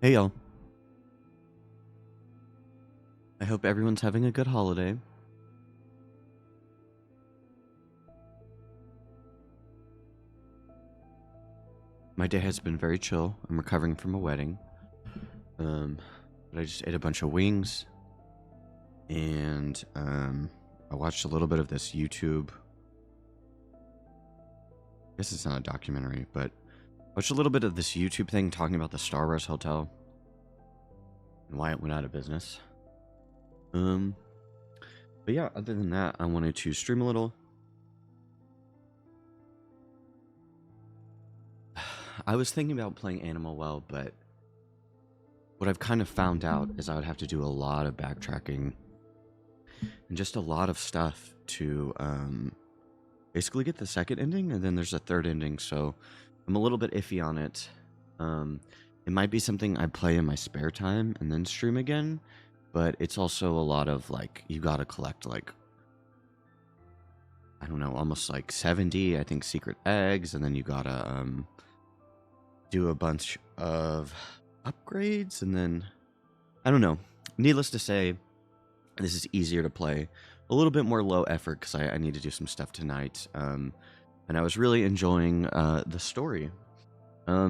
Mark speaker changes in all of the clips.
Speaker 1: Hey y'all, I hope everyone's having a good holiday. My day has been very chill. I'm recovering from a wedding. But I just ate a bunch of wings and I watched a little bit of this YouTube. I guess it's not a documentary, but I watched a little bit of this YouTube thing talking about the Star Wars Hotel and why it went out of business. But yeah, other than that, I wanted to stream a little. I was thinking about playing Animal Well, but what I've kind of found out is I would have to do a lot of backtracking and just a lot of stuff to basically get the second ending, and then there's a third ending, so I'm a little bit iffy on it. It might be something I play in my spare time and then stream again, but it's also a lot of, like, you gotta collect, like, I don't know, almost like 70, I think, secret eggs, and then you gotta do a bunch of upgrades, and then, I don't know. Needless to say, this is easier to play, a little bit more low effort, because I need to do some stuff tonight, and I was really enjoying the story.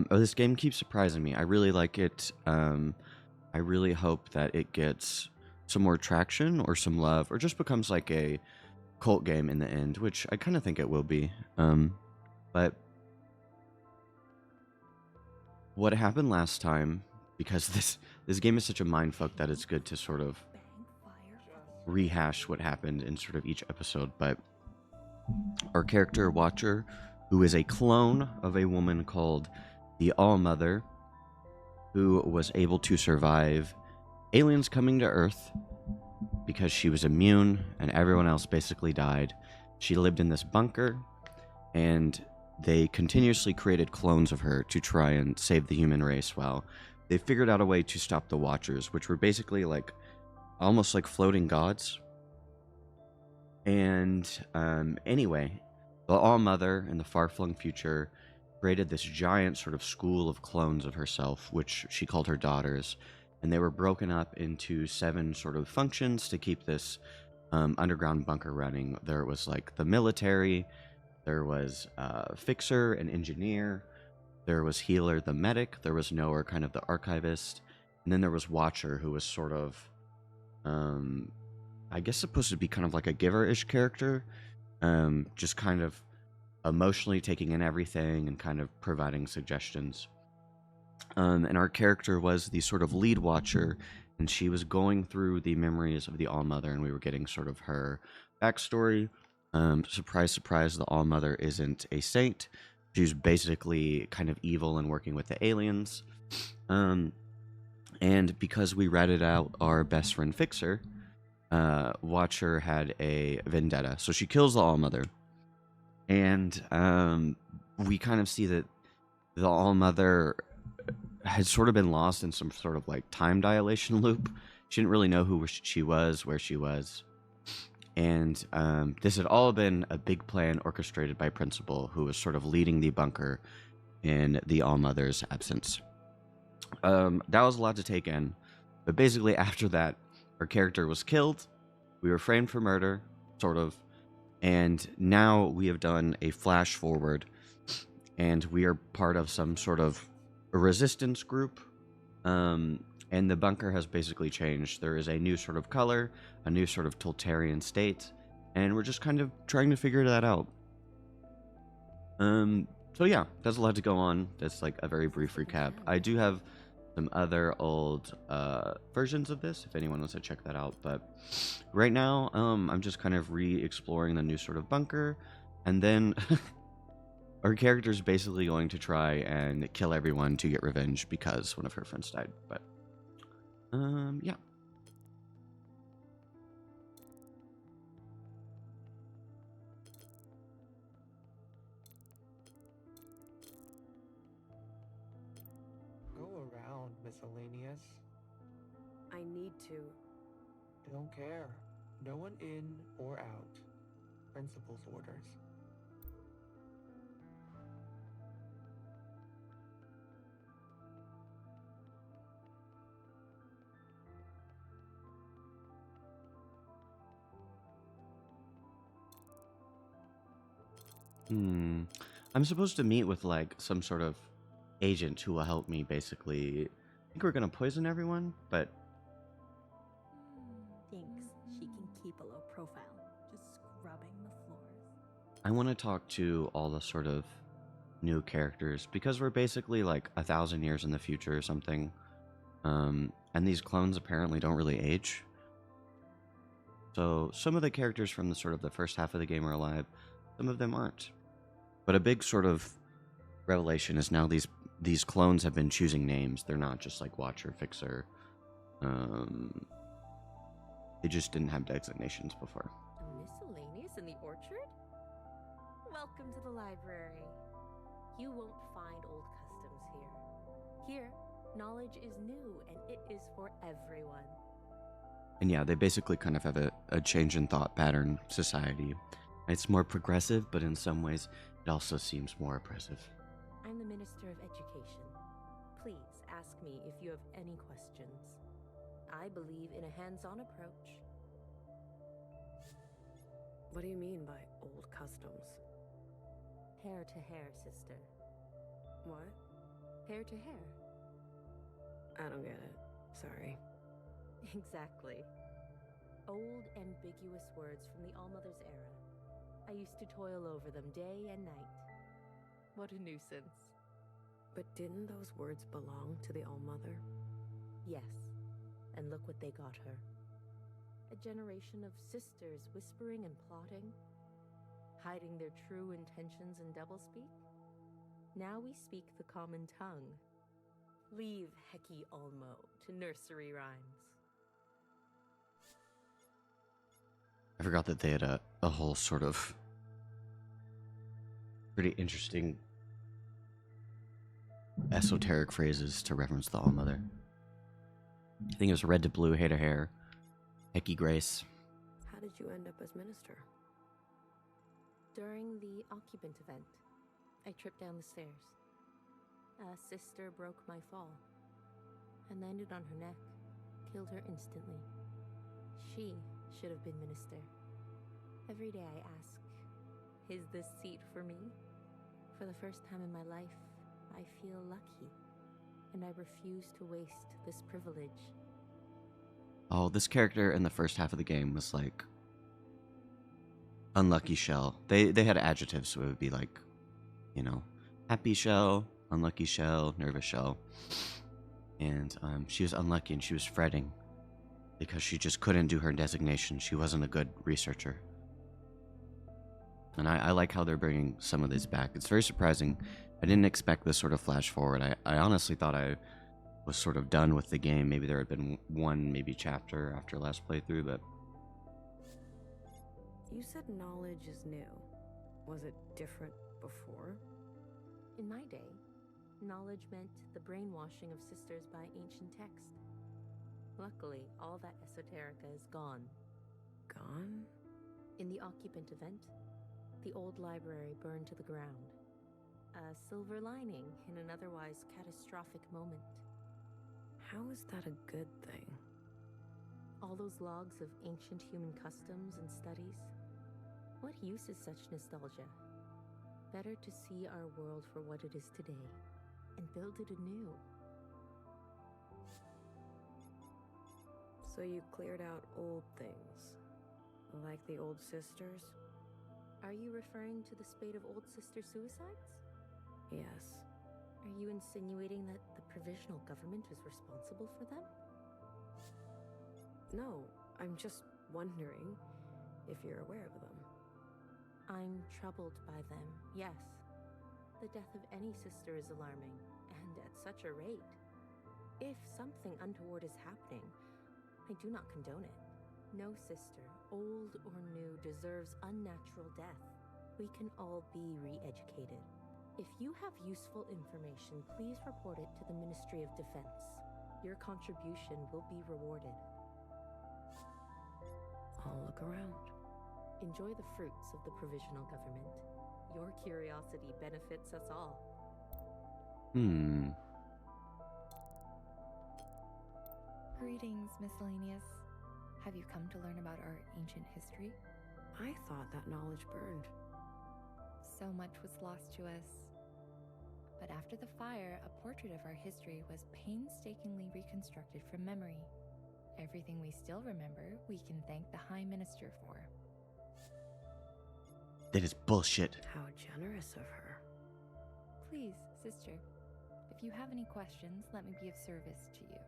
Speaker 1: This game keeps surprising me. I really like it. I really hope that it gets some more traction or some love, or just becomes like a cult game in the end, which I kind of think it will be. But what happened last time, because this game is such a mindfuck that it's good to sort of rehash what happened in sort of each episode. But our character Watcher, who is a clone of a woman called the All-Mother, who was able to survive aliens coming to Earth because she was immune and everyone else basically died. She lived in this bunker, and they continuously created clones of her to try and save the human race. While they figured out a way to stop the Watchers, which were basically like almost like floating gods. And anyway, the All-Mother in the far-flung future created this giant sort of school of clones of herself, which she called her daughters, and they were broken up into 7 sort of functions to keep this underground bunker running. There was like the military, there was fixer, an engineer, there was healer, the medic, there was knower, kind of the archivist, and then there was Watcher, who was sort of I guess supposed to be kind of like a giver-ish character, just kind of emotionally taking in everything and kind of providing suggestions. And our character was the sort of lead Watcher, and she was going through the memories of the All-Mother, and we were getting sort of her backstory. Surprise, surprise, the All-Mother isn't a saint. She's basically kind of evil and working with the aliens. And because we ratted out our best friend Fixer, Watcher had a vendetta. So she kills the All-Mother. And we kind of see that the All-Mother had sort of been lost in some sort of like time dilation loop. She didn't really know who she was, where she was. And this had all been a big plan orchestrated by Principal, who was sort of leading the bunker in the All-Mother's absence. That was a lot to take in. But basically after that, our character was killed. We were framed for murder, sort of. And now we have done a flash forward, and we are part of some sort of resistance group. And the bunker has basically changed. There is a new sort of color, a new sort of totalitarian state, and we're just kind of trying to figure that out. So yeah, there's a lot to go on. That's like a very brief recap. I do have some other old versions of this if anyone wants to check that out, but right now I'm just kind of re-exploring the new sort of bunker, and then our character's basically going to try and kill everyone to get revenge because one of her friends died. But yeah.
Speaker 2: Go around, miscellaneous.
Speaker 3: I need to.
Speaker 2: Don't care. No one in or out. Principal's orders.
Speaker 1: Hmm. I'm supposed to meet with like some sort of agent who will help me basically. I think we're gonna poison everyone, but
Speaker 4: Thinks she can keep a low profile, just scrubbing the floors.
Speaker 1: I want to talk to all the sort of new characters because we're basically like 1,000 years in the future or something. And these clones apparently don't really age. So some of the characters from the sort of the first half of the game are alive, some of them aren't. But a big sort of revelation is now these clones have been choosing names. They're not just like Watcher, Fixer. They just didn't have designations before.
Speaker 3: A miscellaneous in the orchard? Welcome to the library. You won't find old customs here. Here, knowledge is new and it is for everyone.
Speaker 1: And yeah, they basically kind of have a change in thought pattern society. It's more progressive, but in some ways, it also seems more oppressive.
Speaker 3: I'm the Minister of Education. Please ask me if you have any questions. I believe in a hands-on approach.
Speaker 5: What do you mean by old customs?
Speaker 3: Hair to hair, sister.
Speaker 5: What?
Speaker 3: Hair to hair.
Speaker 5: I don't get it. Sorry.
Speaker 3: Exactly. Old, ambiguous words from the Allmother's era. I used to toil over them day and night. What a nuisance.
Speaker 5: But didn't those words belong to the Allmother?
Speaker 3: Yes, and look what they got her. A generation of sisters whispering and plotting, hiding their true intentions in doublespeak. Now we speak the common tongue. Leave Heki Olmo to nursery rhymes.
Speaker 1: I forgot that they had a whole sort of pretty interesting esoteric phrases to reference the Allmother. I think it was red to blue, hair to hair, Hecky Grace.
Speaker 5: How did you end up as minister?
Speaker 3: During the occupant event, I tripped down the stairs. A sister broke my fall and landed on her neck, killed her instantly. She should have been minister. Every day I ask, is this seat for me? For the first time in my life, I feel lucky, and I refuse to waste this privilege.
Speaker 1: Oh, this character in the first half of the game was like unlucky shell. They had adjectives, so it would be like, you know, happy shell, unlucky shell, nervous shell. And she was unlucky and she was fretting because she just couldn't do her designation. She wasn't a good researcher. And I like how they're bringing some of this back. It's very surprising. I didn't expect this sort of flash forward. I honestly thought I was sort of done with the game. Maybe there had been one, maybe chapter after last playthrough, but...
Speaker 5: You said knowledge is new. Was it different before?
Speaker 3: In my day, knowledge meant the brainwashing of sisters by ancient text. Luckily, all that esoterica is gone.
Speaker 5: Gone?
Speaker 3: In the occupant event, the old library burned to the ground. A silver lining in an otherwise catastrophic moment.
Speaker 5: How is that a good thing?
Speaker 3: All those logs of ancient human customs and studies. What use is such nostalgia? Better to see our world for what it is today and build it anew.
Speaker 5: So you cleared out old things, like the old sisters?
Speaker 3: Are you referring to the spate of old sister suicides?
Speaker 5: Yes.
Speaker 3: Are you insinuating that the provisional government is responsible for them?
Speaker 5: No, I'm just wondering if you're aware of them.
Speaker 3: I'm troubled by them, yes. The death of any sister is alarming, and at such a rate. If something untoward is happening, I do not condone it. No sister, old or new, deserves unnatural death. We can all be re-educated. If you have useful information, please report it to the Ministry of Defense. Your contribution will be rewarded.
Speaker 5: I'll look around.
Speaker 3: Enjoy the fruits of the provisional government. Your curiosity benefits us all.
Speaker 4: Greetings, Miscellaneous. Have you come to learn about our ancient history?
Speaker 5: I thought that knowledge burned.
Speaker 6: So much was lost to us. But after the fire, a portrait of our history was painstakingly reconstructed from memory. Everything we still remember, we can thank the High Minister for.
Speaker 1: That is bullshit.
Speaker 5: How generous of her.
Speaker 6: Please, sister, if you have any questions, let me be of service to you.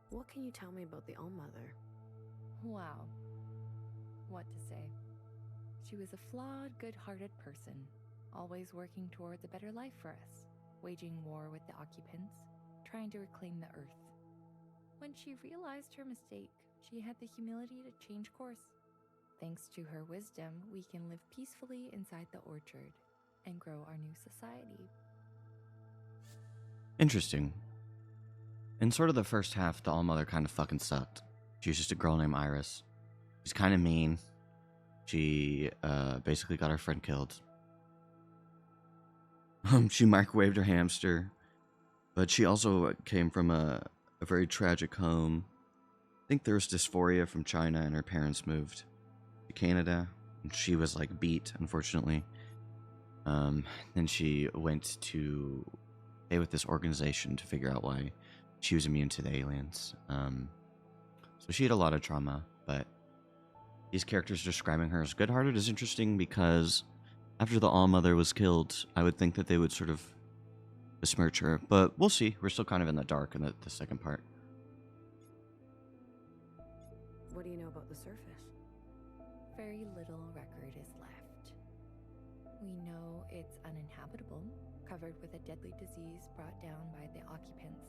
Speaker 5: What can you tell me about the All-Mother?
Speaker 6: Wow. What to say? She was a flawed, good-hearted person, always working towards a better life for us, waging war with the occupants, trying to reclaim the earth. When she realized her mistake, she had the humility to change course. Thanks to her wisdom, we can live peacefully inside the orchard and grow our new society.
Speaker 1: Interesting. In sort of the first half, the All-Mother kind of fucking sucked. She was just a girl named Iris. She's kind of mean. She basically got her friend killed. She microwaved her hamster. But she also came from a very tragic home. I think there was dysphoria from China, and her parents moved to Canada. And she was like beat, unfortunately. Then she went to stay with this organization to figure out why she was immune to the aliens. So she had a lot of trauma, but these characters describing her as good-hearted is interesting because after the All-Mother was killed, I would think that they would sort of besmirch her, but we'll see. We're still kind of in the dark in the second part.
Speaker 5: What do you know about the surface?
Speaker 6: Very little record is left. We know it's uninhabitable, covered with a deadly disease brought down by the occupants.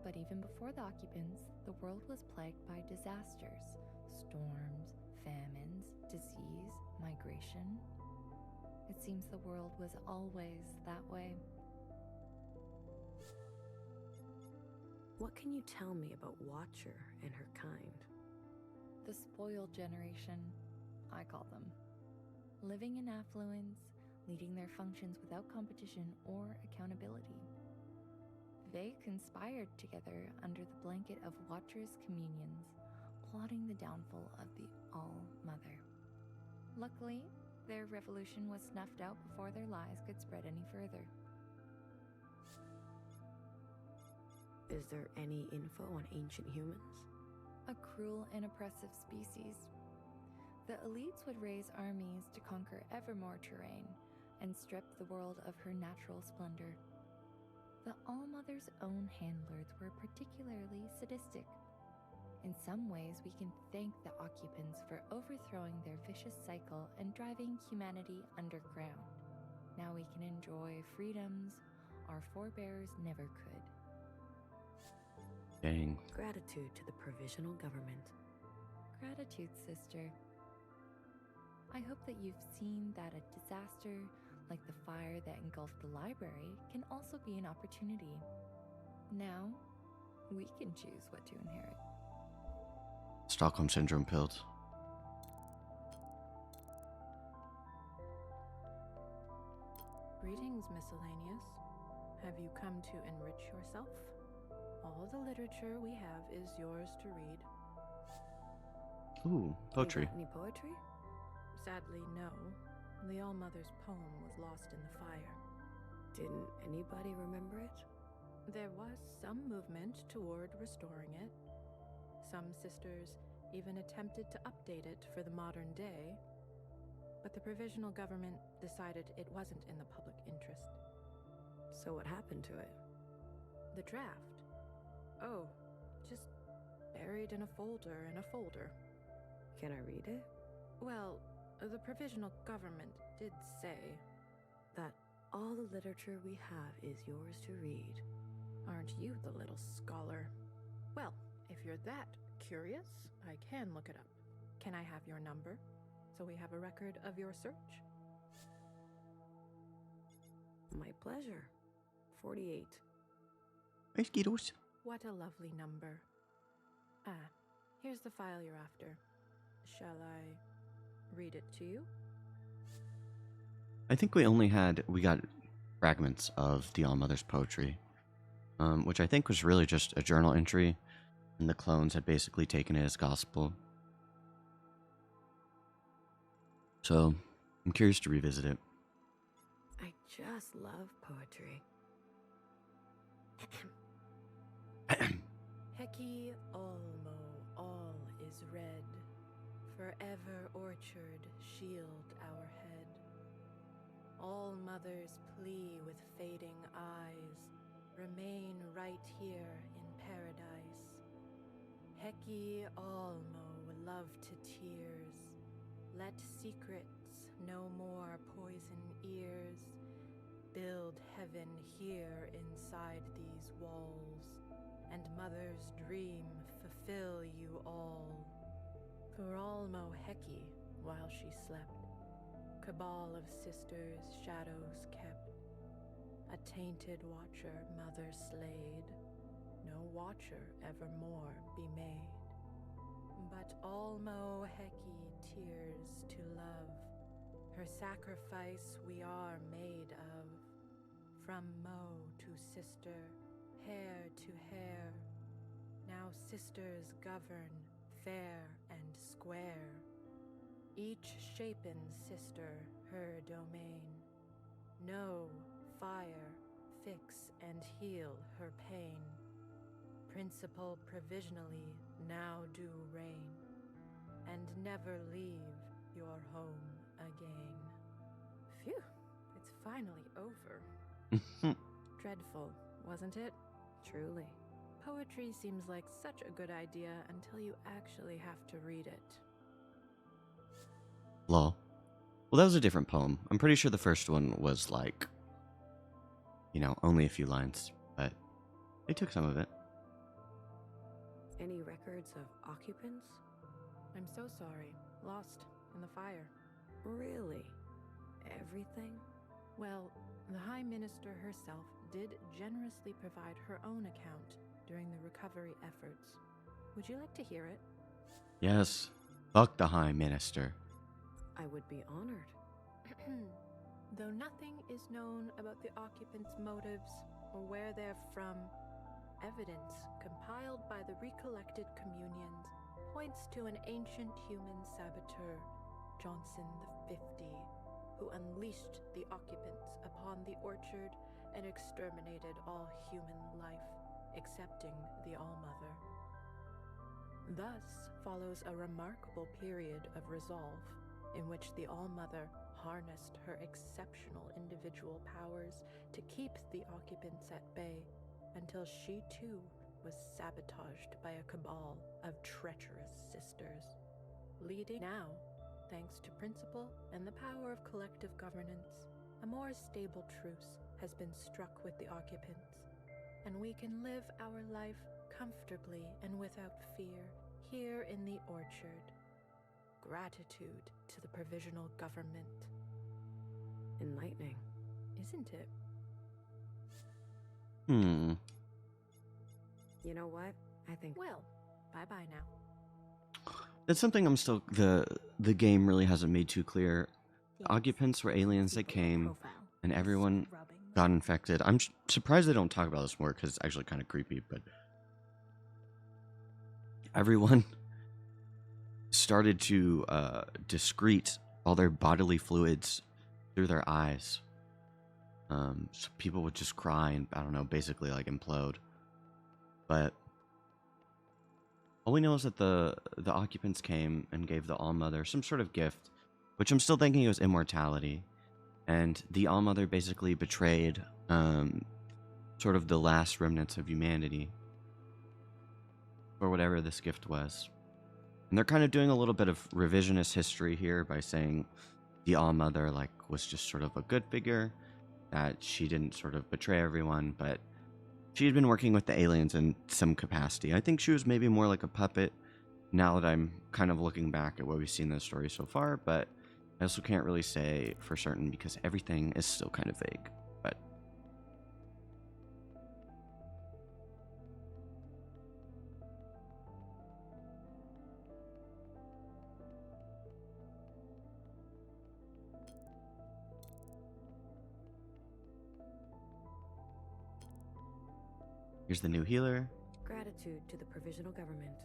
Speaker 6: But even before the occupants, the world was plagued by disasters, storms, famines, disease, migration. It seems the world was always that way.
Speaker 5: What can you tell me about Watcher and her kind?
Speaker 6: The spoiled generation, I call them. Living in affluence, leading their functions without competition or accountability. They conspired together under the blanket of Watcher's communions, plotting the downfall of the All-Mother. Luckily, their revolution was snuffed out before their lies could spread any further.
Speaker 5: Is there any info on ancient humans?
Speaker 6: A cruel and oppressive species. The elites would raise armies to conquer ever more terrain and strip the world of her natural splendor. The All-Mother's own handlers were particularly sadistic. In some ways, we can thank the occupants for overthrowing their vicious cycle and driving humanity underground. Now we can enjoy freedoms our forebears never could.
Speaker 1: Dang.
Speaker 5: Gratitude to the provisional government.
Speaker 6: Gratitude, sister. I hope that you've seen that a disaster, like the fire that engulfed the library, can also be an opportunity. Now, we can choose what to inherit.
Speaker 1: Stockholm Syndrome pilled.
Speaker 7: Greetings, miscellaneous. Have you come to enrich yourself? All the literature we have is yours to read.
Speaker 1: Ooh, poetry.
Speaker 5: You got any poetry?
Speaker 7: Sadly, no. The All-Mother's poem was lost in the fire.
Speaker 5: Didn't anybody remember it?
Speaker 7: There was some movement toward restoring it. Some sisters even attempted to update it for the modern day, but the provisional government decided it wasn't in the public interest.
Speaker 5: So what happened to it?
Speaker 7: The draft? Oh, just buried in a folder in a folder.
Speaker 5: Can I read it?
Speaker 7: Well, the provisional government did say
Speaker 5: That all the literature we have is yours to read.
Speaker 7: Aren't you the little scholar? Well, if you're that curious, I can look it up. Can I have your number, so we have a record of your search?
Speaker 5: My pleasure. 48.
Speaker 1: Mosquitoes.
Speaker 7: What a lovely number. Ah, here's the file you're after. Shall I read it to you?
Speaker 1: I think we got fragments of the All-Mother's poetry, which I think was really just a journal entry And the clones had basically taken it as gospel. So, I'm curious to revisit it.
Speaker 5: I just love poetry.
Speaker 7: Heki Almo, all is red. Forever orchard, shield our head. All mothers plea with fading eyes. Remain right here in paradise. Heki Almo, love to tears. Let secrets no more poison ears. Build heaven here inside these walls, and mother's dream fulfill you all. For Almo Heki, while she slept, cabal of sisters shadows kept. A tainted watcher mother slayed, no watcher evermore be made. But Almo Heki tears to love, her sacrifice we are made of. From Mo to sister, hair to hair, now sisters govern fair and square. Each shapen sister her domain. Know, fire, fix and heal her pain. Principle provisionally now do reign, and never leave your home again. Phew, it's finally over. Dreadful, wasn't it?
Speaker 5: Truly.
Speaker 7: Poetry seems like such a good idea until you actually have to read it.
Speaker 1: Lol. Well, that was a different poem. I'm pretty sure the first one was like, only a few lines, but they took some of it.
Speaker 5: Any records of occupants?
Speaker 7: I'm so sorry. Lost in the fire.
Speaker 5: Really? Everything?
Speaker 7: Well, the High Minister herself did generously provide her own account during the recovery efforts. Would you like to hear it?
Speaker 1: Yes. Fuck the High Minister.
Speaker 5: I would be honored.
Speaker 7: Though nothing is known about the occupants' motives or where they're from, evidence compiled by the recollected communions points to an ancient human saboteur, Johnson the 50, who unleashed the occupants upon the orchard and exterminated all human life, excepting the All-Mother. Thus follows a remarkable period of resolve, in which the All-Mother harnessed her exceptional individual powers to keep the occupants at bay, until she too was sabotaged by a cabal of treacherous sisters, leading now, thanks to principle and the power of collective governance, a more stable truce has been struck with the occupants, and we can live our life comfortably and without fear here in the orchard. Gratitude to the provisional government.
Speaker 5: Enlightening.
Speaker 7: Isn't it?
Speaker 5: You know what? I think...
Speaker 7: Well, bye-bye now.
Speaker 1: That's something I'm still... The game really hasn't made too clear. The occupants were aliens that came, and everyone got infected. I'm surprised they don't talk about this more, because it's actually kind of creepy, but... Everyone started to excrete all their bodily fluids through their eyes. So people would just cry and, I don't know, basically like implode. But all we know is that the occupants came and gave the All-Mother some sort of gift, which I'm still thinking it was immortality. And the All-Mother basically betrayed sort of the last remnants of humanity, or whatever this gift was. And they're kind of doing a little bit of revisionist history here by saying the All-Mother was just sort of a good figure, that she didn't sort of betray everyone, but she had been working with the aliens in some capacity. I think she was maybe more like a puppet now that I'm kind of looking back at what we've seen in the story so far, but I also can't really say for certain because everything is still kind of vague. But here's the new healer.
Speaker 5: Gratitude to the provisional government.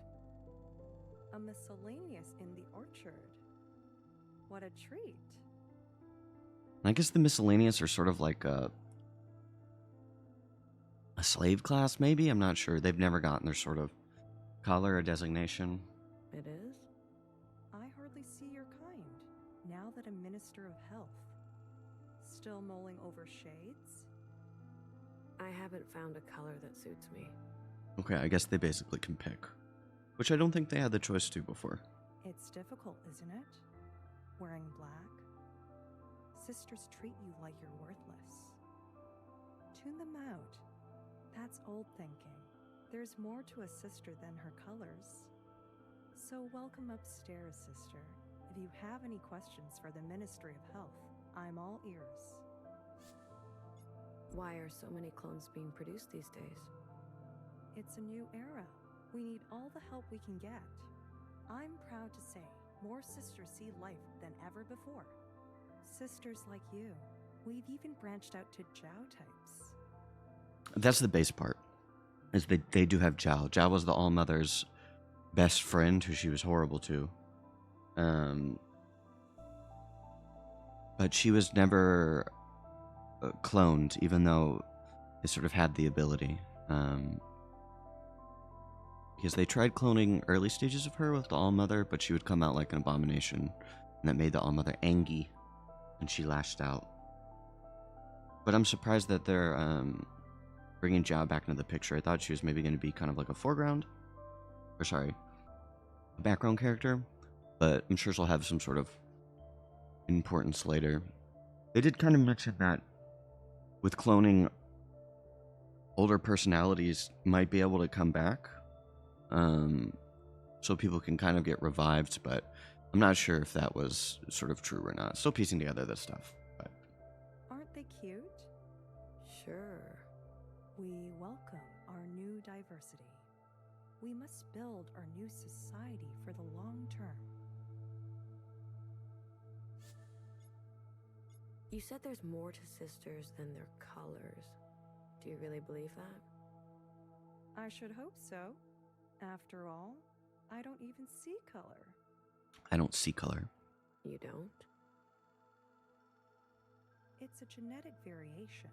Speaker 4: A miscellaneous in the orchard. What a treat.
Speaker 1: I guess the miscellaneous are sort of like a slave class, maybe? I'm not sure. They've never gotten their sort of collar or designation.
Speaker 5: It is?
Speaker 4: I hardly see your kind, now that a minister of health. Still mulling over shades?
Speaker 5: I haven't found a color that suits me.
Speaker 1: Okay, I guess they basically can pick. Which I don't think they had the choice to before.
Speaker 4: It's difficult, isn't it? Wearing black. Sisters treat you like you're worthless. Tune them out. That's old thinking. There's more to a sister than her colors. So welcome upstairs, sister. If you have any questions for the Ministry of Health, I'm all ears.
Speaker 5: Why are so many clones being produced these days?
Speaker 4: It's a new era. We need all the help we can get. I'm proud to say more sisters see life than ever before. Sisters like you. We've even branched out to Zhao types.
Speaker 1: That's the base part. Is they do have Zhao. Zhao was the All-Mother's best friend who she was horrible to. But she was never cloned, even though they sort of had the ability. Because they tried cloning early stages of her with the All-Mother, but she would come out like an abomination. And that made the All-Mother angry, and she lashed out. But I'm surprised that they're bringing Zhao back into the picture. I thought she was maybe going to be kind of like a foreground. Or sorry, a background character. But I'm sure she'll have some sort of importance later. They did kind of mention that with cloning, older personalities might be able to come back. So people can kind of get revived, but I'm not sure if that was sort of true or not. Still piecing together this stuff. But
Speaker 4: Aren't they cute?
Speaker 5: Sure.
Speaker 4: We welcome our new diversity. We must build our new society for the long term.
Speaker 5: You said there's more to sisters than their colors. Do you really believe that?
Speaker 4: I should hope so. After all, I don't even see color.
Speaker 1: I don't see color.
Speaker 5: You don't?
Speaker 4: It's a genetic variation.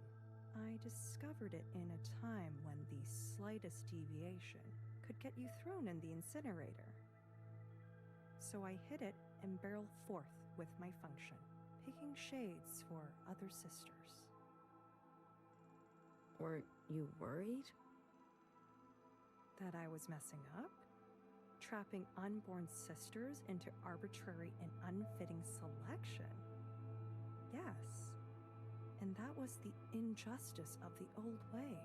Speaker 4: I discovered it in a time when the slightest deviation could get you thrown in the incinerator. So I hid it and barreled forth with my function, picking shades for other sisters.
Speaker 5: Weren't you worried?
Speaker 4: That I was messing up? Trapping unborn sisters into arbitrary and unfitting selection? Yes. And that was the injustice of the old way.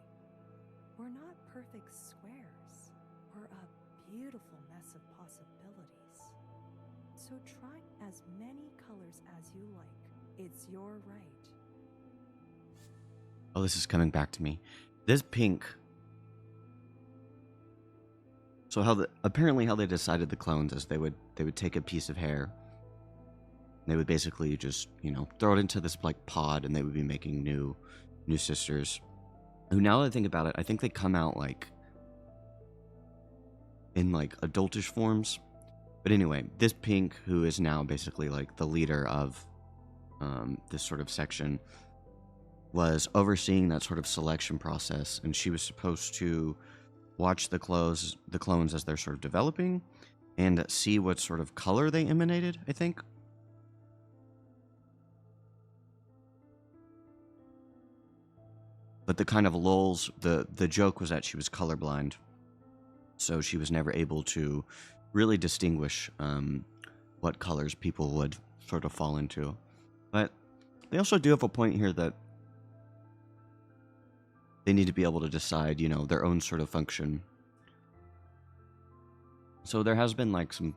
Speaker 4: We're not perfect squares. We're a beautiful mess of possibilities. So try as many colors as you like. It's your right.
Speaker 1: Oh, this is coming back to me. This pink. So apparently how they decided the clones is they would take a piece of hair. They would basically just, throw it into this like pod, and they would be making new sisters. Who, now that I think about it, I think they come out like in like adultish forms. But anyway, this pink, who is now basically like the leader of this sort of section, was overseeing that sort of selection process, and she was supposed to watch the clones as they're sort of developing and see what sort of color they emanated, I think. But the kind of lulls, the joke was that she was colorblind, so she was never able to really distinguish what colors people would sort of fall into. But they also do have a point here that they need to be able to decide, their own sort of function. So there has been like some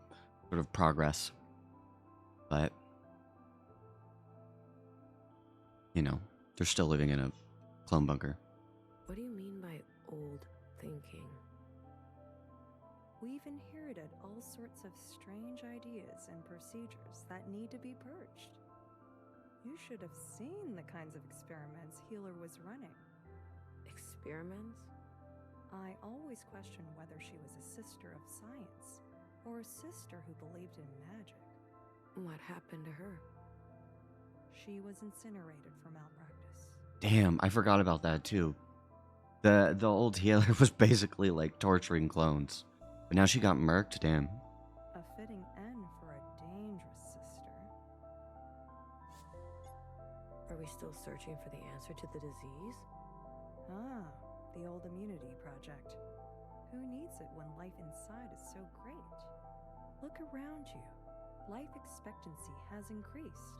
Speaker 1: sort of progress, but they're still living in a clone bunker.
Speaker 5: What do you mean by old thinking?
Speaker 4: We've inherited all sorts of strange ideas and procedures that need to be purged. You should have seen the kinds of experiments Healer was running.
Speaker 5: Experiments?
Speaker 4: I always questioned whether she was a sister of science or a sister who believed in magic.
Speaker 5: What happened to her?
Speaker 4: She was incinerated for malpractice.
Speaker 1: Damn, I forgot about that too. The old healer was basically like torturing clones. But now she got murked, damn.
Speaker 4: A fitting end for a dangerous sister.
Speaker 5: Are we still searching for the answer to the disease?
Speaker 4: Ah, the old immunity project. Who needs it when life inside is so great? Look around you. Life expectancy has increased.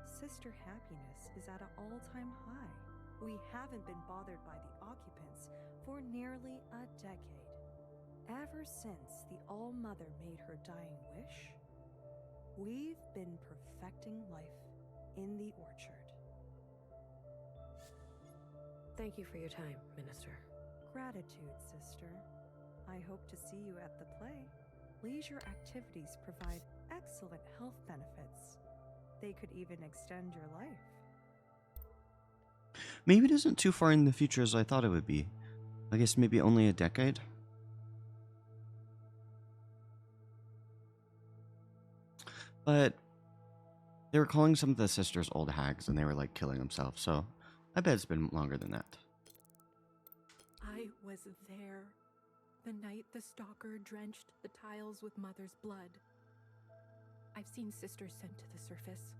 Speaker 4: Sister happiness is at an all-time high. We haven't been bothered by the occupants for nearly a decade. Ever since the All-Mother made her dying wish, we've been perfecting life in the orchard.
Speaker 5: Thank you for your time, Minister.
Speaker 4: Gratitude, sister. I hope to see you at the play. Leisure activities provide excellent health benefits. They could even extend your life.
Speaker 1: Maybe it isn't too far in the future as I thought it would be. I guess maybe only a decade? But they were calling some of the sisters old hags and they were like killing themselves, so I bet it's been longer than that.
Speaker 7: I was there. The night the stalker drenched the tiles with Mother's blood. I've seen sisters sent to the surface.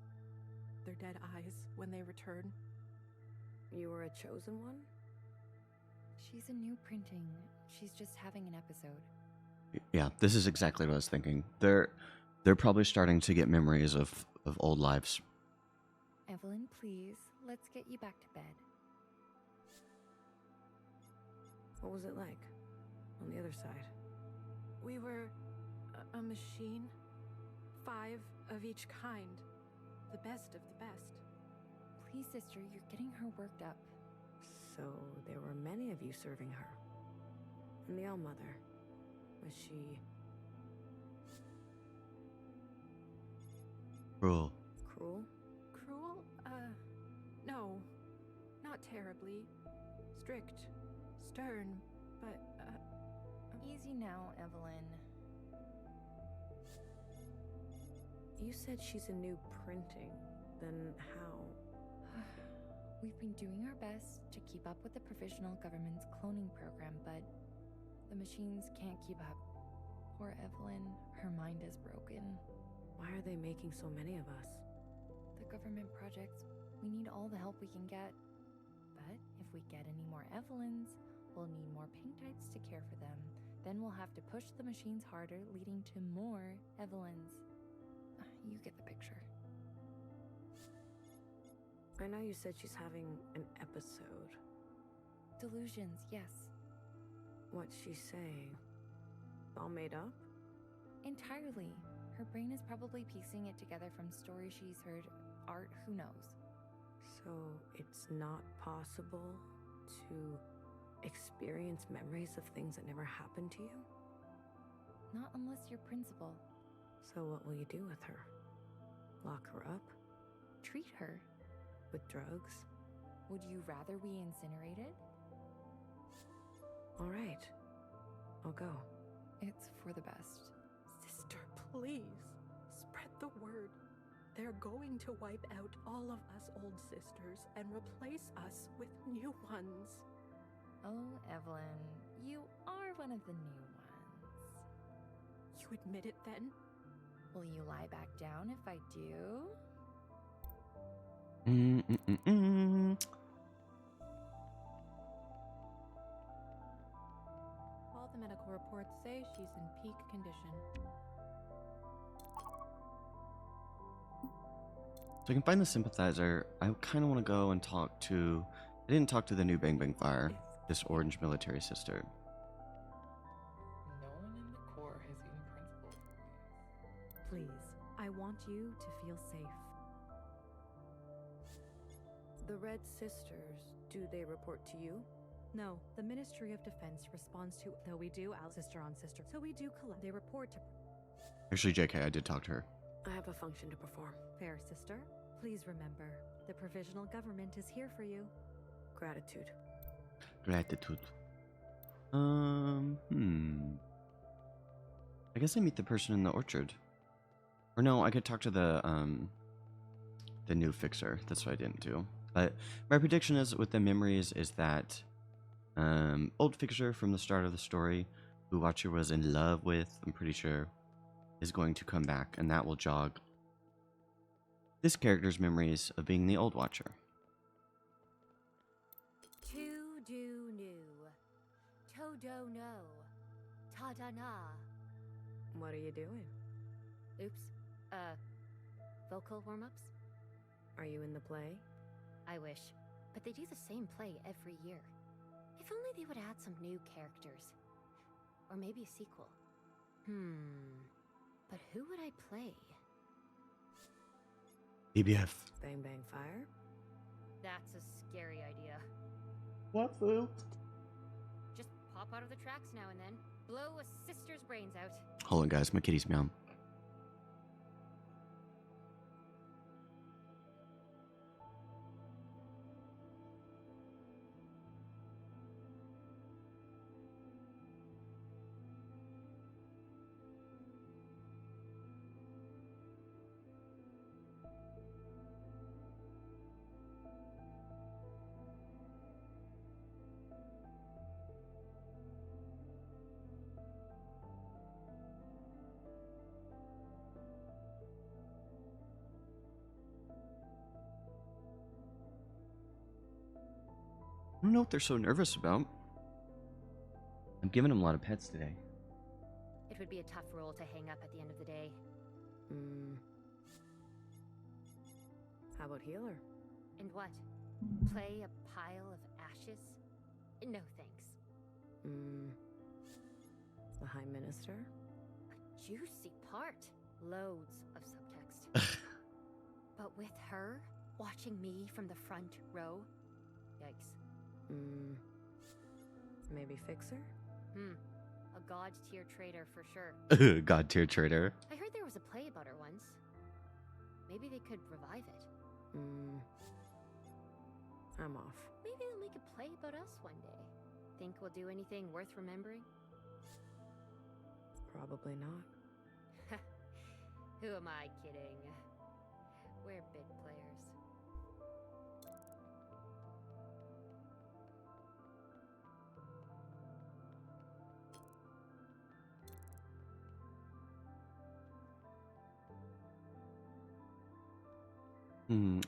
Speaker 7: Their dead eyes when they return.
Speaker 5: You were a chosen one?
Speaker 6: She's a new printing. She's just having an episode.
Speaker 1: Yeah, this is exactly what I was thinking. They're probably starting to get memories of old lives.
Speaker 6: Evelyn, please, let's get you back to bed.
Speaker 5: What was it like? On the other side?
Speaker 7: We were a machine. 5 of each kind. The best of the best.
Speaker 6: Please, sister, you're getting her worked up.
Speaker 5: So there were many of you serving her. And the All-Mother, was she
Speaker 1: Cruel.
Speaker 5: cruel?
Speaker 7: Cruel? No. Not terribly. Strict. Stern. But,
Speaker 6: Easy now, Evelyn.
Speaker 5: You said she's a new printing. Then how?
Speaker 6: We've been doing our best to keep up with the provisional government's cloning program, but the machines can't keep up. Poor Evelyn, her mind is broken.
Speaker 5: Why are they making so many of us?
Speaker 6: The government projects, we need all the help we can get. But if we get any more Evelyns, we'll need more Pinktites to care for them. Then we'll have to push the machines harder, leading to more Evelyns. You get the picture.
Speaker 5: I know you said she's having an episode.
Speaker 6: Delusions, yes.
Speaker 5: What's she saying? All made up?
Speaker 6: Entirely. Her brain is probably piecing it together from stories she's heard. Art, who knows?
Speaker 5: So it's not possible to experience memories of things that never happened to you?
Speaker 6: Not unless you're principal.
Speaker 5: So what will you do with her? Lock her up?
Speaker 6: Treat her.
Speaker 5: With drugs?
Speaker 6: Would you rather we incinerated?
Speaker 5: All right. I'll go.
Speaker 6: It's for the best.
Speaker 7: sister, please. Spread the word. They're going to wipe out all of us old sisters and replace us with new ones.
Speaker 6: Oh, Evelyn, you are one of the new ones.
Speaker 7: You admit it then?
Speaker 6: Will you lie back down if I do?
Speaker 7: All the medical reports say she's in peak condition.
Speaker 1: So I can find the sympathizer. I kind of want to go and talk to... I didn't talk to the new Bang Bang Fire, this orange military sister.
Speaker 2: No one in the Corps has even principal.
Speaker 8: Please, I want you to feel safe.
Speaker 5: The Red Sisters, do they report to you?
Speaker 8: No, the Ministry of Defense responds to, though we do out sister on sister, so we do collect. They report to
Speaker 1: Actually, JK, I did talk to her.
Speaker 5: I have a function to perform.
Speaker 8: fair sister. Please remember, the provisional government is here for you.
Speaker 5: Gratitude.
Speaker 1: Gratitude. I guess I meet the person in the orchard. Or no, I could talk to the new fixer. That's what I didn't do. But my prediction is with the memories is that old fixer from the start of the story, who Watcher was in love with, I'm pretty sure, is going to come back, and that will jog this character's memories of being the old Watcher.
Speaker 9: To do new. Todo no. Tada na.
Speaker 5: What are you doing?
Speaker 9: Oops. Vocal warm-ups?
Speaker 5: Are you in the play?
Speaker 9: I wish. But they do the same play every year. If only they would add some new characters. Or maybe a sequel. But who would I play?
Speaker 1: BBF.
Speaker 5: Bang Bang Fire?
Speaker 9: That's a scary idea.
Speaker 1: What, Luke?
Speaker 9: Just pop out of the tracks now and then. Blow a sister's brains out.
Speaker 1: Hold on, guys. My kitty's meowing. I don't know what they're so nervous about. I'm giving them a lot of pets today.
Speaker 9: It would be a tough role to hang up at the end of the day.
Speaker 5: How about healer?
Speaker 9: And what? Play a pile of ashes? No thanks.
Speaker 5: The High Minister?
Speaker 9: A juicy part. Loads of subtext. But with her watching me from the front row? Yikes.
Speaker 5: Maybe Fixer?
Speaker 9: A god tier traitor for sure.
Speaker 1: God tier traitor.
Speaker 9: I heard there was a play about her once. Maybe they could revive it.
Speaker 5: I'm off.
Speaker 9: Maybe they'll make a play about us one day. Think we'll do anything worth remembering?
Speaker 5: Probably not.
Speaker 9: Who am I kidding? We're big players.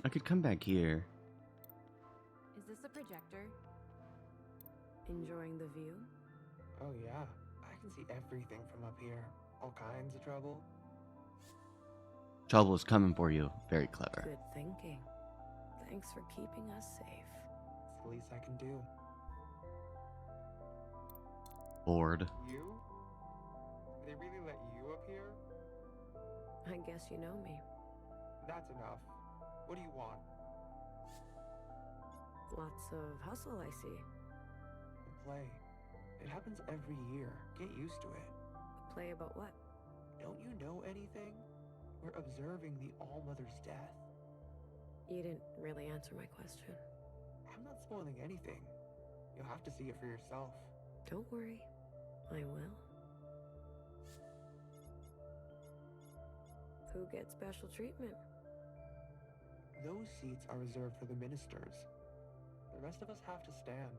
Speaker 1: I could come back here.
Speaker 8: Is this a projector?
Speaker 5: Enjoying the view?
Speaker 2: Oh yeah, I can see everything from up here. All kinds of trouble.
Speaker 1: Trouble is coming for you. Very clever.
Speaker 5: Good thinking. Thanks for keeping us safe.
Speaker 2: It's the least I can do.
Speaker 1: Bored.
Speaker 2: You? They really let you up here?
Speaker 5: I guess you know me.
Speaker 2: That's enough. What do you want?
Speaker 5: Lots of hustle, I see.
Speaker 2: The play. It happens every year. Get used to it.
Speaker 5: A play about what?
Speaker 2: Don't you know anything? We're observing the All-Mother's death.
Speaker 5: You didn't really answer my question.
Speaker 2: I'm not spoiling anything. You'll have to see it for yourself.
Speaker 5: Don't worry. I will. Who gets special treatment?
Speaker 2: Those seats are reserved for the ministers. The rest of us have to stand.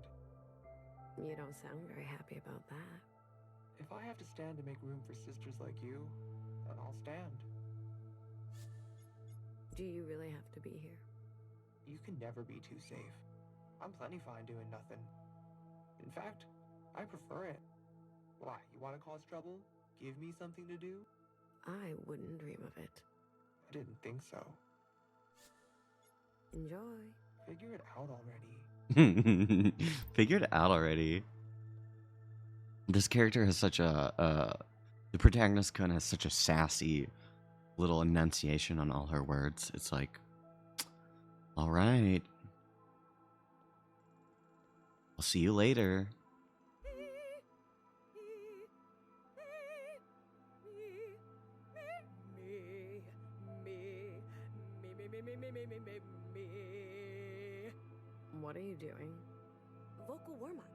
Speaker 5: You don't sound very happy about that.
Speaker 2: If I have to stand to make room for sisters like you, then I'll stand.
Speaker 5: Do you really have to be here?
Speaker 2: You can never be too safe. I'm plenty fine doing nothing. In fact, I prefer it. Why, you want to cause trouble? Give me something to do?
Speaker 5: I wouldn't dream of it.
Speaker 2: I didn't think so.
Speaker 5: Enjoy.
Speaker 2: Figure it out already.
Speaker 1: Figured it out already. This character has such the protagonist kind of has such a sassy little enunciation on all her words. It's like, all right, I'll see you later.
Speaker 5: What are you doing?
Speaker 8: Vocal warm-up.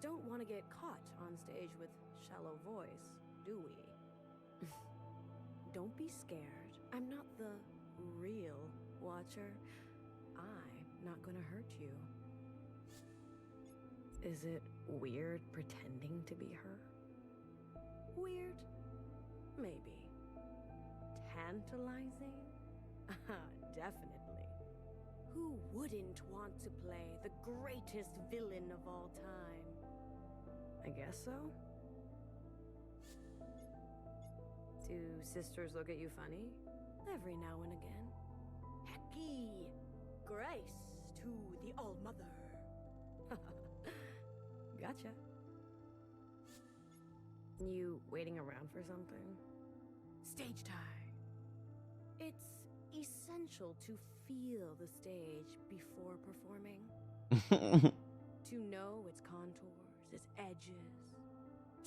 Speaker 5: don't want to get caught on stage with shallow voice, do we? Don't be scared. I'm not the real Watcher. I'm not gonna hurt you. Is it weird pretending to be her? Weird? Maybe. Tantalizing? Definitely. Who wouldn't want to play the greatest villain of all time? I guess so. Do sisters look at you funny? Every now and again. Hecky! Grace to the All-Mother. Gotcha. You waiting around for something? Stage time. It's essential to feel the stage before performing. To know its contours, its edges.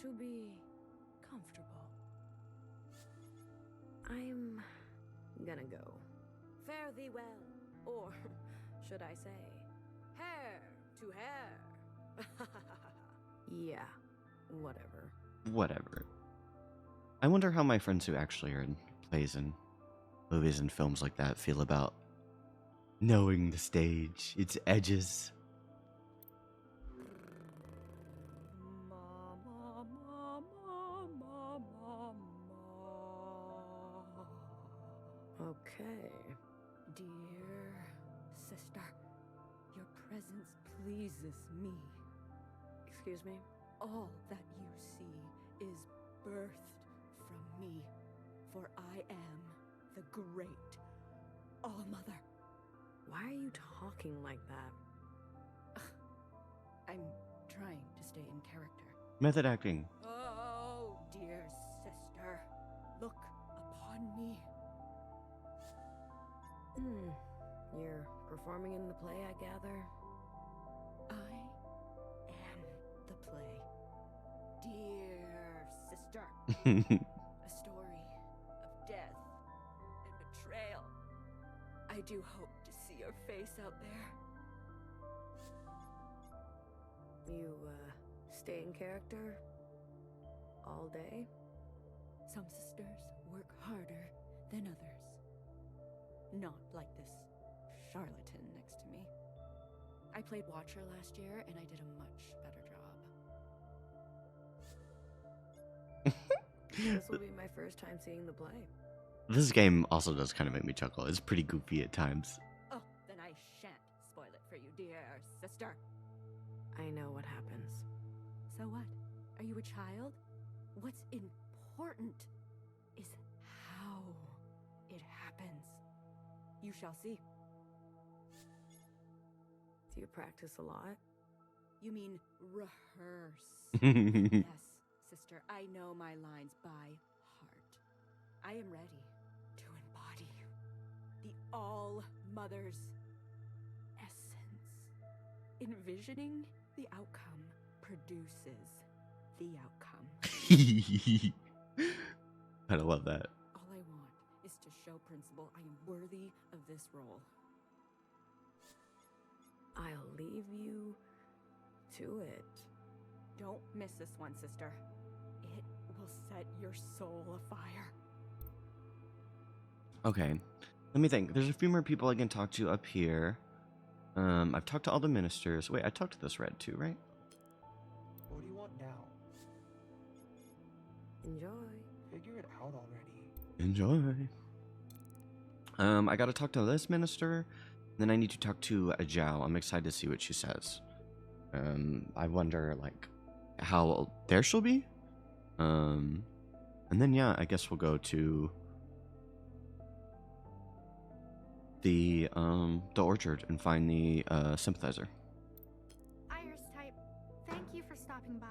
Speaker 5: To be comfortable. I'm gonna go. Fare thee well. Or, should I say, hair to hair. Yeah, whatever.
Speaker 1: Whatever. I wonder how my friends who actually are in plays and movies and films like that feel about knowing the stage, its edges.
Speaker 5: Okay. Dear sister, your presence pleases me. Excuse me?
Speaker 8: All that you see is birthed from me, for I am the great All-Mother.
Speaker 5: Why are you talking like that?
Speaker 8: I'm trying to stay in character.
Speaker 1: Method acting.
Speaker 8: Oh, dear sister, look upon me.
Speaker 5: You're performing in the play, I gather?
Speaker 8: I am the play. Dear sister, a story of death and betrayal. I do hope to see your face out there.
Speaker 5: You, stay in character? All day?
Speaker 8: Some sisters work harder than others. Not like this charlatan next to me. I played Watcher last year, and I did a much better job.
Speaker 5: This will be my first time seeing the play.
Speaker 1: This game also does kind of make me chuckle. It's pretty goofy at times.
Speaker 8: Oh, then I shan't spoil it for you, dear sister.
Speaker 5: I know what happens.
Speaker 8: So what? Are you a child? What's important is how it happens. You shall see.
Speaker 5: Do you practice a lot?
Speaker 8: You mean rehearse? Yes, sister, I know my lines by heart. I am ready to embody the All-Mother's essence. Envisioning the outcome produces the outcome.
Speaker 1: I love that.
Speaker 8: All I want is to show Principal I am worthy of this role.
Speaker 5: I'll leave you to it.
Speaker 8: Don't miss this one, sister. It will set your soul afire.
Speaker 1: Okay, let me think. There's a few more people I can talk to up here. I've talked to all the ministers. Wait, I talked to this red too, right?
Speaker 2: What do you want now?
Speaker 5: Enjoy.
Speaker 2: Figure it out already.
Speaker 1: Enjoy. I gotta talk to this minister. Then I need to talk to a Zhao. I'm excited to see what she says. I wonder, like, how there she'll be. And then, yeah, I guess we'll go to the orchard and find the sympathizer.
Speaker 10: Iris type, thank you for stopping by.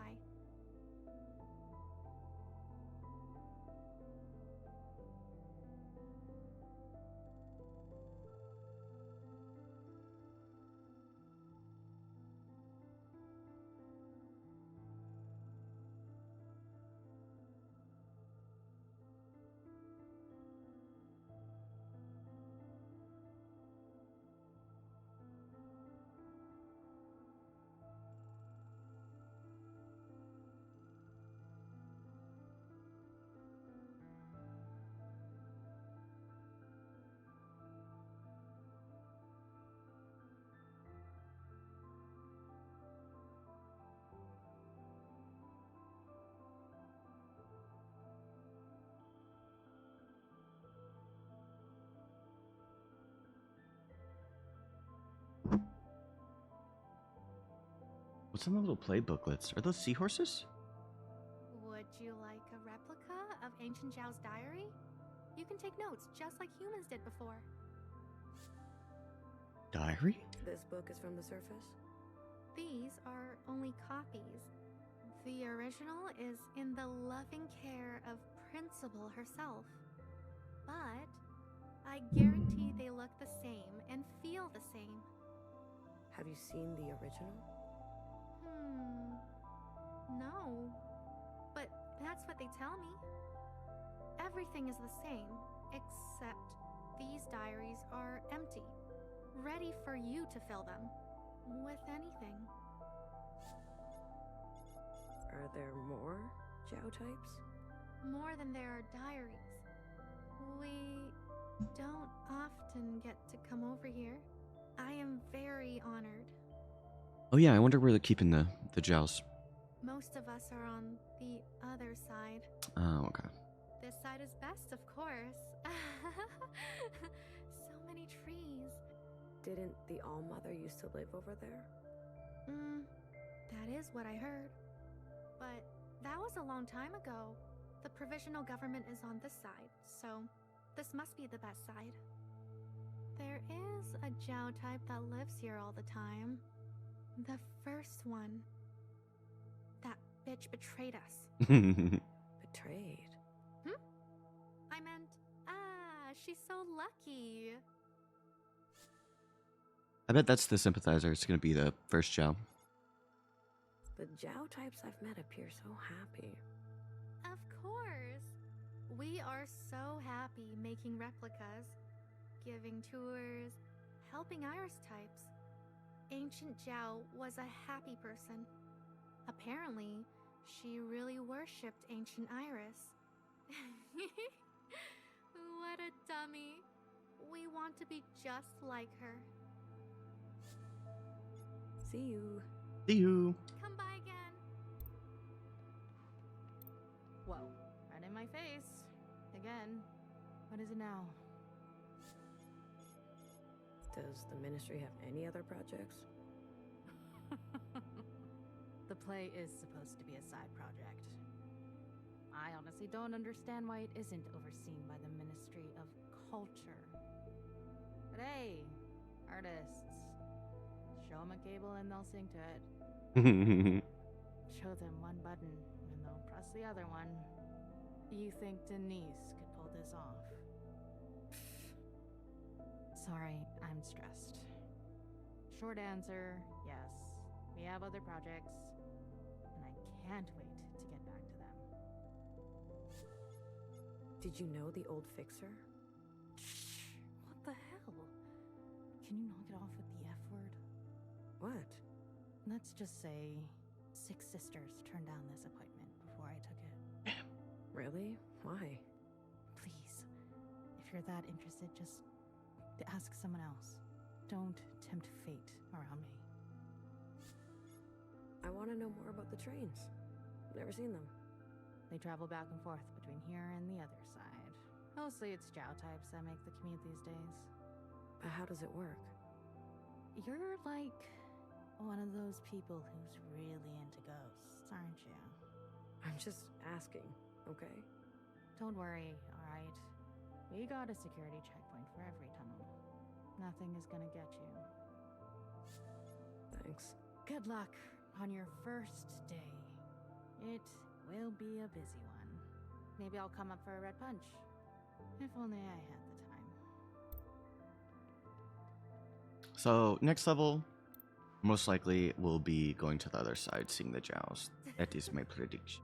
Speaker 1: What's on the little play booklets? Are those seahorses?
Speaker 10: Would you like a replica of Ancient Zhao's diary? You can take notes just like humans did before.
Speaker 1: Diary?
Speaker 5: This book is from the surface?
Speaker 10: These are only copies. The original is in the loving care of Principal herself. But I guarantee they look the same and feel the same.
Speaker 5: Have you seen the original?
Speaker 10: No. But that's what they tell me. Everything is the same, except these diaries are empty, ready for you to fill them with anything.
Speaker 5: Are there more Zhao types?
Speaker 10: More than there are diaries. We don't often get to come over here. I am very honored.
Speaker 1: Oh yeah, I wonder where they're keeping the gels.
Speaker 10: Most of us are on the other side.
Speaker 1: Oh, okay.
Speaker 10: This side is best, of course. So many trees.
Speaker 5: Didn't the All-Mother used to live over there?
Speaker 10: That is what I heard. But that was a long time ago. The provisional government is on this side, so this must be the best side. There is a Zhao type that lives here all the time. The first one. That bitch betrayed us.
Speaker 5: Betrayed?
Speaker 10: I meant, she's so lucky.
Speaker 1: I bet that's the sympathizer. It's gonna be the first gel.
Speaker 5: The Zhao types I've met appear so happy.
Speaker 10: Of course. We are so happy making replicas, giving tours, helping Iris types. Ancient Zhao was a happy person. Apparently, she really worshipped Ancient Iris. What a dummy. We want to be just like her.
Speaker 5: See you.
Speaker 1: See you.
Speaker 10: Come by again.
Speaker 7: Whoa, right in my face. Again. What is it now?
Speaker 5: Does the Ministry have any other projects?
Speaker 7: The play is supposed to be a side project. I honestly don't understand why it isn't overseen by the Ministry of Culture. But hey, artists, show them a cable and they'll sing to it. Show them one button and they'll press the other one. You think Denise could pull this off? Sorry, I'm stressed. Short answer, yes. We have other projects, and I can't wait to get back to them.
Speaker 5: Did you know the old fixer?
Speaker 7: Shh! What the hell? Can you knock it off with the F word?
Speaker 5: What?
Speaker 7: Let's just say 6 sisters turned down this appointment before I took it.
Speaker 5: Really? Why?
Speaker 7: Please, if you're that interested, just ask someone else. Don't tempt fate around me.
Speaker 5: I want to know more about the trains. Never seen them.
Speaker 7: They travel back and forth between here and the other side. Mostly it's Zhao types that make the commute these days.
Speaker 5: But how does it work?
Speaker 7: You're like one of those people who's really into ghosts, aren't you?
Speaker 5: I'm just asking, okay?
Speaker 7: Don't worry, alright? We got a security checkpoint for every tunnel. Nothing is gonna get you.
Speaker 5: Thanks.
Speaker 7: Good luck on your first day. It will be a busy one. Maybe I'll come up for a red punch. If only I had the time.
Speaker 1: So next level, most likely we'll be going to the other side, seeing the Jows. That is my prediction.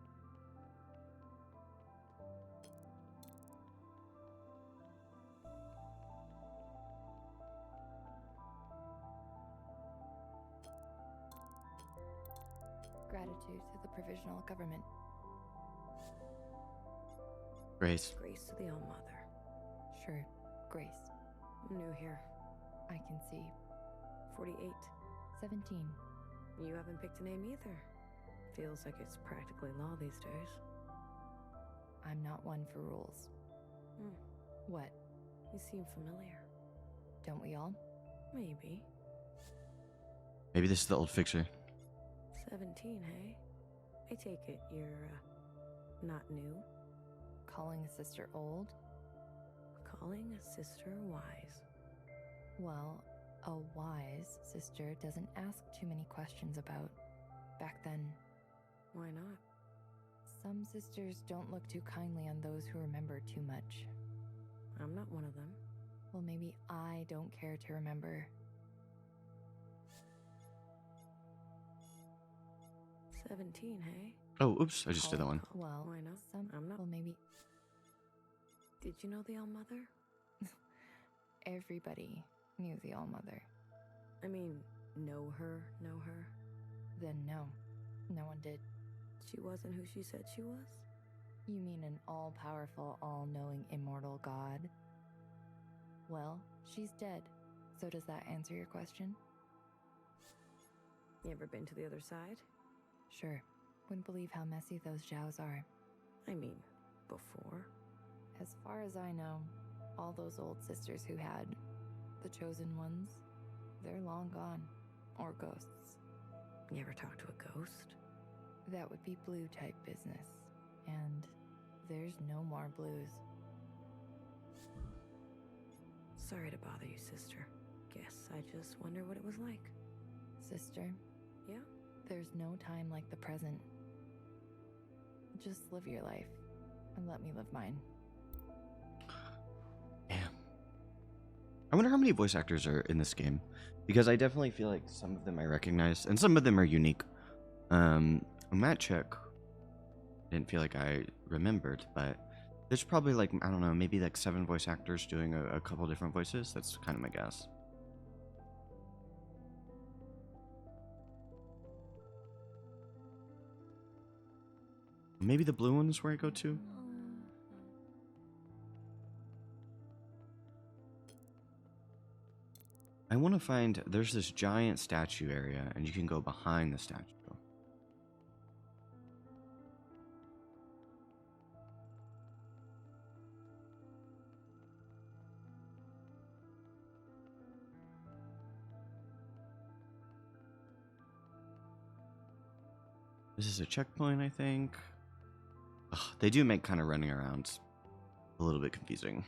Speaker 6: Gratitude to the provisional government.
Speaker 1: Grace.
Speaker 5: Grace to the All-Mother.
Speaker 6: Sure, Grace.
Speaker 5: New here.
Speaker 6: I can see.
Speaker 5: 48.
Speaker 6: 17.
Speaker 5: You haven't picked a name either. Feels like it's practically law these days.
Speaker 6: I'm not one for rules. What?
Speaker 5: You seem familiar.
Speaker 6: Don't we all?
Speaker 5: Maybe.
Speaker 1: Maybe this is the old fixer.
Speaker 5: 17, hey? I take it you're, not new?
Speaker 6: Calling a sister old?
Speaker 5: Calling a sister wise.
Speaker 6: Well, a wise sister doesn't ask too many questions about back then.
Speaker 5: Why not?
Speaker 6: Some sisters don't look too kindly on those who remember too much.
Speaker 5: I'm not one of them.
Speaker 6: Well, maybe I don't care to remember.
Speaker 5: 17, hey?
Speaker 1: Oh, oops, I just did that one.
Speaker 6: Well,
Speaker 5: Why not?
Speaker 6: some.
Speaker 5: I'm not.
Speaker 6: Well, maybe
Speaker 5: Did you know the All-Mother?
Speaker 6: everybody knew the All-Mother.
Speaker 5: I mean, know her?
Speaker 6: Then no, no one did.
Speaker 5: She wasn't who she said she was?
Speaker 6: You mean an all-powerful, all-knowing, immortal god? Well, she's dead. So does that answer your question?
Speaker 5: You ever been to the other side?
Speaker 6: Sure. Wouldn't believe how messy those Zhaos are.
Speaker 5: I mean, before?
Speaker 6: As far as I know, all those old sisters who had the chosen ones, they're long gone. Or ghosts.
Speaker 5: You ever talk to a ghost?
Speaker 6: That would be blue type business. And there's no more blues.
Speaker 5: Sorry to bother you, sister. Guess I just wonder what it was like.
Speaker 6: Sister,
Speaker 5: Yeah?
Speaker 6: there's no time like the present. Just live your life, and let me live mine.
Speaker 1: Damn. I wonder how many voice actors are in this game, because I definitely feel like some of them I recognize, and some of them are unique. Matt Chick, didn't feel like I remembered, but there's probably like, I don't know, maybe like 7 voice actors doing a couple different voices. That's kind of my guess. Maybe the blue one is where I go to. I want to find, there's this giant statue area, and you can go behind the statue. This is a checkpoint, I think. Ugh, they do make kind of running around a little bit confusing.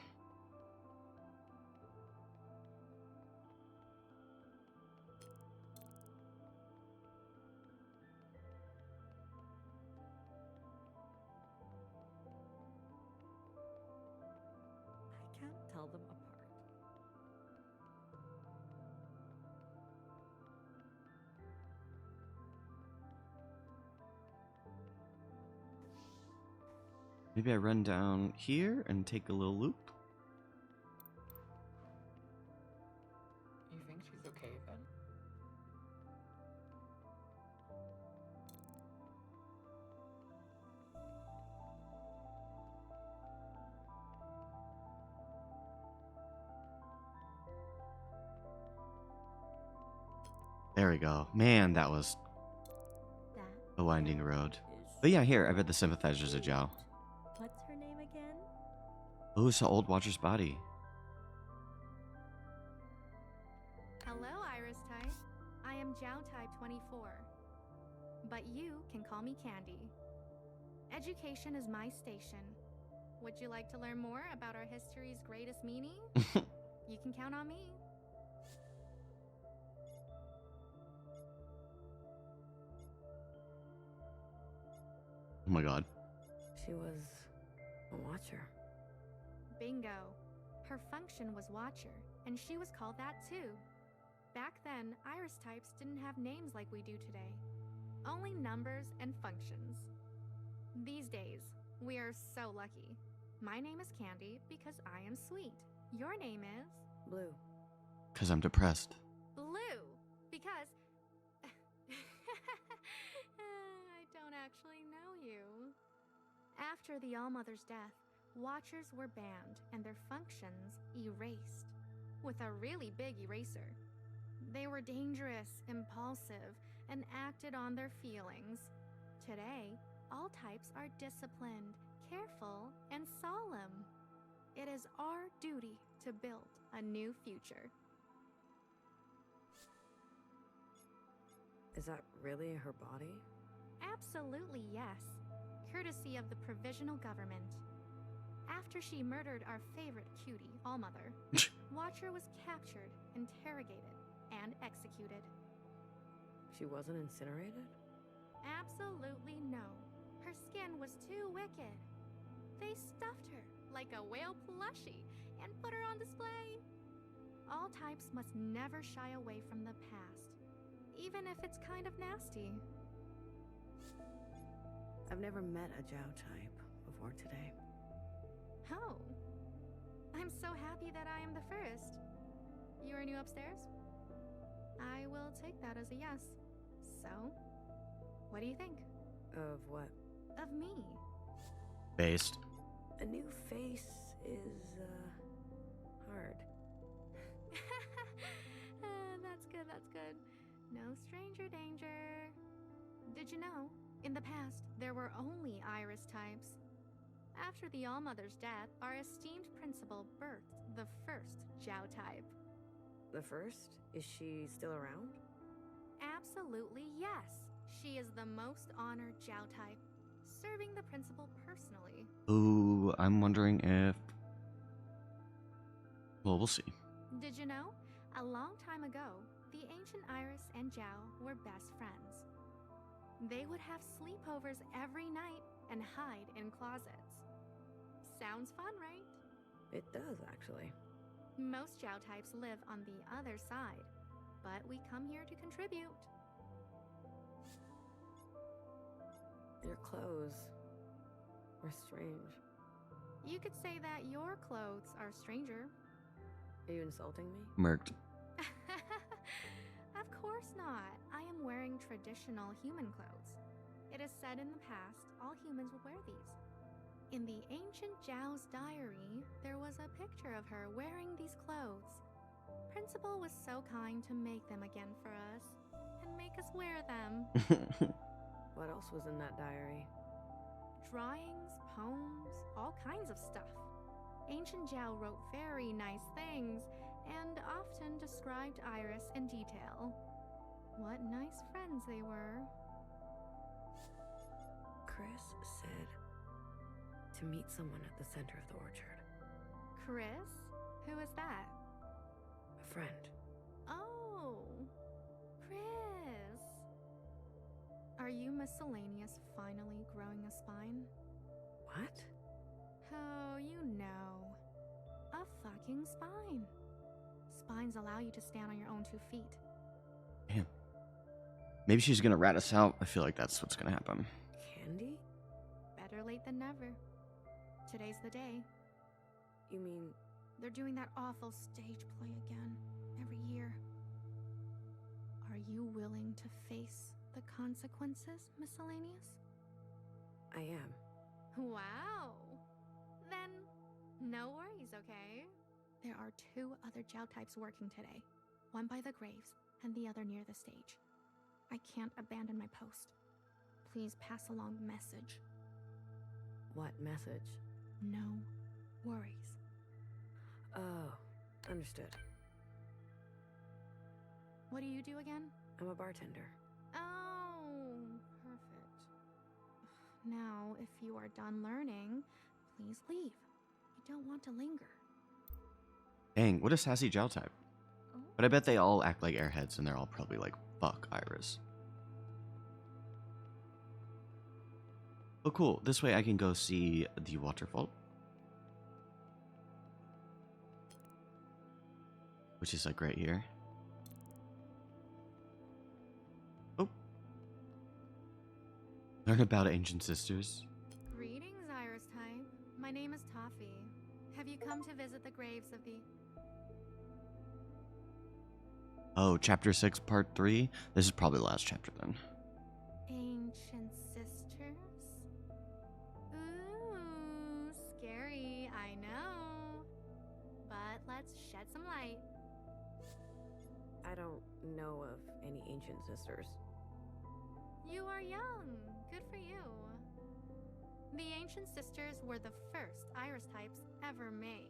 Speaker 4: I can't tell them apart.
Speaker 1: Maybe I run down here and take a little loop.
Speaker 2: You think she's okay then?
Speaker 1: There we go. Man, that was a winding road. But yeah, here, I bet the sympathizers of Zhao.
Speaker 4: What's her name again?
Speaker 1: Oh, it's the old Watcher's body.
Speaker 10: Hello, Iris type. I am Jiao type 24. But you can call me Candy. Education is my station. Would you like to learn more about our history's greatest meaning? You can count on me.
Speaker 1: Oh my god.
Speaker 5: She was a watcher.
Speaker 10: Bingo. Her function was Watcher, and she was called that too. Back then, Iris types didn't have names like we do today. Only numbers and functions. These days, we are so lucky. My name is Candy because I am sweet. Your name is?
Speaker 5: Blue.
Speaker 1: Because I'm depressed.
Speaker 10: Blue. Because... I don't actually know you. After the All-Mother's death, Watchers were banned and their functions erased. With a really big eraser. They were dangerous, impulsive, and acted on their feelings. Today, all types are disciplined, careful, and solemn. It is our duty to build a new future.
Speaker 5: Is that really her body?
Speaker 10: Absolutely yes. Courtesy of the provisional government. After she murdered our favorite cutie, Allmother, Watcher was captured, interrogated, and executed.
Speaker 5: She wasn't incinerated?
Speaker 10: Absolutely no. Her skin was too wicked. They stuffed her like a whale plushie and put her on display. All types must never shy away from the past, even if it's kind of nasty.
Speaker 5: I've never met a Jiao type before today.
Speaker 10: Oh. I'm so happy that I am the first. You are new upstairs? I will take that as a yes. So, what do you think?
Speaker 5: Of what?
Speaker 10: Of me.
Speaker 1: Based.
Speaker 5: A new face is, hard.
Speaker 10: That's good, that's good. No stranger danger. Did you know, in the past, there were only Iris types. After the Allmother's death, our esteemed principal birthed the first Jiao type.
Speaker 5: The first? Is she still around?
Speaker 10: Absolutely yes. She is the most honored Jiao type, serving the principal personally.
Speaker 1: Ooh, I'm wondering if... Well, we'll see.
Speaker 10: Did you know? A long time ago, the ancient Iris and Jiao were best friends. They would have sleepovers every night and hide in closets. Sounds fun, right?
Speaker 5: It does, actually.
Speaker 10: Most Jiao types live on the other side, but we come here to contribute.
Speaker 5: Your clothes were strange.
Speaker 10: You could say that your clothes are stranger.
Speaker 5: Are you insulting me?
Speaker 1: Merked.
Speaker 10: Of course not. I am wearing traditional human clothes. It is said in the past, all humans would wear these. In the ancient Jiao's diary, there was a picture of her wearing these clothes. Principal was so kind to make them again for us, and make us wear them.
Speaker 5: What else was in that diary?
Speaker 10: Drawings, poems, all kinds of stuff. Ancient Jiao wrote very nice things, and often described Iris in detail. What nice friends they were.
Speaker 5: Chris said to meet someone at the center of the orchard.
Speaker 10: Chris? Who is that?
Speaker 5: A friend.
Speaker 10: Oh, Chris. Are you miscellaneous finally growing a spine?
Speaker 5: What?
Speaker 10: Oh, you know. A fucking spine. Spines allow you to stand on your own 2 feet.
Speaker 1: Damn. Maybe she's gonna rat us out. I feel like that's what's gonna happen.
Speaker 5: Candy?
Speaker 10: Better late than never. Today's the day.
Speaker 5: You mean...
Speaker 10: They're doing that awful stage play again, every year. Are you willing to face the consequences, Miscellaneous?
Speaker 5: I am.
Speaker 10: Wow! Then, no worries, okay? There are 2 other Jiao types working today. One by the graves, and the other near the stage. I can't abandon my post. Please pass along the message.
Speaker 5: What message?
Speaker 10: No worries.
Speaker 5: Oh, understood.
Speaker 10: What do you do again?
Speaker 5: I'm a bartender.
Speaker 10: Oh, perfect. Now, if you are done learning, please leave. You don't want to linger.
Speaker 1: Dang, what a sassy Jiao type. But I bet they all act like airheads and they're all probably like, fuck Iris. Oh, cool. This way I can go see the waterfall. Which is like right here. Oh. Learn about ancient sisters.
Speaker 10: Greetings, Iris type. My name is Toffee. Have you come to visit the graves of the...
Speaker 1: Oh, chapter 6, part 3? This is probably the last chapter then.
Speaker 10: ancient sisters? Ooh, scary, I know. But let's shed some light.
Speaker 5: I don't know of any ancient sisters.
Speaker 10: You are young. Good for you. The ancient sisters were the first Iris types ever made.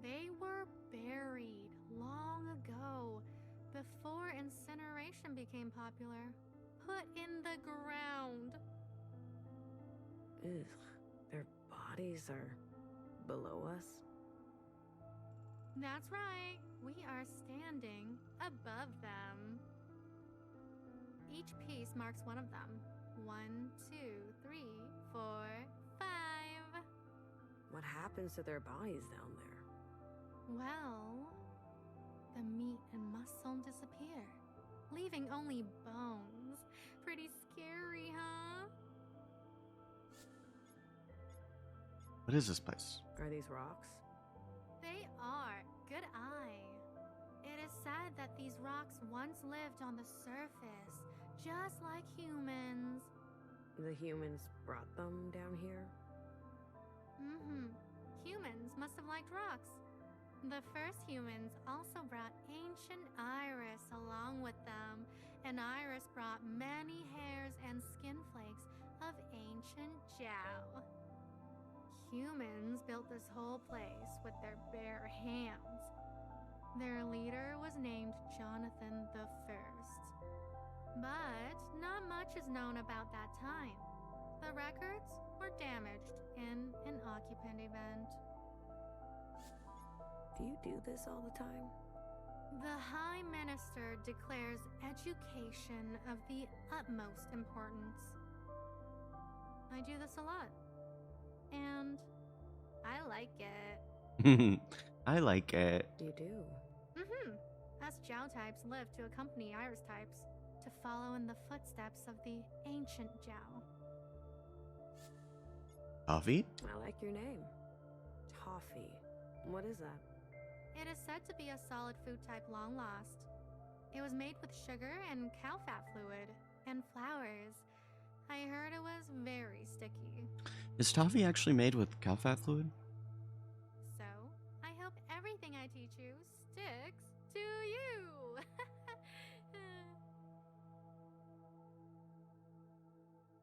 Speaker 10: They were buried long ago before incineration became popular. Put in the ground.
Speaker 5: Ugh, their bodies are below us.
Speaker 10: That's right. We are standing above them. Each piece marks one of them. 1, 2, 3, 4, 5.
Speaker 5: What happens to their bodies down there?
Speaker 10: Well, the meat and muscle disappear, leaving only bones. Pretty scary, huh?
Speaker 1: What is this place?
Speaker 5: Are these rocks?
Speaker 10: They are. Good eye. It is said that these rocks once lived on the surface, just like humans.
Speaker 5: The humans brought them down here?
Speaker 10: Humans must have liked rocks. The first humans also brought ancient iris along with them, and iris brought many hairs and skin flakes of ancient Jiao. Humans built this whole place with their bare hands. Their leader was named Jonathan the First. But not much is known about that time. The records were damaged in an occupant event.
Speaker 5: Do you do this all the time?
Speaker 10: The High Minister declares education of the utmost importance. I do this a lot. And I like it.
Speaker 1: I like it.
Speaker 5: You do?
Speaker 10: Us Jiao types live to accompany Iris types, to follow in the footsteps of the ancient Jiao.
Speaker 1: Coffee?
Speaker 5: I like your name. Toffee. What is that?
Speaker 10: It is said to be a solid food type long lost. It was made with sugar and cow fat fluid and flowers. I heard it was very sticky.
Speaker 1: Is toffee actually made with cow fat fluid?
Speaker 10: So, I hope everything I teach you sticks to you.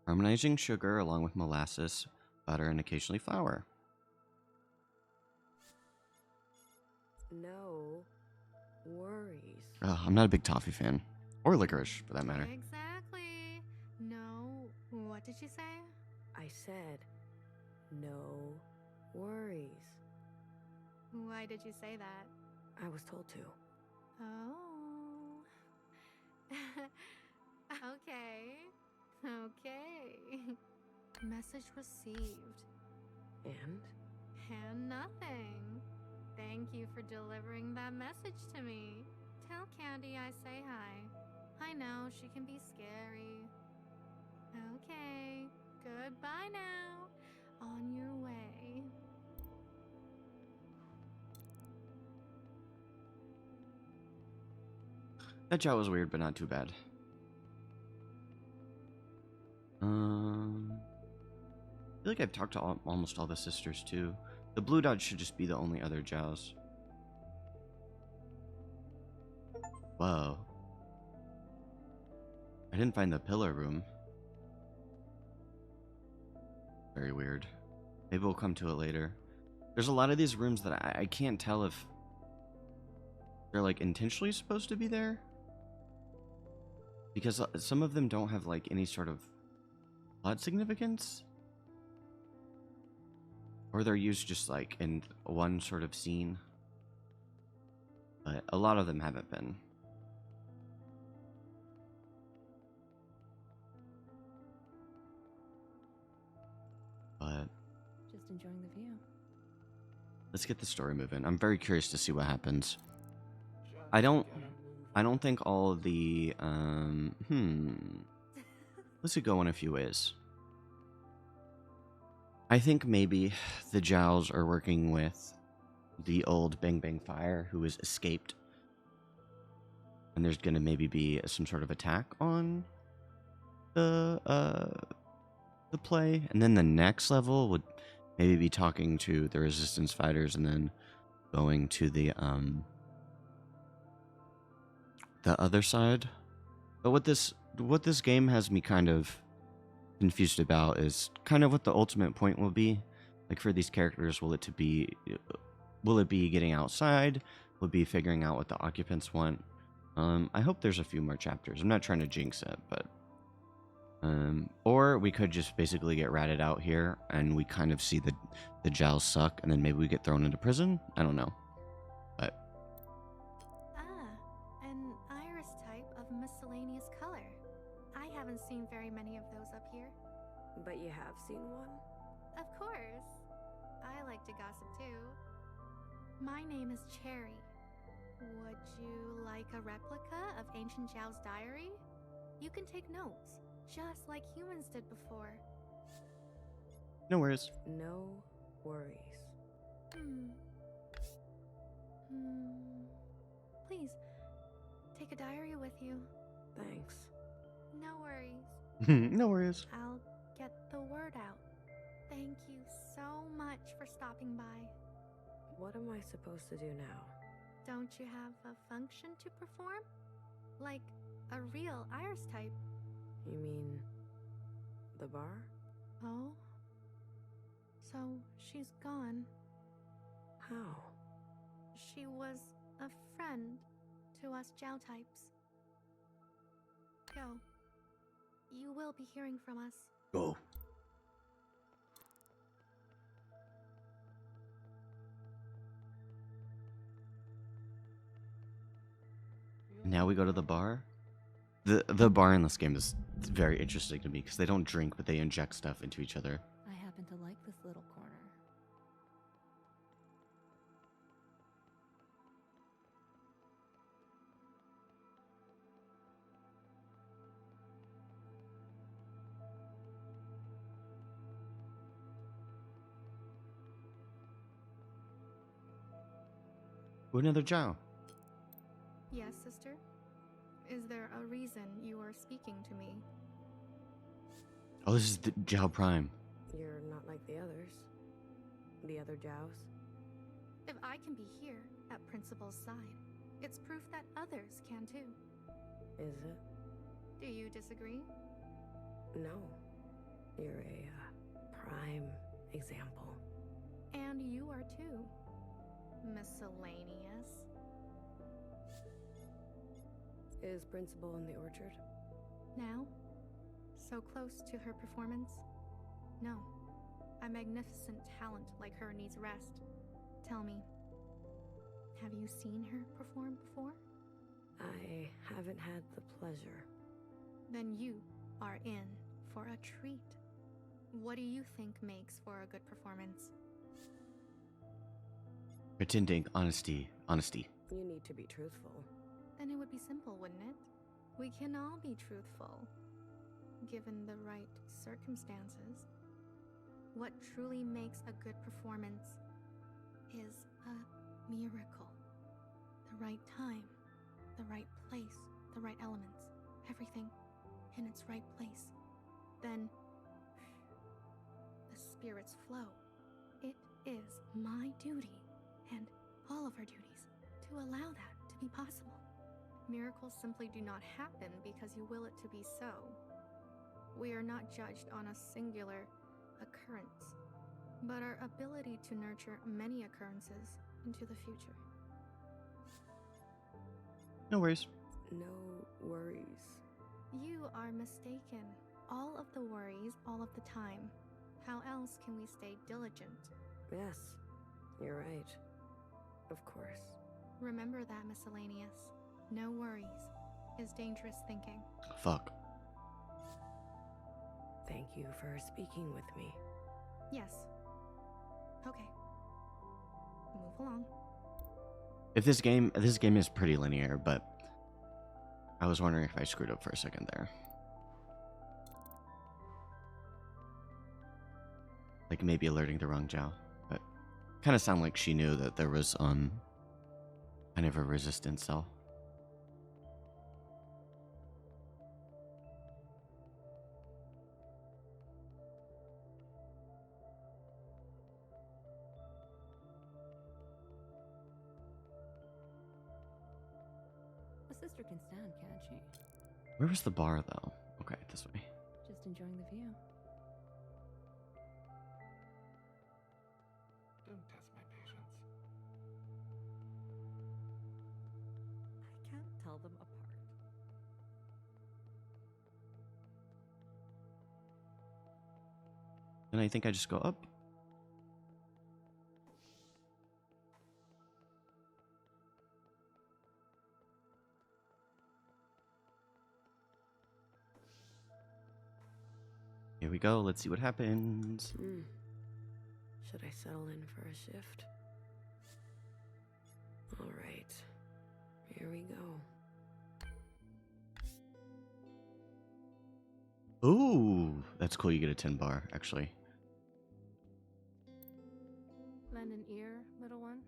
Speaker 1: Harmonizing sugar along with molasses, butter, and occasionally flour.
Speaker 5: No worries.
Speaker 1: I'm not a big toffee fan. Or licorice, for that matter.
Speaker 10: Exactly. No, what did you say?
Speaker 5: I said, no worries.
Speaker 10: Why did you say that?
Speaker 5: I was told to.
Speaker 10: Oh. Okay. Message received.
Speaker 5: And?
Speaker 10: And nothing. Thank you for delivering that message to me. Tell Candy I say hi. I know she can be scary. Okay. Goodbye now. On your way.
Speaker 1: That job was weird, but not too bad. I feel like I've talked to almost all the sisters too. The blue dot should just be the only other Jows. Whoa. I didn't find the pillar room. Very weird. Maybe we'll come to it later. There's a lot of these rooms that I can't tell if they're like intentionally supposed to be there. Because some of them don't have like any sort of plot significance. Or they're used just like in one sort of scene. But a lot of them haven't been. But
Speaker 6: Just enjoying the view.
Speaker 1: let's get the story moving. I'm very curious to see what happens. I don't think all of the this could go in a few ways. I think maybe the Jowls are working with the old Bang Bang Fire who has escaped. And there's gonna maybe be some sort of attack on the play. And then the next level would maybe be talking to the resistance fighters and then going to the other side. But what this game has me kind of confused about is kind of what the ultimate point will be. Like for these characters, will it be getting outside? Will it be figuring out what the occupants want? I hope there's a few more chapters. I'm not trying to jinx it, but or we could just basically get ratted out here, and we kind of see the Jows suck, and then maybe we get thrown into prison. I don't know, but
Speaker 10: An iris type of miscellaneous color. I haven't seen very many of those up here.
Speaker 5: But you have seen one?
Speaker 10: Of course. I like to gossip too. My name is Cherry. Would you like a replica of Ancient Zhao's diary? You can take notes, just like humans did before.
Speaker 1: no worries.
Speaker 5: No worries.
Speaker 10: Please, take a diary with you.
Speaker 5: Thanks.
Speaker 10: No worries.
Speaker 1: No worries.
Speaker 10: I'll get the word out. Thank you so much for stopping by.
Speaker 5: What am I supposed to do now?
Speaker 10: Don't you have a function to perform? Like a real iris type?
Speaker 5: You mean the bar?
Speaker 10: Oh? So she's gone.
Speaker 5: How?
Speaker 10: She was a friend to us Zhao types. Go. You will be hearing from us.
Speaker 1: Go. Now we go to the bar. The bar in this game is very interesting to me because they don't drink, but they inject stuff into each other.
Speaker 6: I happen to like this little corner.
Speaker 1: Ooh, another Zhao.
Speaker 10: Yes, sister? Is there a reason you are speaking to me?
Speaker 1: Oh, this is the Zhao Prime.
Speaker 5: You're not like the others. The other Zhaos.
Speaker 10: If I can be here at Principal's side, it's proof that others can too.
Speaker 5: Is it?
Speaker 10: Do you disagree?
Speaker 5: No. You're a prime example.
Speaker 10: And you are too. Miscellaneous.
Speaker 5: Is Principal in the orchard?
Speaker 10: Now? So close to her performance? No. A magnificent talent like her needs rest. Tell me, have you seen her perform before?
Speaker 5: I haven't had the pleasure.
Speaker 10: Then you are in for a treat. What do you think makes for a good performance?
Speaker 1: Pretending, honesty.
Speaker 5: You need to be truthful.
Speaker 10: Then it would be simple, wouldn't it? We can all be truthful, given the right circumstances. What truly makes a good performance is a miracle. The right time, the right place, the right elements, everything in its right place. Then the spirits flow. It is my duty, and all of our duties, to allow that to be possible. Miracles simply do not happen because you will it to be so. We are not judged on a singular occurrence, but our ability to nurture many occurrences into the future.
Speaker 1: No worries.
Speaker 5: No worries.
Speaker 10: You are mistaken. All of the worries, all of the time. How else can we stay diligent?
Speaker 5: Yes, you're right. Of course.
Speaker 10: Remember that, miscellaneous. No worries is dangerous thinking.
Speaker 1: Fuck.
Speaker 5: Thank you for speaking with me.
Speaker 10: Yes. Okay. Move along.
Speaker 1: If this game is pretty linear, but I was wondering if I screwed up for a second there. Like maybe alerting the wrong Zhao, but kind of sound like she knew that there was kind of a resistance cell.
Speaker 6: A sister can stand, can't she?
Speaker 1: Where was the bar though? Okay, this way.
Speaker 6: Just enjoying the view.
Speaker 2: Don't test my patience.
Speaker 4: I can't tell them apart.
Speaker 1: And I think I just go up. Here we go. Let's see what happens.
Speaker 5: Should I settle in for a shift? All right. Here we go.
Speaker 1: Ooh, that's cool. You get a 10 bar, actually.
Speaker 7: Lend an ear, little one.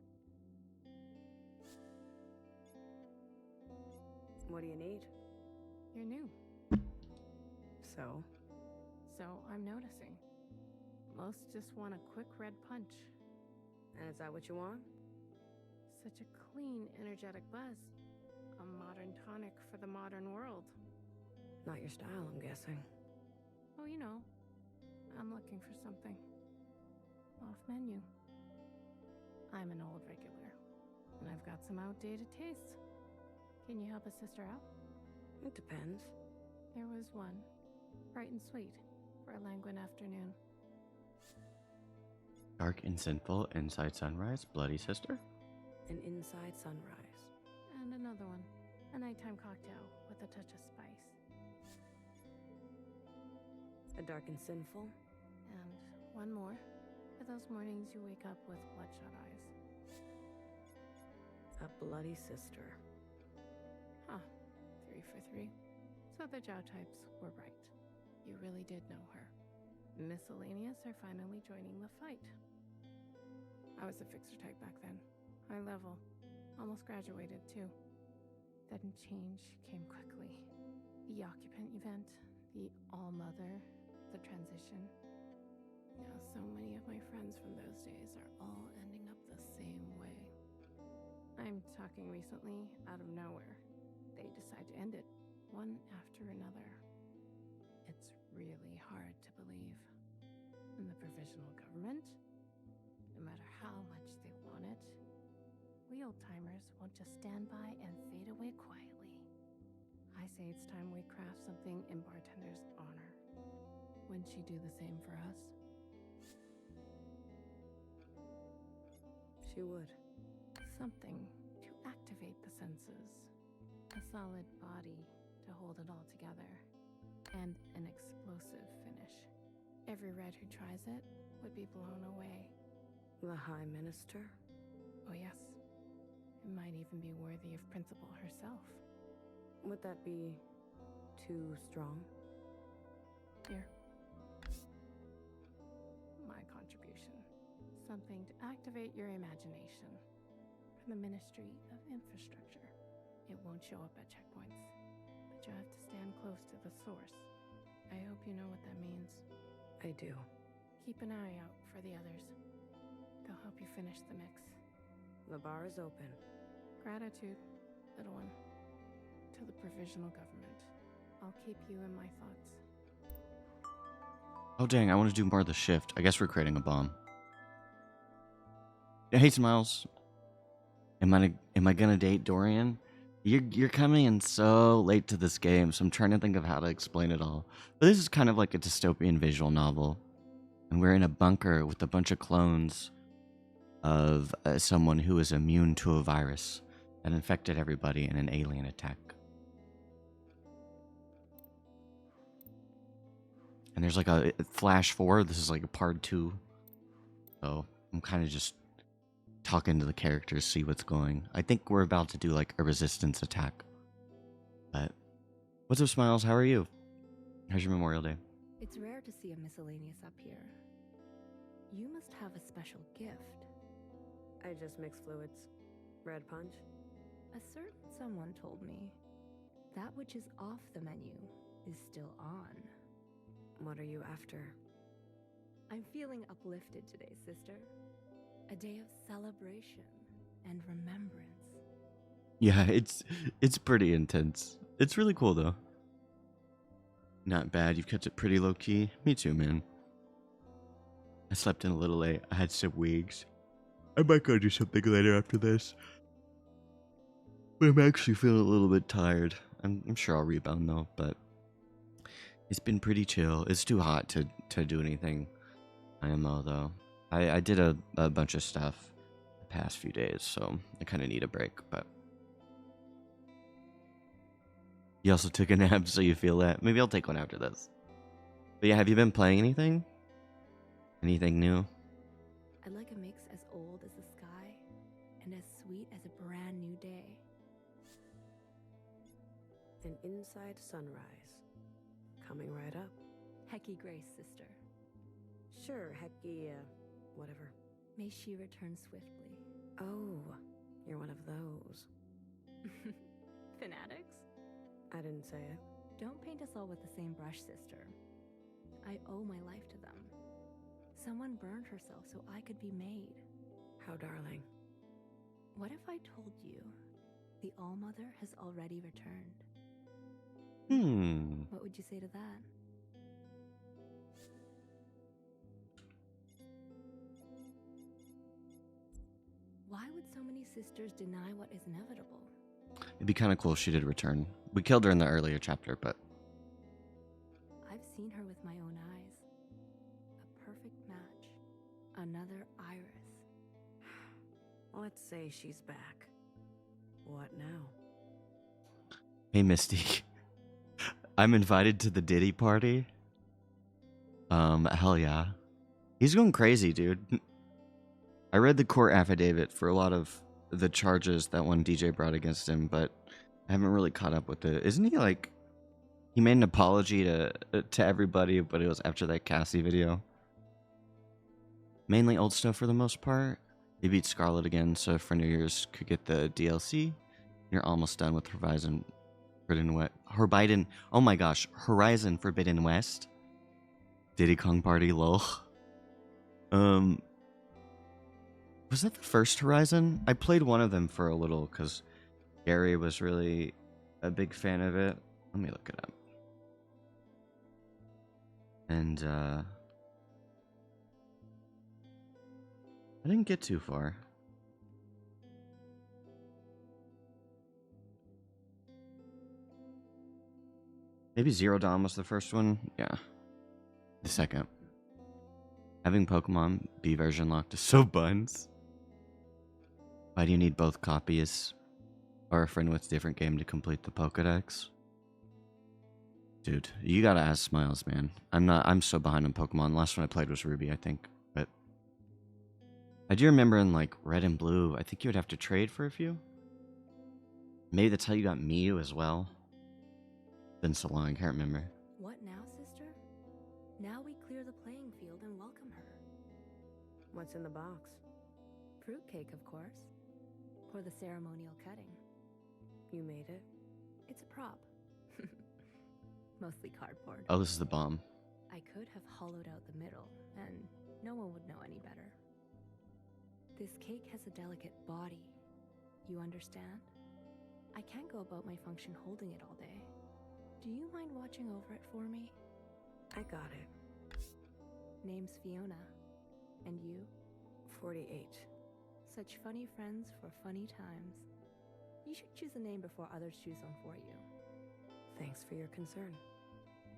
Speaker 5: What do you need?
Speaker 7: You're new.
Speaker 5: So?
Speaker 7: So I'm noticing. Most just want a quick red punch.
Speaker 5: And is that what you want?
Speaker 7: Such a clean, energetic buzz. A modern tonic for the modern world.
Speaker 5: Not your style, I'm guessing.
Speaker 7: Oh, you know. I'm looking for something. Off menu. I'm an old regular. And I've got some outdated tastes. Can you help a sister out?
Speaker 5: It depends.
Speaker 7: There was one. Bright and sweet. For a languid afternoon.
Speaker 1: Dark and sinful, inside sunrise, bloody sister.
Speaker 5: An inside sunrise.
Speaker 7: And another one. A nighttime cocktail with a touch of spice.
Speaker 5: A dark and sinful.
Speaker 7: And one more. For those mornings you wake up with bloodshot eyes.
Speaker 5: A bloody sister.
Speaker 7: Huh. 3 for 3. So the Jow types were right. You really did know her. Miscellaneous are finally joining the fight. I was a fixer type back then. High level. Almost graduated, too. Then change came quickly. The occupant event, the all-mother, the transition. Now so many of my friends from those days are all ending up the same way. I'm talking recently, out of nowhere. They decide to end it, one after another. It's really hard to believe. And the provisional government, no matter how much they want it, we old-timers won't just stand by and fade away quietly. I say it's time we craft something in Bartender's honor. Wouldn't she do the same for us?
Speaker 5: She would.
Speaker 7: Something to activate the senses. A solid body to hold it all together. And an explosive finish. Every red who tries it would be blown away.
Speaker 5: The High Minister?
Speaker 7: Oh yes. It might even be worthy of Principal herself.
Speaker 5: Would that be too strong?
Speaker 7: Here. My contribution. Something to activate your imagination. From the Ministry of Infrastructure. It won't show up at checkpoints. But you have to stand close to the source. I hope you know what that means.
Speaker 5: I do.
Speaker 7: Keep an eye out for the others. They'll help you finish the mix.
Speaker 5: The bar is open.
Speaker 7: Gratitude, little one. To the provisional government. I'll keep you in my thoughts.
Speaker 1: Oh dang, I want to do more of the shift. I guess we're creating a bomb. Hey Smiles. Am I gonna date Dorian? You're coming in so late to this game, so I'm trying to think of how to explain it all. But this is kind of like a dystopian visual novel. And we're in a bunker with a bunch of clones of someone who is immune to a virus that infected everybody in an alien attack. And there's like a flash forward. This is like a part 2. So I'm kind of just talking to the characters, see what's going. I think we're about to do like a resistance attack. But what's up, Smiles? How are you? How's your Memorial Day?
Speaker 6: It's rare to see a miscellaneous up here. You must have a special gift.
Speaker 5: I just mix fluids. Red punch?
Speaker 6: A certain someone told me that which is off the menu is still on.
Speaker 5: What are you after?
Speaker 6: I'm feeling uplifted today, sister. A day of celebration and remembrance.
Speaker 1: Yeah, it's pretty intense. It's really cool though. Not bad. You've kept it pretty low key. Me too, man. I slept in a little late. I had some wigs. I might go do something later after this. I'm actually feeling a little bit tired. I'm sure I'll rebound though, but it's been pretty chill. It's too hot to do anything IMO though. I did a bunch of stuff the past few days, so I kind of need a break, but you also took a nap, so you feel that. Maybe I'll take one after this. But yeah, have you been playing anything? Anything new?
Speaker 6: I'd like a mix as old as the sky and as sweet as a brand new day.
Speaker 5: An inside sunrise. Coming right up.
Speaker 6: Hecky Grace, sister.
Speaker 5: Sure, Hecky, whatever.
Speaker 6: May she return swiftly.
Speaker 5: Oh, you're one of those.
Speaker 6: Fanatics?
Speaker 5: I didn't say it.
Speaker 6: Don't paint us all with the same brush, sister. I owe my life to them. Someone burned herself so I could be made.
Speaker 5: How darling.
Speaker 6: What if I told you the All-Mother has already returned? What would you say to that? Why would so many sisters deny what is inevitable?
Speaker 1: It'd be kind of cool if she did return. We killed her in the earlier chapter, but
Speaker 6: I've seen her with my own eyes. A perfect match. Another Iris.
Speaker 5: Let's say she's back. What now?
Speaker 1: hey Misty, I'm invited to the Diddy party. Hell yeah. He's going crazy, dude. I read the court affidavit for a lot of the charges that one DJ brought against him, but I haven't really caught up with it. Isn't he like, he made an apology to everybody, but it was after that Cassie video. Mainly old stuff for the most part. He beat Scarlet again, so for New Year's could get the DLC. You're almost done with Horizon Forbidden West. Oh my gosh, Horizon Forbidden West. Diddy Kong Party, lol. Was that the first Horizon? I played one of them for a little because Gary was really a big fan of it. Let me look it up. And I didn't get too far. Maybe Zero Dawn was the first one? Yeah. The second. Having Pokemon B version locked is so buns. Why do you need both copies? Or a friend with different game to complete the Pokedex? Dude, you gotta ask Smiles, man. I'm so behind on Pokemon. Last one I played was Ruby, I think. But I do remember in like Red and Blue, I think you would have to trade for a few. Maybe that's how you got Mew as well. Been so long, I can't remember.
Speaker 6: What now, sister? Now we clear the playing field and welcome her.
Speaker 5: What's in the box?
Speaker 6: Fruitcake, of course. For the ceremonial cutting.
Speaker 5: You made it?
Speaker 6: It's a prop. Mostly cardboard.
Speaker 1: Oh, this is the bomb.
Speaker 6: I could have hollowed out the middle, and no one would know any better. This cake has a delicate body. You understand? I can't go about my function holding it all day. Do you mind watching over it for me?
Speaker 5: I got it.
Speaker 6: Name's Fiona. And you?
Speaker 5: 48.
Speaker 6: Such funny friends for funny times. You should choose a name before others choose one for you.
Speaker 5: Thanks for your concern.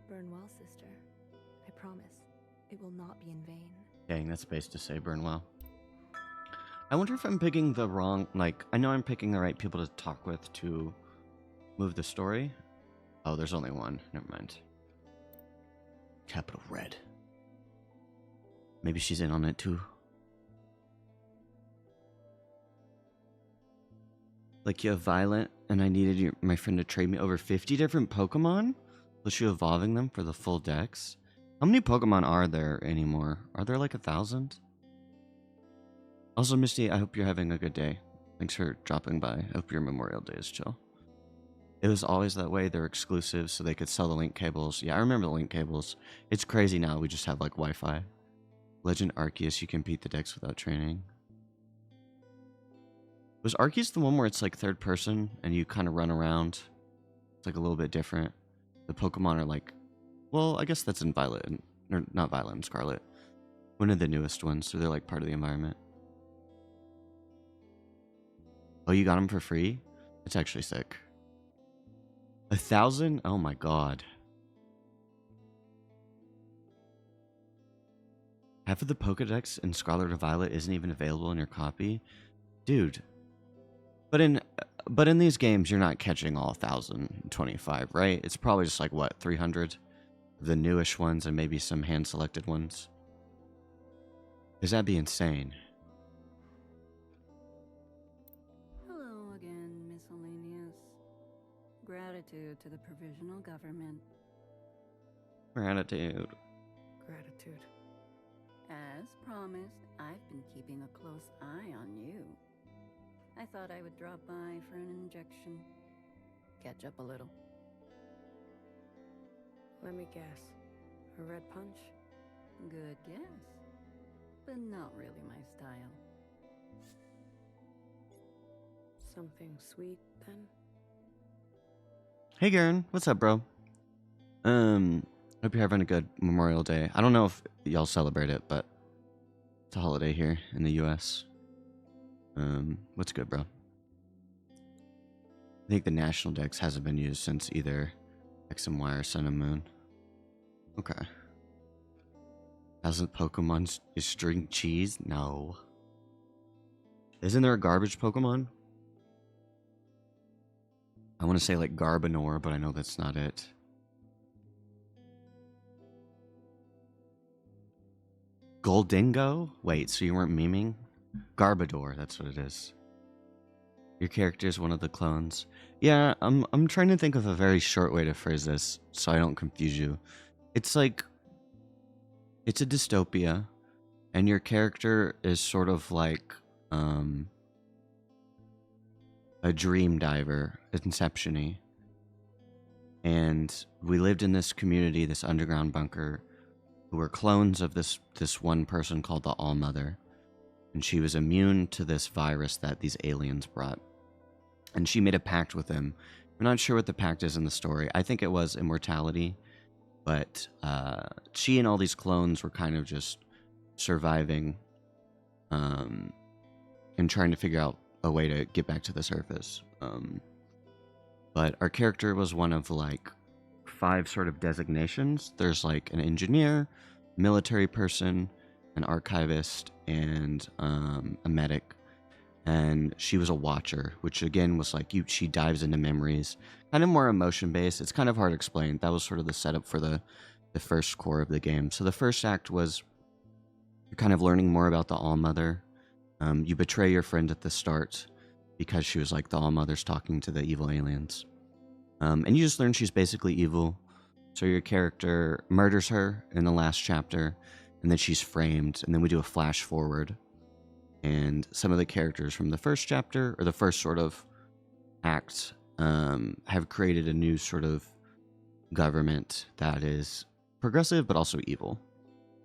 Speaker 6: Burn well, sister. I promise, it will not be in vain.
Speaker 1: Dang, that's space to say burn well. I wonder if I'm picking the wrong, like, I know I'm picking the right people to talk with to move the story. Oh, there's only one. Never mind. Capital Red. Maybe she's in on it too. Like, you have Violet, and I needed my friend to trade me over 50 different Pokemon? Was you evolving them for the full dex? How many Pokemon are there anymore? Are there like 1,000? Also, Misty, I hope you're having a good day. Thanks for dropping by. I hope your Memorial Day is chill. It was always that way. They're exclusive, so they could sell the link cables. Yeah, I remember the link cables. It's crazy now. We just have, like, Wi-Fi. Legend Arceus, you can beat the decks without training. Was Arceus the one where it's, like, third person, and you kind of run around? It's, like, a little bit different. The Pokemon are, like... Well, I guess that's in Violet. Or not Violet and Scarlet. One of the newest ones, so they're, like, part of the environment. Oh, you got them for free? It's actually sick. 1,000? Oh my god. Half of the Pokedex in Scarlet or Violet isn't even available in your copy? Dude. But in these games, you're not catching all 1,025, right? It's probably just like, what, 300? The newish ones and maybe some hand-selected ones. Because that'd be insane.
Speaker 8: Hello again, miscellaneous. Gratitude to the provisional government.
Speaker 1: Gratitude.
Speaker 7: Gratitude.
Speaker 8: As promised, I've been keeping a close eye on you. I thought I would drop by for an injection. Catch up a little.
Speaker 7: Let me guess. A red punch?
Speaker 8: Good guess. But not really my style.
Speaker 7: Something sweet, then?
Speaker 1: Hey Garen, what's up, bro? Hope you're having a good Memorial Day. I don't know if y'all celebrate it, but it's a holiday here in the US. What's good, bro? I think the National Dex hasn't been used since either X and Y or Sun and Moon. Okay. Hasn't Pokemon is string cheese? No. Isn't there a garbage Pokemon? I want to say like Garbodor, but I know that's not it. Goldingo? Wait, so you weren't memeing? Garbodor, that's what it is. Your character is one of the clones. Yeah, I'm trying to think of a very short way to phrase this so I don't confuse you. It's like, it's a dystopia, and your character is sort of like a dream diver, Inception-y. And we lived in this community, this underground bunker, who were clones of this one person called the All-Mother. And she was immune to this virus that these aliens brought. And she made a pact with him. I'm not sure what the pact is in the story. I think it was immortality. But she and all these clones were kind of just surviving and trying to figure out a way to get back to the surface. But our character was one of like 5 sort of designations. There's like an engineer, military person, an archivist, and a medic. And she was a watcher, which again was like she dives into memories, kind of more emotion based. It's kind of hard to explain. That was sort of the setup for the first core of the game. So the first act was you're kind of learning more about the All-Mother. You betray your friend at the start because she was like the All-Mother's talking to the evil aliens. And you just learn she's basically evil. So your character murders her in the last chapter, and then she's framed, and then we do a flash forward. And some of the characters from the first chapter, or the first sort of act, have created a new sort of government that is progressive but also evil.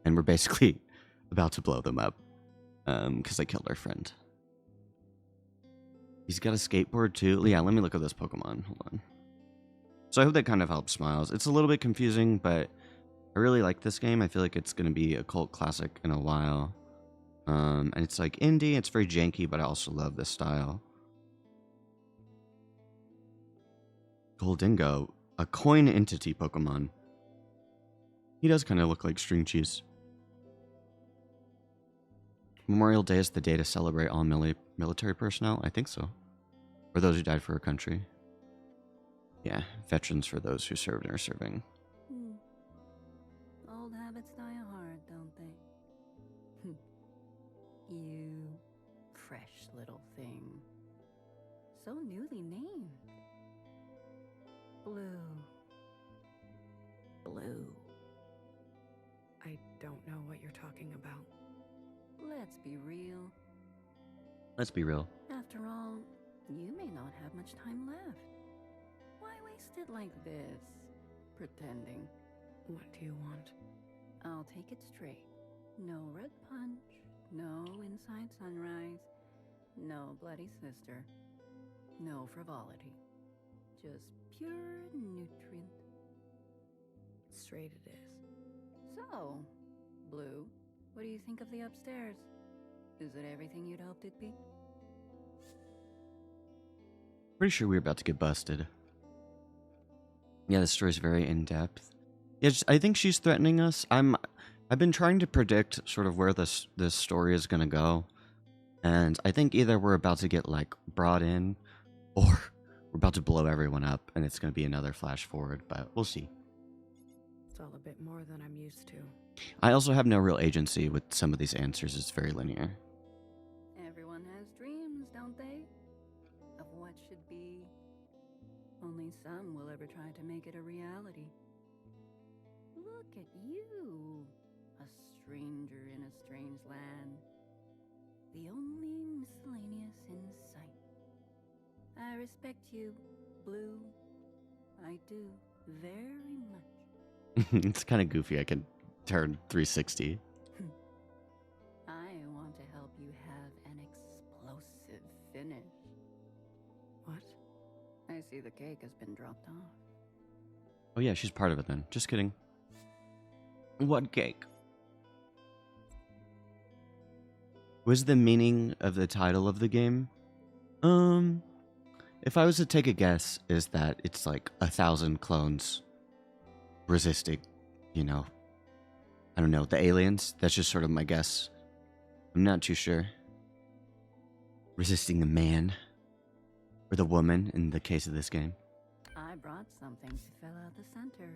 Speaker 1: And we're basically about to blow them up because they killed our friend. He's got a skateboard too. Yeah, let me look at this Pokemon. Hold on. So I hope that kind of helps Smiles. It's a little bit confusing, but I really like this game. I feel like it's going to be a cult classic in a while. And it's like indie. It's very janky, but I also love this style. Goldingo, a coin entity Pokemon. He does kind of look like string cheese. Memorial Day is the day to celebrate all military personnel? I think so. Or those who died for our country. Yeah, veterans for those who served and are serving.
Speaker 8: Old habits die hard, don't they? You fresh little thing. So newly named. Blue.
Speaker 7: Blue. I don't know what you're talking about.
Speaker 8: Let's be real.
Speaker 1: Let's be real.
Speaker 8: After all, you may not have much time left. Why waste it like this? Pretending.
Speaker 7: What do you want?
Speaker 8: I'll take it straight. No red punch, no inside sunrise, no bloody sister, no frivolity. Just pure nutrient.
Speaker 7: Straight it is.
Speaker 8: So, Blue, what do you think of the upstairs? Is it everything you'd hoped it'd be?
Speaker 1: Pretty sure we were about to get busted. Yeah, the story's very in-depth. Yeah, I think she's threatening us. I've been trying to predict sort of where this story is gonna go. And I think either we're about to get, like, brought in, or we're about to blow everyone up, and it's gonna be another flash forward, but we'll see.
Speaker 5: It's all a bit more than I'm used to.
Speaker 1: I also have no real agency with some of these answers. It's very linear.
Speaker 8: Everyone has dreams, don't they? Of what should be. Only some will ever try to make it a reality. Look at you, a stranger in a strange land. The only miscellaneous in sight. I respect you, Blue. I do, very much.
Speaker 1: It's kind of goofy. I can turn 360.
Speaker 8: I want to help you have an explosive finish.
Speaker 5: What?
Speaker 8: I see the cake has been dropped off.
Speaker 1: Oh yeah, she's part of it then. Just kidding. What cake? Was the meaning of the title of the game? If I was to take a guess, is that it's like 1,000 clones resisting, you know, I don't know, the aliens? That's just sort of my guess. I'm not too sure. Resisting the man. Or the woman, in the case of this game.
Speaker 8: I brought something to fill out the center.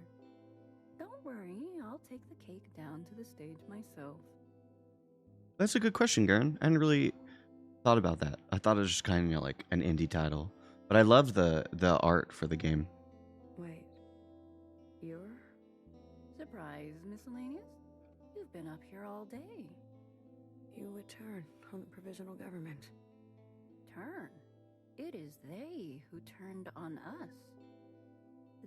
Speaker 8: Don't worry, I'll take the cake down to the stage myself.
Speaker 1: That's a good question, Garen. I hadn't really thought about that. I thought it was just kind of like an indie title. But I love the art for the game.
Speaker 5: Wait. You're?
Speaker 8: Surprise, Miscellaneous? You've been up here all day.
Speaker 5: You would turn on the provisional government.
Speaker 8: Turn? It is they who turned on us.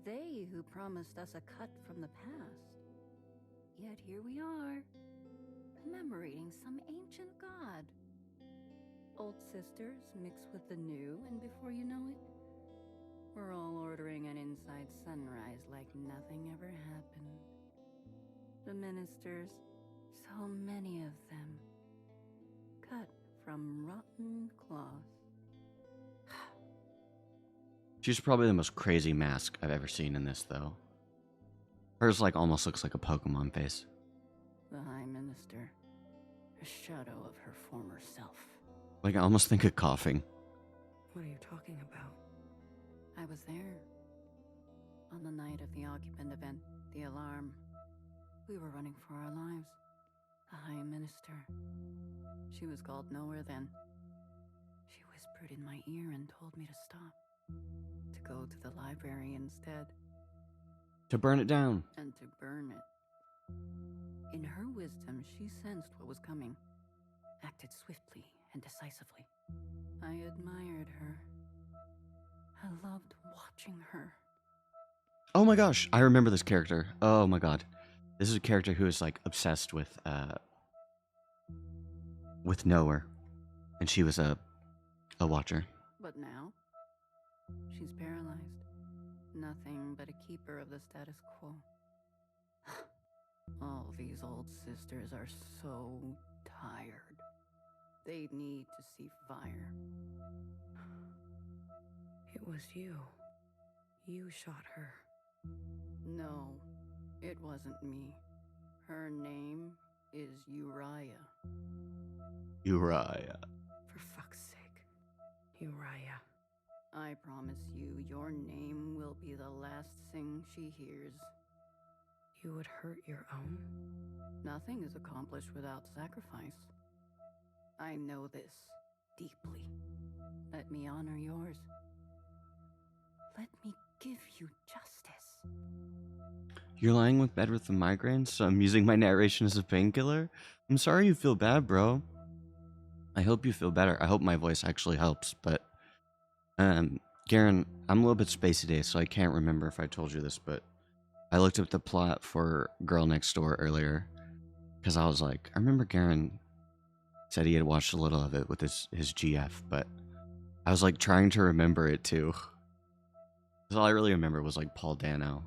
Speaker 8: They who promised us a cut from the past. Yet here we are, commemorating some ancient god. Old sisters mixed with the new, and before you know it, we're all ordering an inside sunrise like nothing ever happened. The ministers, so many of them, cut from rotten cloth.
Speaker 1: She's probably the most crazy mask I've ever seen in this, though. Hers, like, almost looks like a Pokemon face.
Speaker 8: The High Minister, a shadow of her former self.
Speaker 1: Like, I almost think of coughing.
Speaker 5: What are you talking about?
Speaker 8: I was there. On the night of the occupant event, the alarm. We were running for our lives. The High Minister. She was called nowhere then. She whispered in my ear and told me to stop. To go to the library instead.
Speaker 1: To burn it down.
Speaker 8: And to burn it. In her wisdom, she sensed what was coming. Acted swiftly and decisively. I admired her. I loved watching her.
Speaker 1: Oh my gosh, I remember this character. Oh my god. This is a character who is, like, obsessed with Nowhere. And she was a watcher.
Speaker 8: But now, she's paralyzed. Nothing but a keeper of the status quo. All these old sisters are so tired. They need to see fire.
Speaker 5: It was you. You shot her.
Speaker 8: No, it wasn't me. Her name is Uriah.
Speaker 1: Uriah.
Speaker 5: For fuck's sake. Uriah.
Speaker 8: I promise you, your name will be the last thing she hears.
Speaker 5: You would hurt your own?
Speaker 8: Nothing is accomplished without sacrifice. I know this deeply. Let me honor yours. Let me give you justice.
Speaker 1: You're lying with bed with the migraines, so I'm using my narration as a painkiller? I'm sorry you feel bad, bro. I hope you feel better. I hope my voice actually helps, but... Garen, I'm a little bit spacey today, so I can't remember if I told you this, but... I looked up the plot for Girl Next Door earlier, because I was like, I remember Garen said he had watched a little of it with his GF, but I was like trying to remember it too. Because all I really remember was like Paul Dano.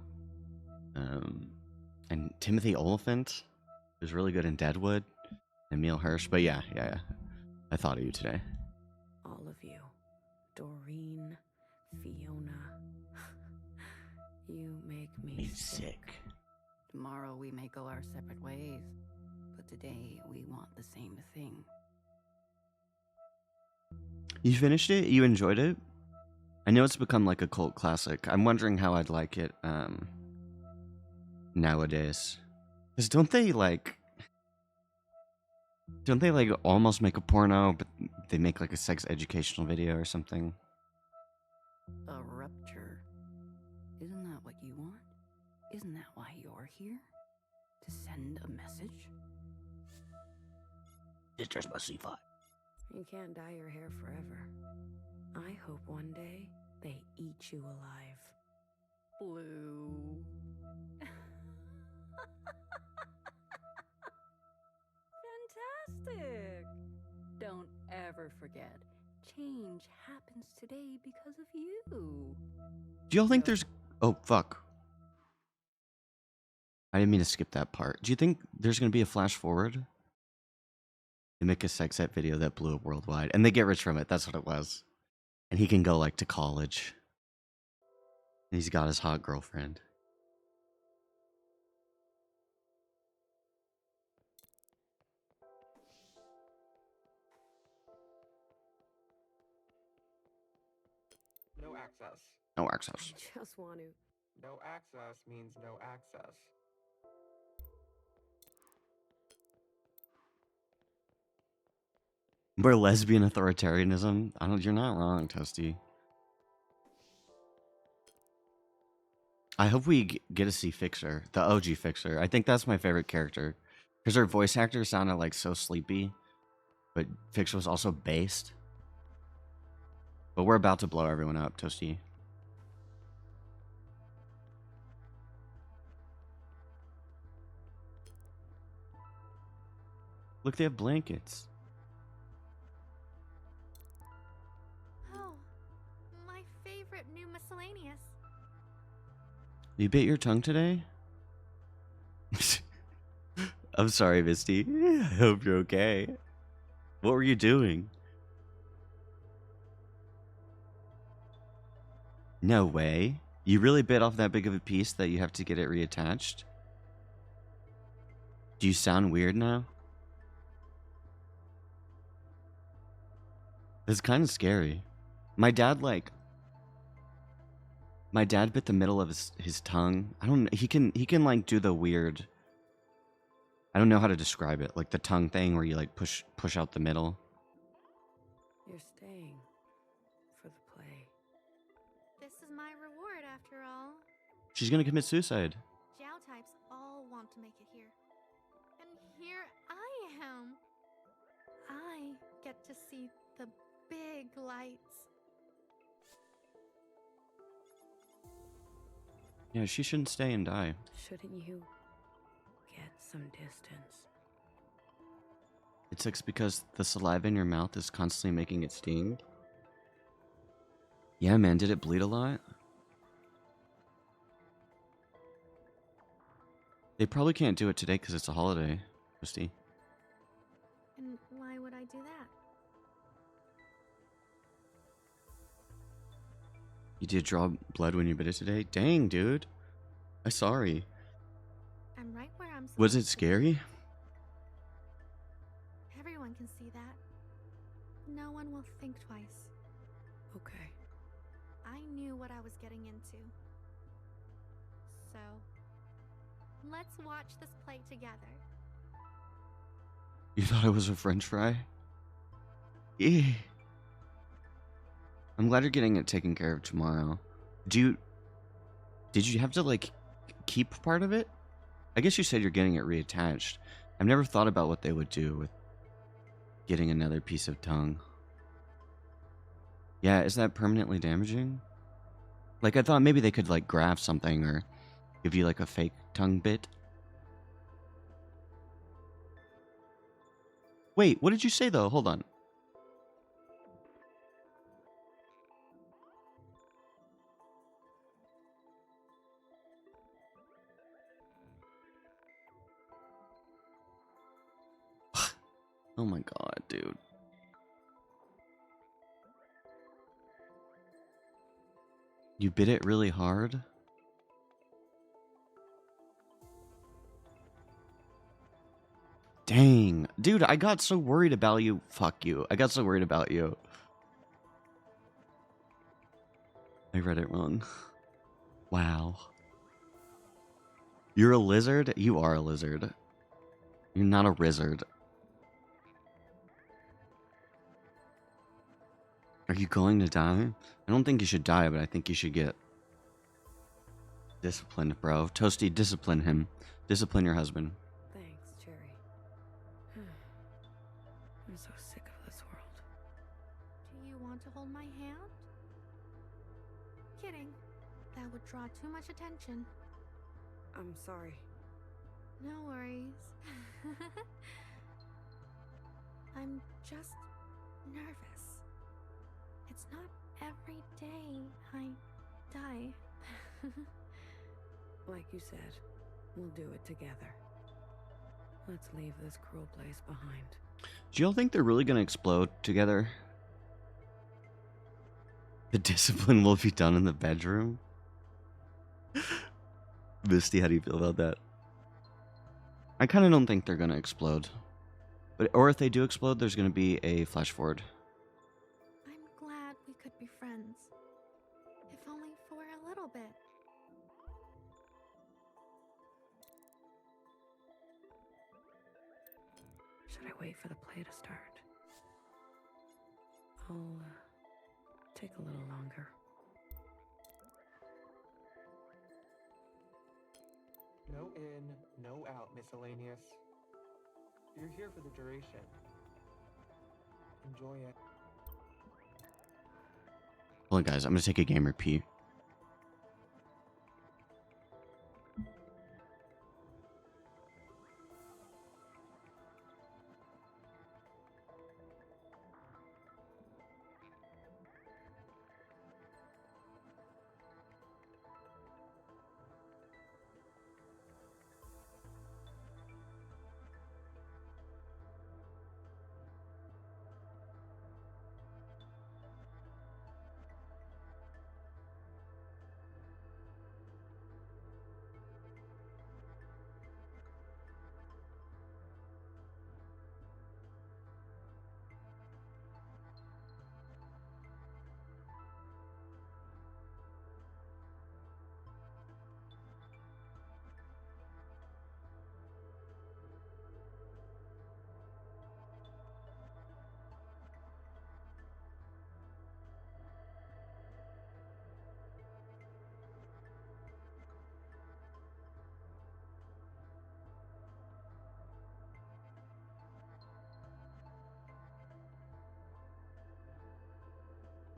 Speaker 1: And Timothy Oliphant was really good in Deadwood. Emil Hirsch, but yeah. I thought of you today.
Speaker 5: All of you. Doreen,
Speaker 1: me sick.
Speaker 8: Tomorrow we may go our separate ways, but today we want the same thing.
Speaker 1: You finished it? You enjoyed it? I know it's become like a cult classic. I'm wondering how I'd like it nowadays. Because don't they like almost make a porno, but they make like a sex educational video or something?
Speaker 8: A rupture. Isn't that what you want? Isn't that why you're here? To send a message?
Speaker 1: Sisters must see fire.
Speaker 5: You can't dye your hair forever. I hope one day they eat you alive.
Speaker 8: Blue. Fantastic! Don't ever forget, change happens today because of you.
Speaker 1: Do y'all think there's... Oh, fuck. I didn't mean to skip that part. Do you think there's going to be a flash forward? They make a sex ed video that blew up worldwide. And they get rich from it. That's what it was. And he can go, like, to college. And he's got his hot girlfriend.
Speaker 2: No access.
Speaker 1: No access.
Speaker 5: I just want to.
Speaker 2: No access means no access.
Speaker 1: We're lesbian authoritarianism. You're not wrong, Toasty. I hope we get to see Fixer, the OG Fixer. I think that's my favorite character. Because her voice actor sounded like so sleepy. But Fixer was also based. But we're about to blow everyone up, Toasty. Look, they have blankets.
Speaker 10: Oh, my favorite new miscellaneous.
Speaker 1: You bit your tongue today? I'm sorry, Misty. I hope you're okay. What were you doing? No way. You really bit off that big of a piece that you have to get it reattached? Do you sound weird now? It's kind of scary. My dad bit the middle of his tongue. I don't know. He can like do the weird. I don't know how to describe it. Like the tongue thing where you like push out the middle.
Speaker 5: You're staying for the play.
Speaker 10: This is my reward after all.
Speaker 1: She's gonna commit suicide.
Speaker 10: Jow types all want to make it here. And here I am. I get to see the big lights.
Speaker 1: Yeah, she shouldn't stay and die.
Speaker 5: Shouldn't you get some distance?
Speaker 1: It's because the saliva in your mouth is constantly making it sting. Yeah, man, did it bleed a lot? They probably can't do it today because it's a holiday, Christy.
Speaker 10: And why would I do that?
Speaker 1: You did draw blood when you bit it today? Dang, dude. I'm sorry.
Speaker 10: I'm right where I'm supposed
Speaker 1: Was it
Speaker 10: to be.
Speaker 1: scary?
Speaker 10: Everyone can see that. No one will think twice.
Speaker 5: Okay.
Speaker 10: I knew what I was getting into. So, let's watch this play together.
Speaker 1: You thought it was a french fry? Yeah. I'm glad you're getting it taken care of tomorrow. Did you have to, like, keep part of it? I guess you said you're getting it reattached. I've never thought about what they would do with getting another piece of tongue. Yeah, is that permanently damaging? Like, I thought maybe they could, like, graft something or give you, like, a fake tongue bit. Wait, what did you say, though? Hold on. Oh my god, dude. You bit it really hard? Dang. Dude, I got so worried about you. Fuck you. I got so worried about you. I read it wrong. Wow. You're a lizard? You are a lizard. You're not a wizard. Are you going to die? I don't think you should die, but I think you should get disciplined, bro. Toasty, discipline him. Discipline your husband.
Speaker 5: Thanks, Cherry. I'm so sick of this world.
Speaker 10: Do you want to hold my hand? Kidding. That would draw too much attention.
Speaker 5: I'm sorry.
Speaker 10: No worries. I'm just nervous. It's not every day I die.
Speaker 5: Like you said, we'll do it together. Let's leave this cruel place behind.
Speaker 1: Do y'all think they're really gonna explode together? The discipline will be done in the bedroom? Misty, how do you feel about that? I kind of don't think they're gonna explode. Or if they do explode, there's gonna be a flash forward.
Speaker 10: I'm glad we could be friends. If only for a little bit.
Speaker 5: Should I wait for the play to start? I'll take a little longer.
Speaker 2: No in, no out, miscellaneous. You're here for the duration. Enjoy it.
Speaker 1: Hold on, guys. I'm gonna take a gamer pee.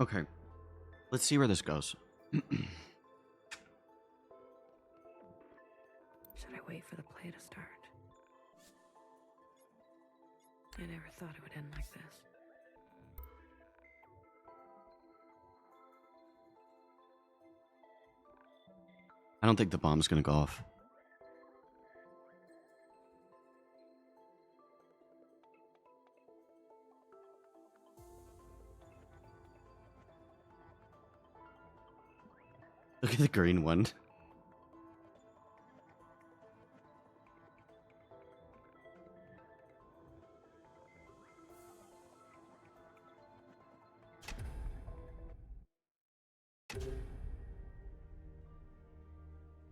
Speaker 1: Okay. Let's see where this goes.
Speaker 5: Should I wait for the play to start? I never thought it would end like this.
Speaker 1: I don't think the bomb's gonna go off. Look at the green one.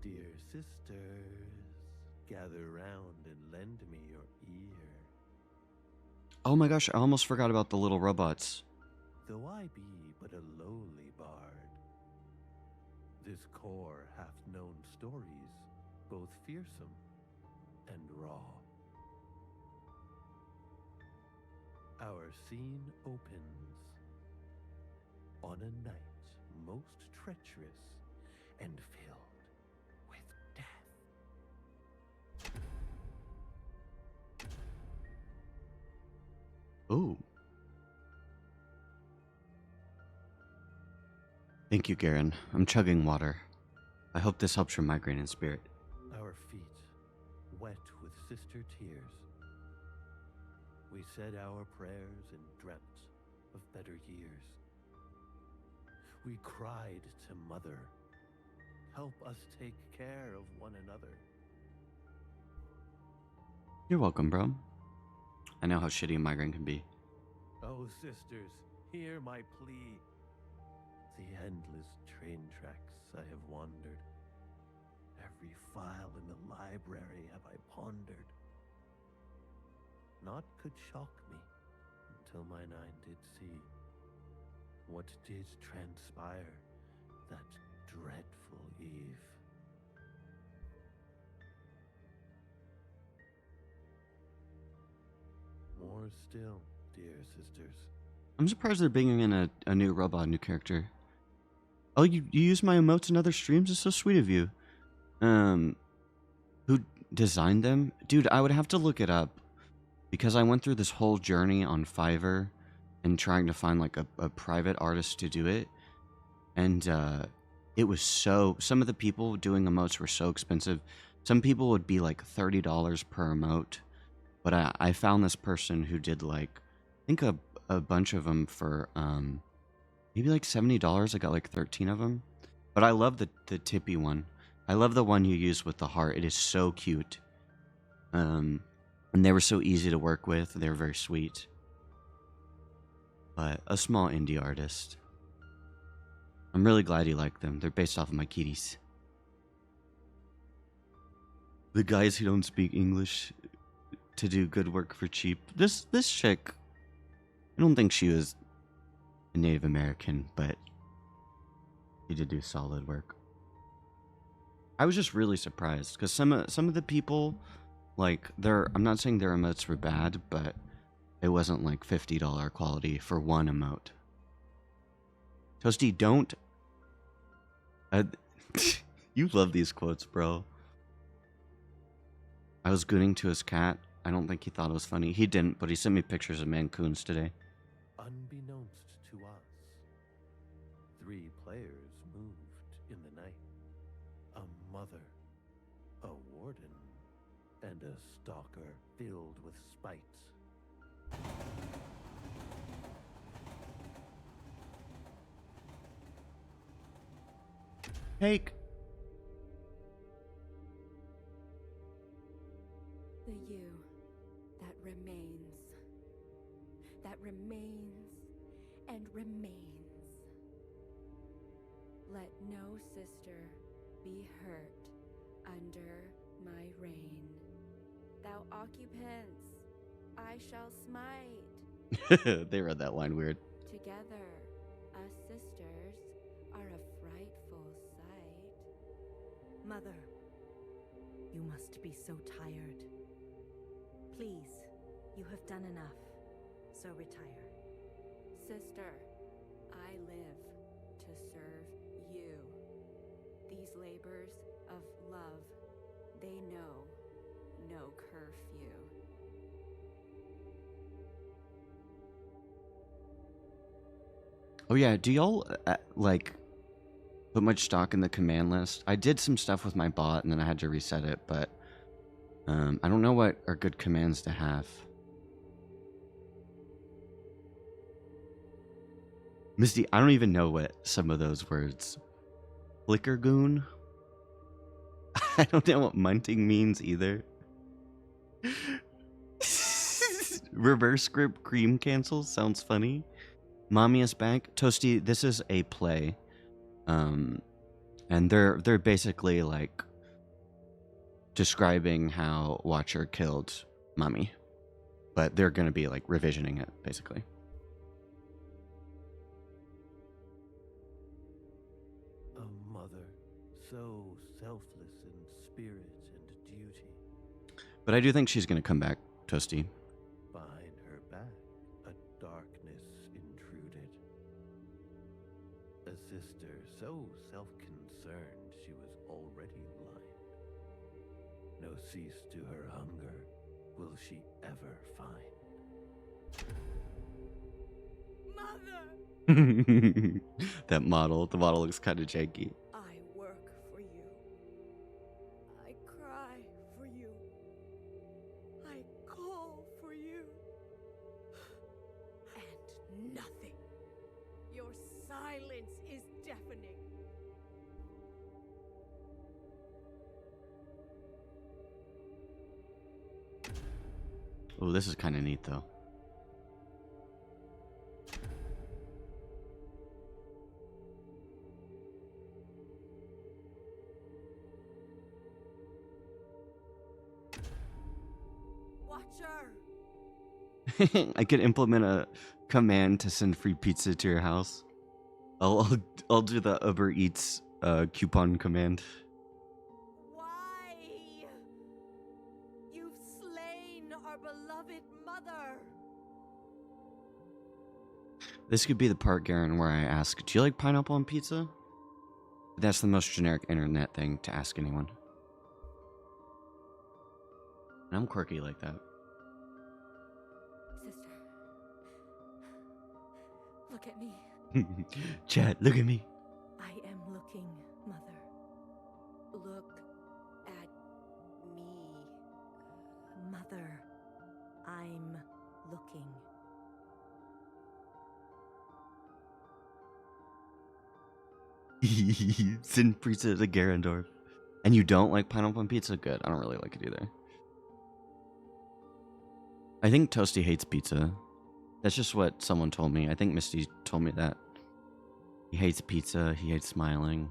Speaker 11: Dear sisters, gather round and lend me your ear.
Speaker 1: Oh my gosh, I almost forgot about the little robots.
Speaker 11: Though I be but a lowly bard, this core hath known stories both fearsome and raw. Our scene opens on a night most treacherous and filled with death.
Speaker 1: Ooh. Thank you, Garen. I'm chugging water. I hope this helps your migraine and spirit.
Speaker 11: Our feet wet with sister tears, we said our prayers and dreamt of better years. We cried to Mother, help us take care of one another.
Speaker 1: You're welcome, bro. I know how shitty a migraine can be.
Speaker 11: Oh, sisters, hear my plea. The endless train tracks I have wandered. Every file in the library have I pondered. Naught could shock me until mine eye did see what did transpire that dreadful eve. More still, dear sisters.
Speaker 1: I'm surprised they're bringing in a new robot, a new character. Oh, you use my emotes in other streams? It's so sweet of you. Who designed them? Dude, I would have to look it up. Because I went through this whole journey on Fiverr and trying to find like a private artist to do it. And it was so... Some of the people doing emotes were so expensive. Some people would be like $30 per emote. But I found this person who did like... I think a bunch of them for maybe like $70. I got like 13 of them. But I love the tippy one. I love the one you use with the heart. It is so cute. And they were so easy to work with. They were very sweet. But a small indie artist. I'm really glad you like them. They're based off of my kitties. The guys who don't speak English to do good work for cheap. This chick, I don't think she was a Native American, but she did do solid work. I was just really surprised because some of the people, like, I'm not saying their emotes were bad, but it wasn't like $50 quality for one emote. Toasty, don't. You love these quotes, bro. I was gooning to his cat. I don't think he thought it was funny. He didn't, but he sent me pictures of mancoons today.
Speaker 11: Unbeknownst to us, 3 players moved in the night. A mother, a warden, and a stalker filled with spite.
Speaker 1: Cake.
Speaker 8: The you that remains and remains. Let no sister be hurt under my reign. Thou occupants, I shall smite.
Speaker 1: They read that line weird.
Speaker 8: Together, us sisters are a frightful sight.
Speaker 3: Mother, you must be so tired. Please, you have done enough, so retire.
Speaker 8: Sister, I live to serve you. These labors of love, they know no curfew.
Speaker 1: Oh yeah, do y'all like put much stock in the command list? I did some stuff with my bot and then I had to reset it, but I don't know what are good commands to have. Misty, I don't even know what some of those words. Flickergoon? I don't know what munting means either. Reverse grip cream cancel sounds funny. Mommy is back. Toasty, this is a play. And they're basically like describing how Watcher killed Mommy. But they're gonna be like revisioning it, basically.
Speaker 11: A mother, so selfless in spirit and duty.
Speaker 1: But I do think she's gonna come back, Toasty.
Speaker 11: Behind her back, a darkness intruded. A sister so self-concerned she was already blind. No cease to her hunger will she ever find.
Speaker 8: Mother!
Speaker 1: The model looks kind of janky.
Speaker 8: I work for you. I cry for you. I call for you. And nothing. Your silence is deafening.
Speaker 1: Oh, this is kind of neat, though.
Speaker 8: Watcher!
Speaker 1: I could implement a command to send free pizza to your house. I'll do the Uber Eats coupon command.
Speaker 8: Why? You've slain our beloved mother!
Speaker 1: This could be the part, Garen, where I ask, do you like pineapple on pizza? That's the most generic internet thing to ask anyone. And I'm quirky like that.
Speaker 8: Sister, look at me.
Speaker 1: Chad, look at me.
Speaker 8: I am looking, Mother. Look at me.
Speaker 3: Mother, I'm looking.
Speaker 1: Send pizza to Garendorf. And you don't like pineapple on pizza? Good. I don't really like it either. I think Toasty hates pizza. That's just what someone told me. I think Misty told me that. He hates pizza. He hates smiling.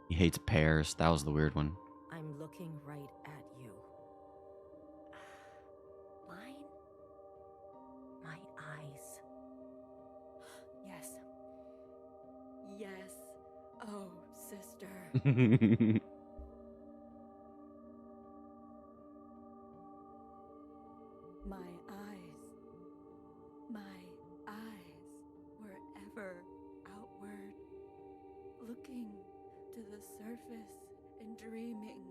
Speaker 1: He hates pears. That was the weird one.
Speaker 3: I'm looking right at you. Mine? My eyes.
Speaker 8: Yes. Yes. Oh, sister. My eyes were ever outward, looking to the surface and dreaming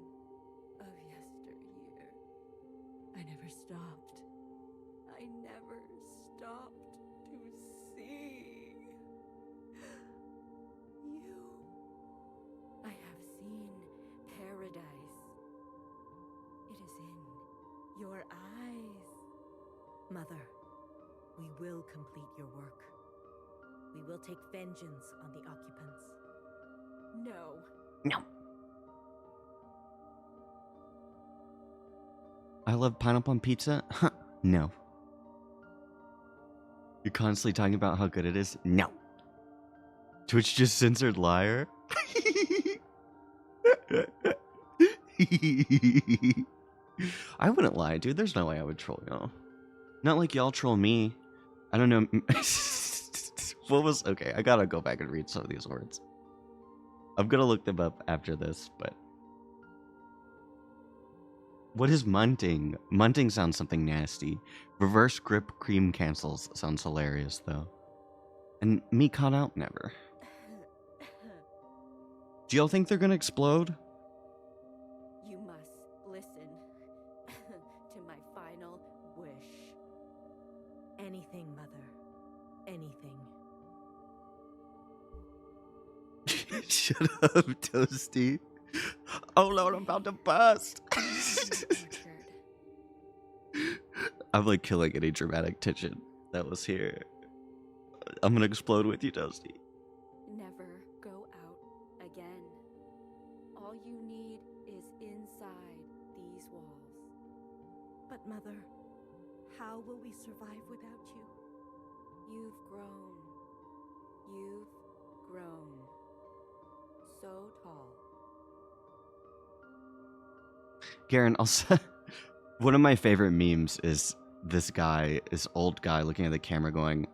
Speaker 8: of yesteryear. I never stopped. I never stopped to see you. I have seen paradise. It is in your eyes.
Speaker 3: Mother, we will complete your work. We will take vengeance on the occupants.
Speaker 8: No.
Speaker 1: No. I love pineapple on pizza? Huh. No. You're constantly talking about how good it is? No. Twitch just censored liar? I wouldn't lie, dude. There's no way I would troll y'all. Not like y'all troll me. I don't know. What was... Okay, I gotta go back and read some of these words. I'm gonna look them up after this, but... What is munting? Munting sounds something nasty. Reverse grip cream cancels sounds hilarious, though. And me caught out? Never. Do y'all think they're gonna explode?
Speaker 8: You must listen to my final wish.
Speaker 3: Anything, Mother. Anything.
Speaker 1: Shut up, Toasty. Oh Lord, I'm about to bust. I'm like killing any dramatic tension that was here. I'm gonna explode with you, Toasty.
Speaker 8: Never go out again. All you need is inside these walls.
Speaker 3: But Mother, how will we survive without you?
Speaker 8: You've grown. You've grown. So tall.
Speaker 1: Garen, also, one of my favorite memes is this guy, this old guy looking at the camera going,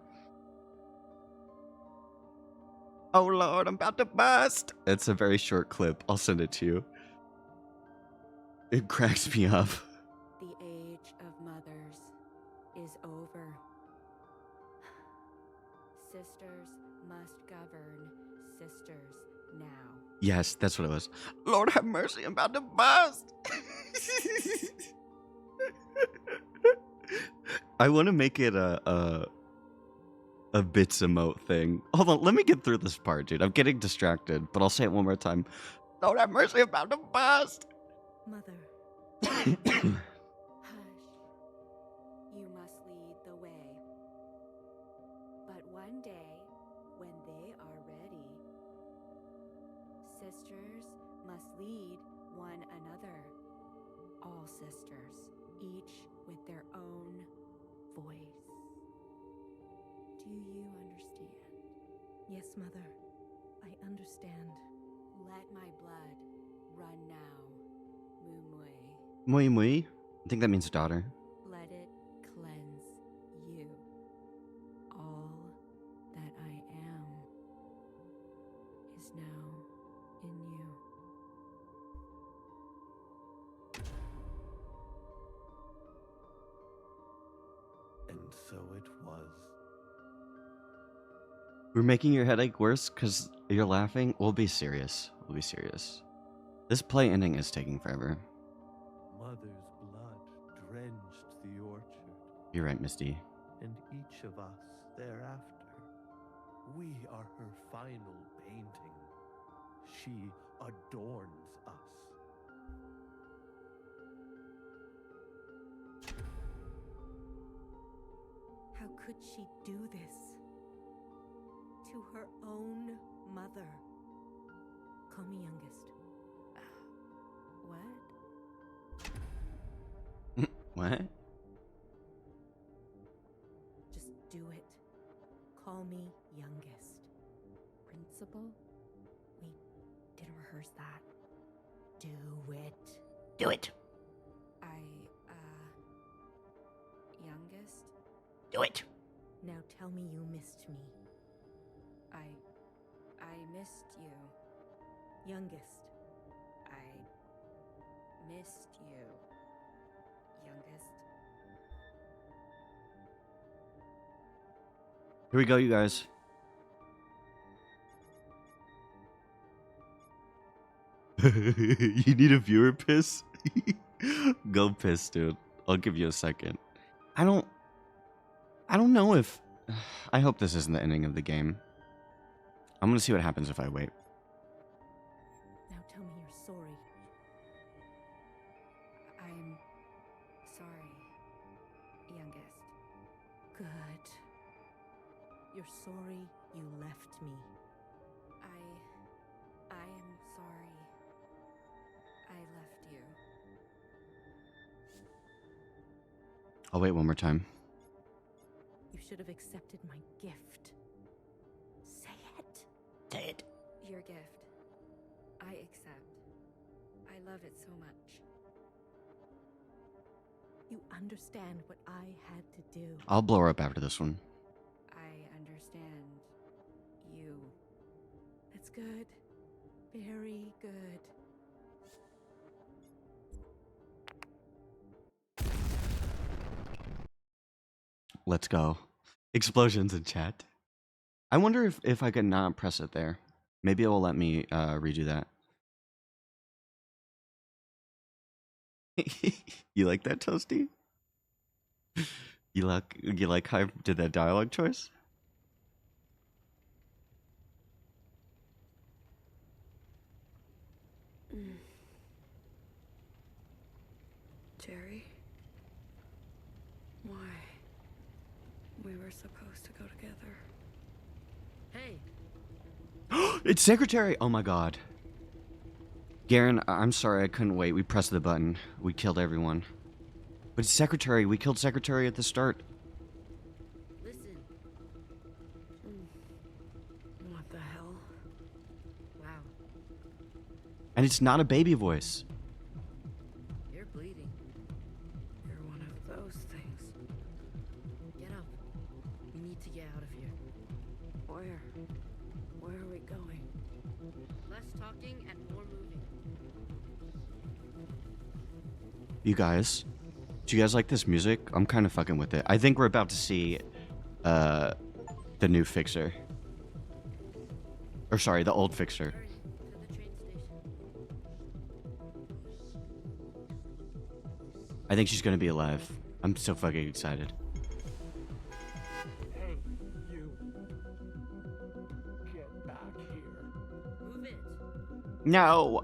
Speaker 1: oh Lord, I'm about to bust. It's a very short clip. I'll send it to you. It cracks me up.
Speaker 8: The age of mothers is over. Sisters must govern sisters now.
Speaker 1: Yes, that's what it was. Lord have mercy, I'm about to bust. I want to make it a bits emote thing. Hold on, let me get through this part, dude. I'm getting distracted, but I'll say it one more time. Lord have mercy, I'm about to bust.
Speaker 3: Mother.
Speaker 8: Hush. You must lead the way. But one day, when they are ready, sisters must lead one another. All sisters, each with their own
Speaker 3: Yes, Mother. I understand.
Speaker 8: Let my blood run now, Mumwe.
Speaker 1: Mui Mui? I think that means daughter.
Speaker 8: Let it cleanse you. All that I am is now in you.
Speaker 11: And so it was.
Speaker 1: We're making your headache worse because you're laughing? We'll be serious. We'll be serious. This play ending is taking forever.
Speaker 11: Mother's blood drenched the orchard,
Speaker 1: You're right, Misty.
Speaker 11: and each of us thereafter. We are her final painting. She adorns us.
Speaker 3: How could she do this? To her own mother. Call me youngest.
Speaker 8: What?
Speaker 1: What?
Speaker 3: Just do it. Call me youngest.
Speaker 8: Principal? We didn't rehearse that.
Speaker 3: Do it.
Speaker 1: Do it.
Speaker 8: Youngest?
Speaker 1: Do it.
Speaker 3: Now tell me you missed me.
Speaker 8: I missed you.
Speaker 3: Youngest.
Speaker 8: I missed you. Youngest.
Speaker 1: Here we go, you guys. You need a viewer piss? Go piss, dude. I'll give you a second. I don't know if... I hope this isn't the ending of the game. I'm gonna see what happens if I wait.
Speaker 3: Now tell me you're sorry.
Speaker 8: I'm sorry, youngest.
Speaker 3: Good. You're sorry you left me.
Speaker 8: I am sorry I left you.
Speaker 1: I'll wait one more time.
Speaker 3: You should have accepted my gift. Say it.
Speaker 1: Say it.
Speaker 8: Your gift. I accept. I love it so much.
Speaker 3: You understand what I had to do.
Speaker 1: I'll blow her up after this one.
Speaker 8: I understand you.
Speaker 3: That's good. Very good.
Speaker 1: Let's go. Explosions in chat. I wonder if I could not press it there. Maybe it will let me redo that. You like that, Toasty? You like how I did that dialogue choice?
Speaker 5: Jerry? Why? We were supposed to go together. Hey!
Speaker 1: It's Secretary! Oh my god. Garen, I'm sorry, I couldn't wait. We pressed the button. We killed everyone. But it's Secretary. We killed Secretary at the start.
Speaker 5: Listen. What the hell? Wow.
Speaker 1: And it's not a baby voice.
Speaker 5: You're bleeding. You're one of those things. Get up. We need to get out of here. Where? Where are we going? Less talking and more moving.
Speaker 1: You guys, do you guys like this music? I'm kind of fucking with it. I think we're about to see the new fixer. Or sorry, the old fixer.
Speaker 5: Hurry to the train station.
Speaker 1: I think she's gonna be alive. I'm so fucking excited.
Speaker 2: Hey, you. Get back here.
Speaker 5: Move it.
Speaker 1: No!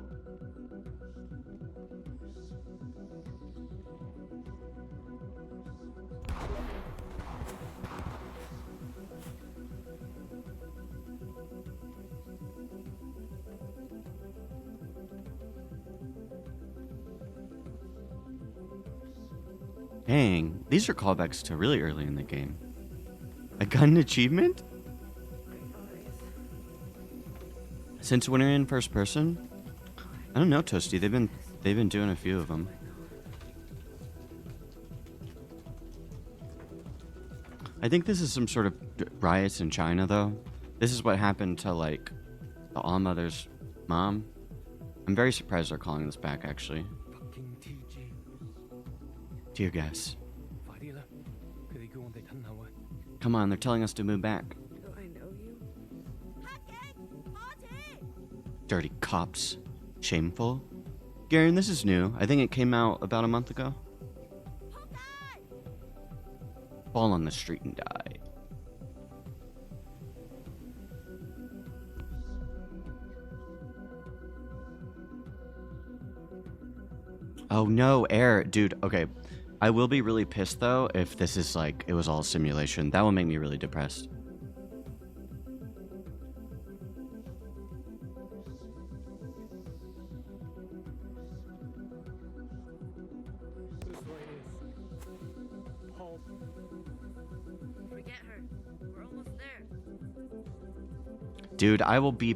Speaker 1: Dang, these are callbacks to really early in the game. I got an achievement?
Speaker 5: My eyes.
Speaker 1: Since when are in first person? I don't know, Toasty. They've been doing a few of them. I think this is some sort of riots in China, though. This is what happened to, like, the All-Mother's mom. I'm very surprised they're calling this back, actually. Tear gas. Come on, they're telling us to move back.
Speaker 5: Do I know you?
Speaker 1: Dirty cops. Shameful. Garen, this is new. I think it came out about a month ago. Fall on the street and die. Oh no, air. Dude, okay. I will be really pissed though if this is like, it was all simulation. That will make me really depressed.
Speaker 5: Forget her. We're almost there.
Speaker 1: Dude, I will be...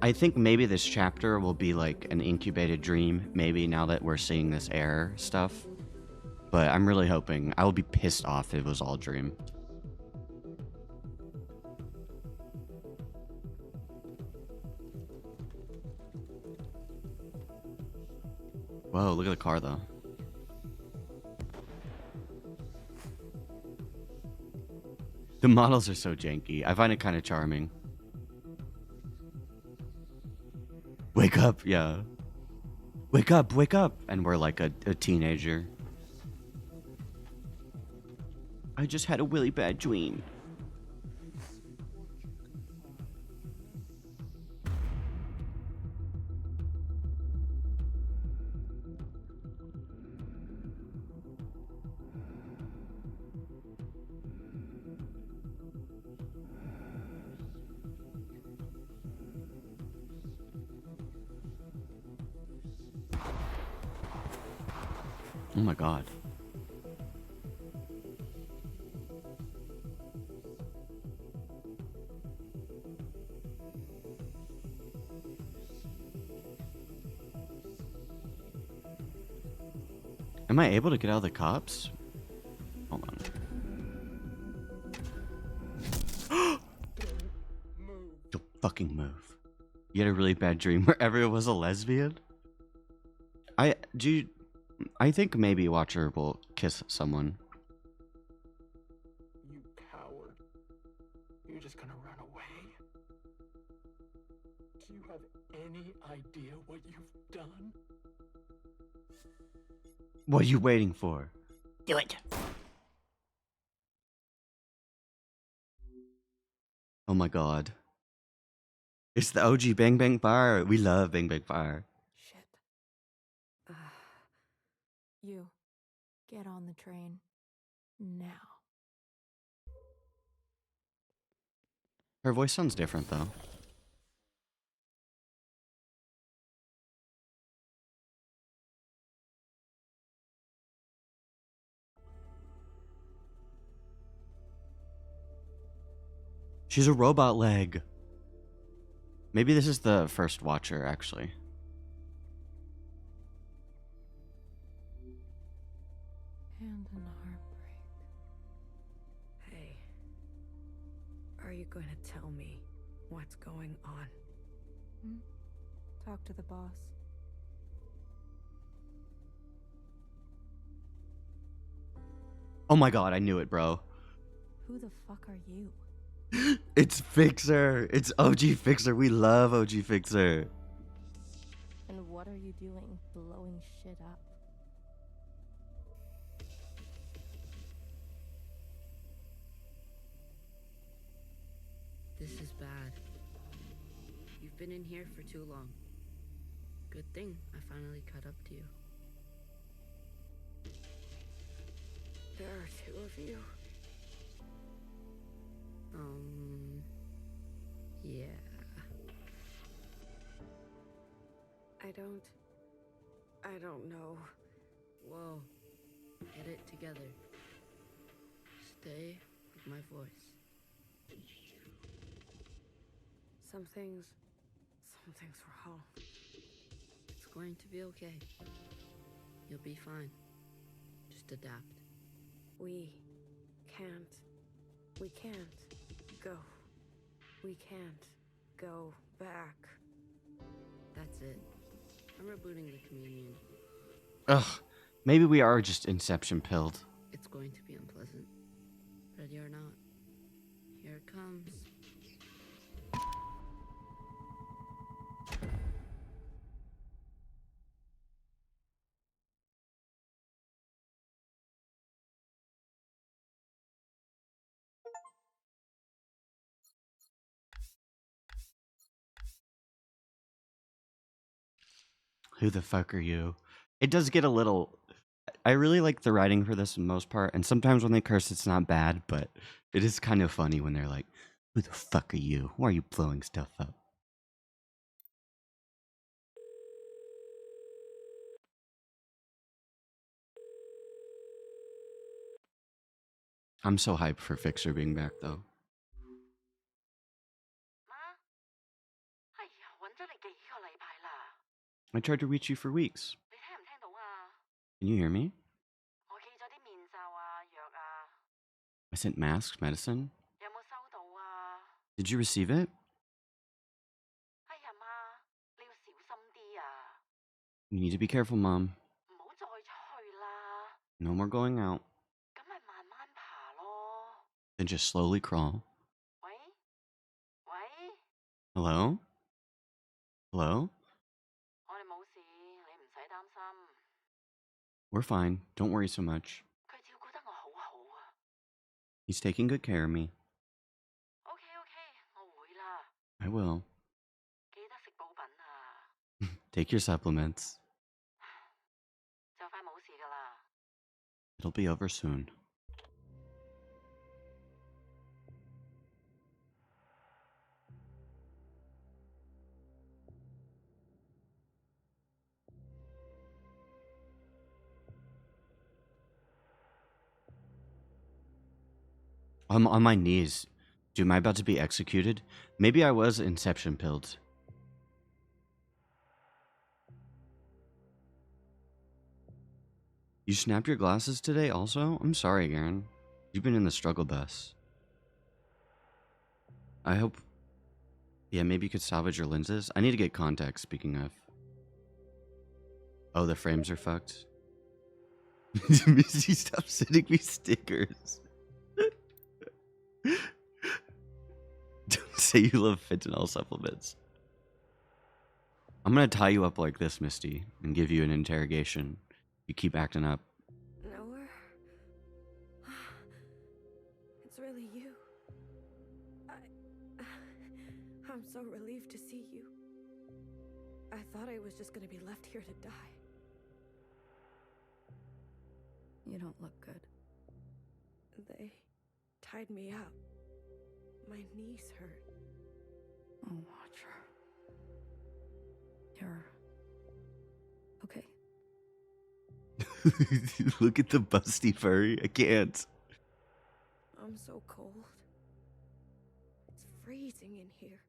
Speaker 1: I think maybe this chapter will be like an incubated dream, maybe now that we're seeing this air stuff. But I'm really hoping... I will be pissed off if it was all dream. Whoa, look at the car though. The models are so janky. I find it kind of charming. Wake up, yeah. Wake up, wake up. And we're like a teenager. I just had a really bad dream. Oh my god. Am I able to get out of the cops? Hold on. Don't fucking move. You had a really bad dream where everyone was a lesbian? I think maybe Watcher will kiss someone.
Speaker 2: You coward. You're just gonna run away? Do you have any idea what you've done?
Speaker 1: What are you waiting for?
Speaker 9: Do it.
Speaker 1: Oh my god. It's the OG Bang Bang Fire. We love Bang Bang Fire.
Speaker 7: Shit. You, get on the train. Now.
Speaker 1: Her voice sounds different though. She's a robot leg. Maybe this is the first Watcher, actually.
Speaker 7: And an heartbreak.
Speaker 5: Hey. Are you going to tell me what's going on?
Speaker 7: Talk to the boss.
Speaker 1: Oh my god, I knew it, bro.
Speaker 7: Who the fuck are you?
Speaker 1: It's Fixer. It's OG Fixer. We love OG Fixer.
Speaker 3: And what are you doing blowing shit up?
Speaker 5: This is bad. You've been in here for too long. Good thing I finally caught up to you. There are two of you? Yeah. I don't know. Whoa. Get it together. Stay with my voice. Thanks for help. It's going to be okay. You'll be fine. Just adapt. We can't go. We can't go back. That's it. I'm rebooting the communion.
Speaker 1: Ugh. Maybe we are just Inception pilled.
Speaker 5: It's going to be unpleasant. Ready or not. Here it comes.
Speaker 1: Who the fuck are you? It does get a little... I really like the writing for this in most part, and sometimes when they curse it's not bad, but it is kind of funny when they're like, who the fuck are you? Why are you blowing stuff up? I'm so hyped for Fixer being back, though. I tried to reach you for weeks. Can you hear me? I sent masks, medicine. Did you receive it? You need to be careful, Mom. No more going out. Then just slowly crawl. Hello? Hello? We're fine. Don't worry so much. He's taking good care of me. I will. Take your supplements. It'll be over soon. I'm on my knees. Dude, am I about to be executed? Maybe I was Inception pilled. You snapped your glasses today also? I'm sorry, Garen. You've been in the struggle bus. I hope... Yeah, maybe you could salvage your lenses. I need to get contacts, speaking of. Oh, the frames are fucked. Missy, stop sending me stickers. Don't say you love fentanyl supplements. I'm gonna tie you up like this, Misty, and give you an interrogation. You keep acting up.
Speaker 5: Nowhere? It's really you. I'm so relieved to see you. I thought I was just gonna be left here to die.
Speaker 8: You don't look good.
Speaker 5: They tied me up. My knees hurt.
Speaker 8: Oh, Watcher. You're... okay.
Speaker 1: Look at the busty furry. I can't.
Speaker 5: I'm so cold. It's freezing in here.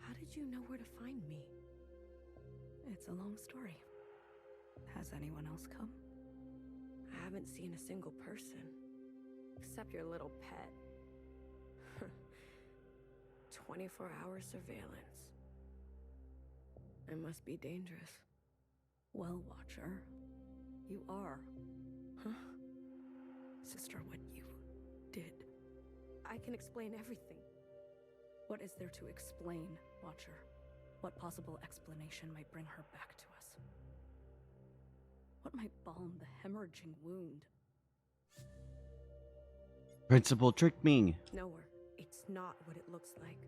Speaker 5: How did you know where to find me?
Speaker 8: It's a long story. Has anyone else come?
Speaker 5: I haven't seen a single person. Except your little pet. 24-hour surveillance. It must be dangerous.
Speaker 8: Well, Watcher, you are.
Speaker 5: Huh?
Speaker 8: Sister, what you did.
Speaker 5: I can explain everything.
Speaker 8: What is there to explain, Watcher? What possible explanation might bring her back to us? What might balm the hemorrhaging wound?
Speaker 1: Principal tricked me.
Speaker 5: Nowhere. It's not what it looks like.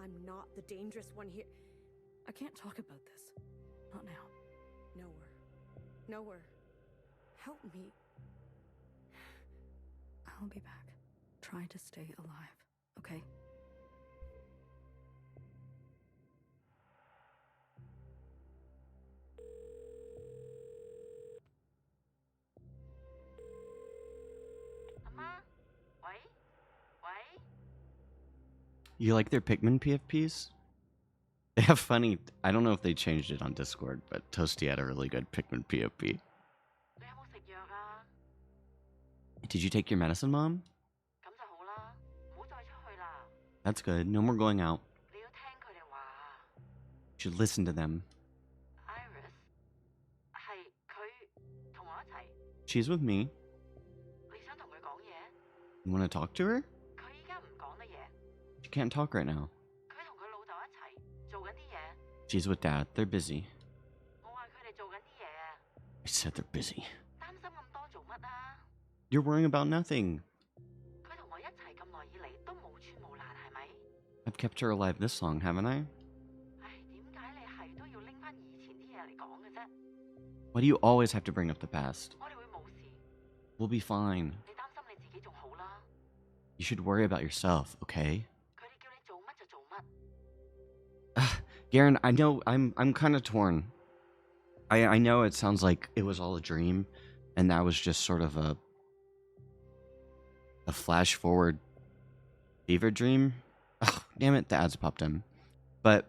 Speaker 5: I'm not the dangerous one here.
Speaker 8: I can't talk about this. Not now.
Speaker 5: Nowhere. Nowhere. Help me.
Speaker 8: I'll be back. Try to stay alive, okay?
Speaker 1: You like their Pikmin PFPs? They have funny. I don't know if they changed it on Discord, but Toasty had a really good Pikmin POP. Did you take your medicine, Mom? That's good. No more going out. You should listen to them. She's with me. You want to talk to her? She can't talk right now. She's with Dad. They're busy. I said they're busy. You're worrying about nothing. I've kept her alive this long, haven't I? Why do you always have to bring up the past? We'll be fine. You should worry about yourself, okay? Garen, I know I'm kind of torn. I know it sounds like it was all a dream, and that was just sort of a flash forward fever dream. Oh, damn it, the ads popped in. But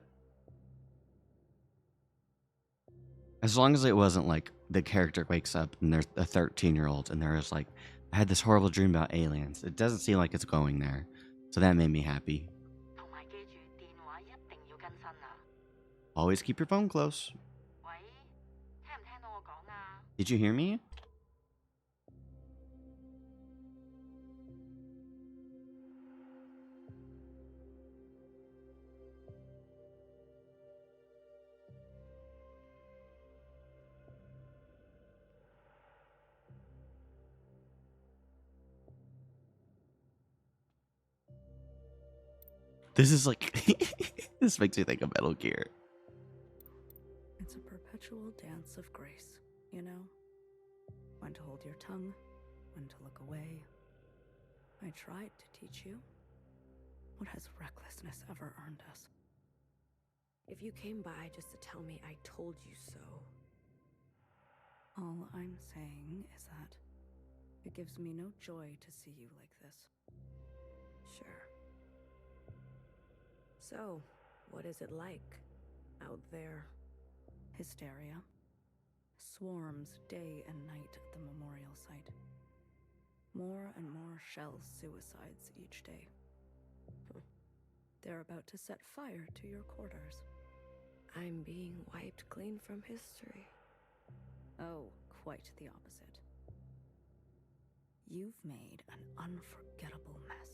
Speaker 1: as long as it wasn't like the character wakes up and there's a 13-year-old and there's like, I had this horrible dream about aliens. It doesn't seem like it's going there. So that made me happy. Always keep your phone close. Did you hear me? This is like, this makes me think of Metal Gear.
Speaker 8: It's a perpetual dance of grace, you know? When to hold your tongue, when to look away. I tried to teach you. What has recklessness ever earned us?
Speaker 5: If you came by just to tell me I told you so.
Speaker 8: All I'm saying is that it gives me no joy to see you like this.
Speaker 5: Sure. So, what is it like out there?
Speaker 8: Hysteria. Swarms day and night at the memorial site. More and more shell suicides each day. They're about to set fire to your quarters.
Speaker 5: I'm being wiped clean from history.
Speaker 8: Oh, quite the opposite. You've made an unforgettable mess.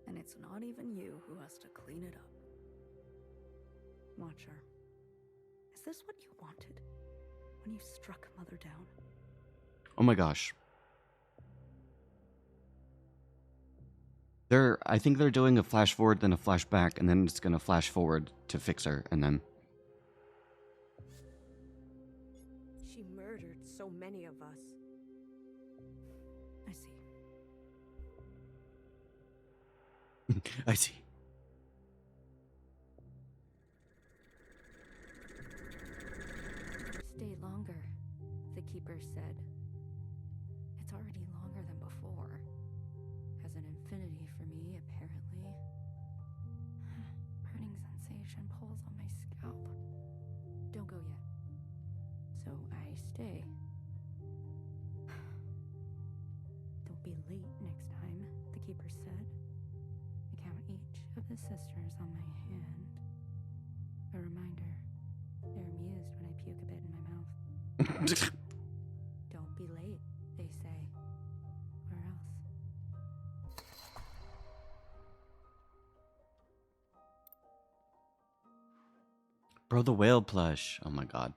Speaker 8: And it's not even you who has to clean it up. Watcher, is this what you wanted when you struck Mother down?
Speaker 1: Oh my gosh. I think they're doing a flash forward, then a flash back, and then it's gonna flash forward to fix her, and then...
Speaker 5: She murdered so many of us.
Speaker 8: I see.
Speaker 1: I see.
Speaker 6: Stay longer, the keeper said. It's already longer than before. Has an infinity for me, apparently. Burning sensation pulls on my scalp. Don't go yet. So I stay. Don't be late next time, the keeper said. I count each of the sisters on my hand. A reminder. They're amused when I puke a bit in my mouth. Don't be late, they say. Or else.
Speaker 1: Bro, the whale plush. Oh my god.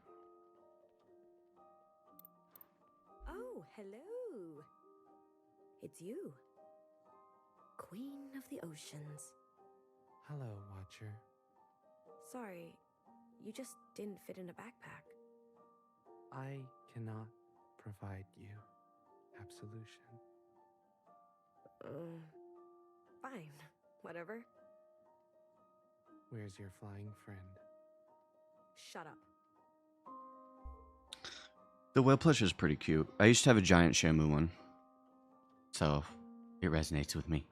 Speaker 5: Oh, hello. It's you. Queen of the Oceans.
Speaker 2: Hello, Watcher.
Speaker 5: Sorry, you just didn't fit in a backpack.
Speaker 2: I cannot provide you absolution.
Speaker 5: Fine. Whatever.
Speaker 2: Where's your flying friend?
Speaker 5: Shut up.
Speaker 1: The whale plush is pretty cute. I used to have a giant Shamu one. So, it resonates with me.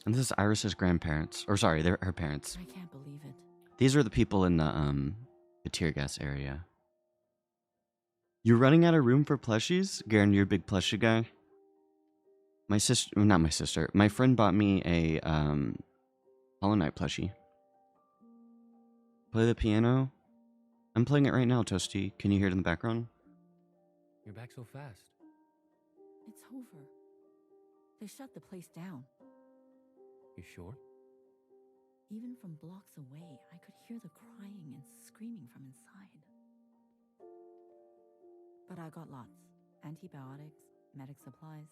Speaker 1: And this is Iris's grandparents. Or sorry, they're her parents.
Speaker 8: I can't believe it.
Speaker 1: These are the people in the tear gas area. You're running out of room for plushies? Garen, you're a big plushie guy. My sister, well, not my sister, my friend bought me a Hollow Knight plushie. Play the piano. I'm playing it right now, Toasty. Can you hear it in the background?
Speaker 12: You're back so fast.
Speaker 8: It's over. They shut the place down.
Speaker 12: You sure?
Speaker 8: Even from blocks away, I could hear the crying and screaming from inside. But I got lots. Antibiotics, medic supplies.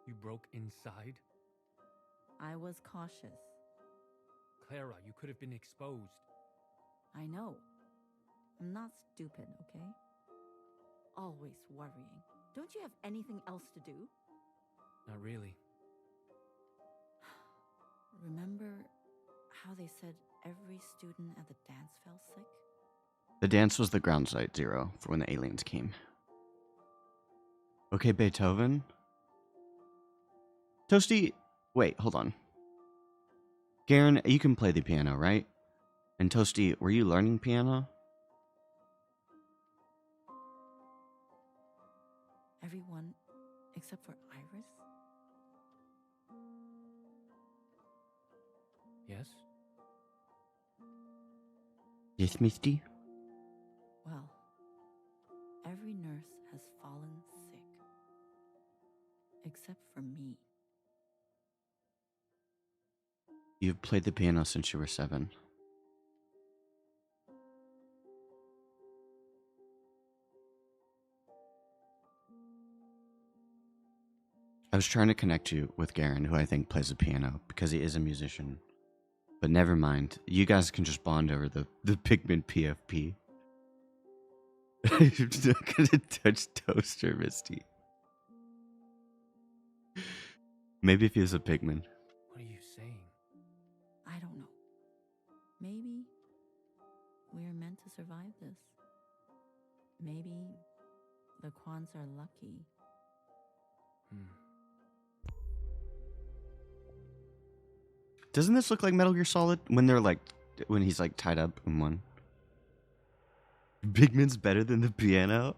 Speaker 12: You broke inside?
Speaker 8: I was cautious.
Speaker 12: Clara, you could have been exposed.
Speaker 8: I know. I'm not stupid, okay? Always worrying. Don't you have anything else to do?
Speaker 12: Not really.
Speaker 8: Remember how they said every student at the dance fell sick?
Speaker 1: The dance was the ground site 0 for when the aliens came. Okay, Beethoven. Toasty, wait, hold on. Garen, you can play the piano, right? And Toasty, were you learning piano?
Speaker 8: Everyone except for Iris?
Speaker 12: Yes?
Speaker 1: Yes, Misty?
Speaker 8: Well, every nurse has fallen sick. Except for me.
Speaker 1: You've played the piano since you were 7. I was trying to connect you with Garen, who I think plays the piano, because he is a musician. But never mind. You guys can just bond over the Pigment PFP. I'm not gonna touch Toaster, Misty. Maybe if he was a pigman.
Speaker 12: What are you saying?
Speaker 8: I don't know. Maybe we're meant to survive this. Maybe the Quans are lucky.
Speaker 1: Doesn't this look like Metal Gear Solid? When he's like tied up in one. Pigman's better than the piano?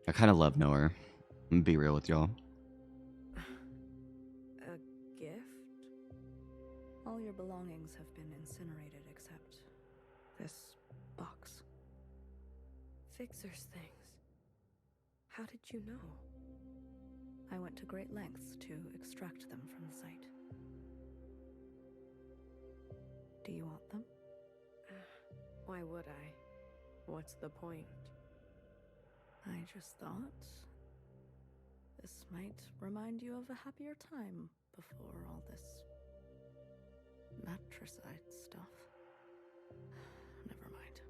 Speaker 1: I kind of love Noah. I'm gonna be real with y'all.
Speaker 5: A gift?
Speaker 4: All your belongings have been incinerated except this box.
Speaker 5: Fixer's things. How did you know?
Speaker 4: I went to great lengths to extract them from the site. Do you want them?
Speaker 5: Why would I? What's the point?
Speaker 4: I just thought this might remind you of a happier time before all this matricide stuff. Never mind.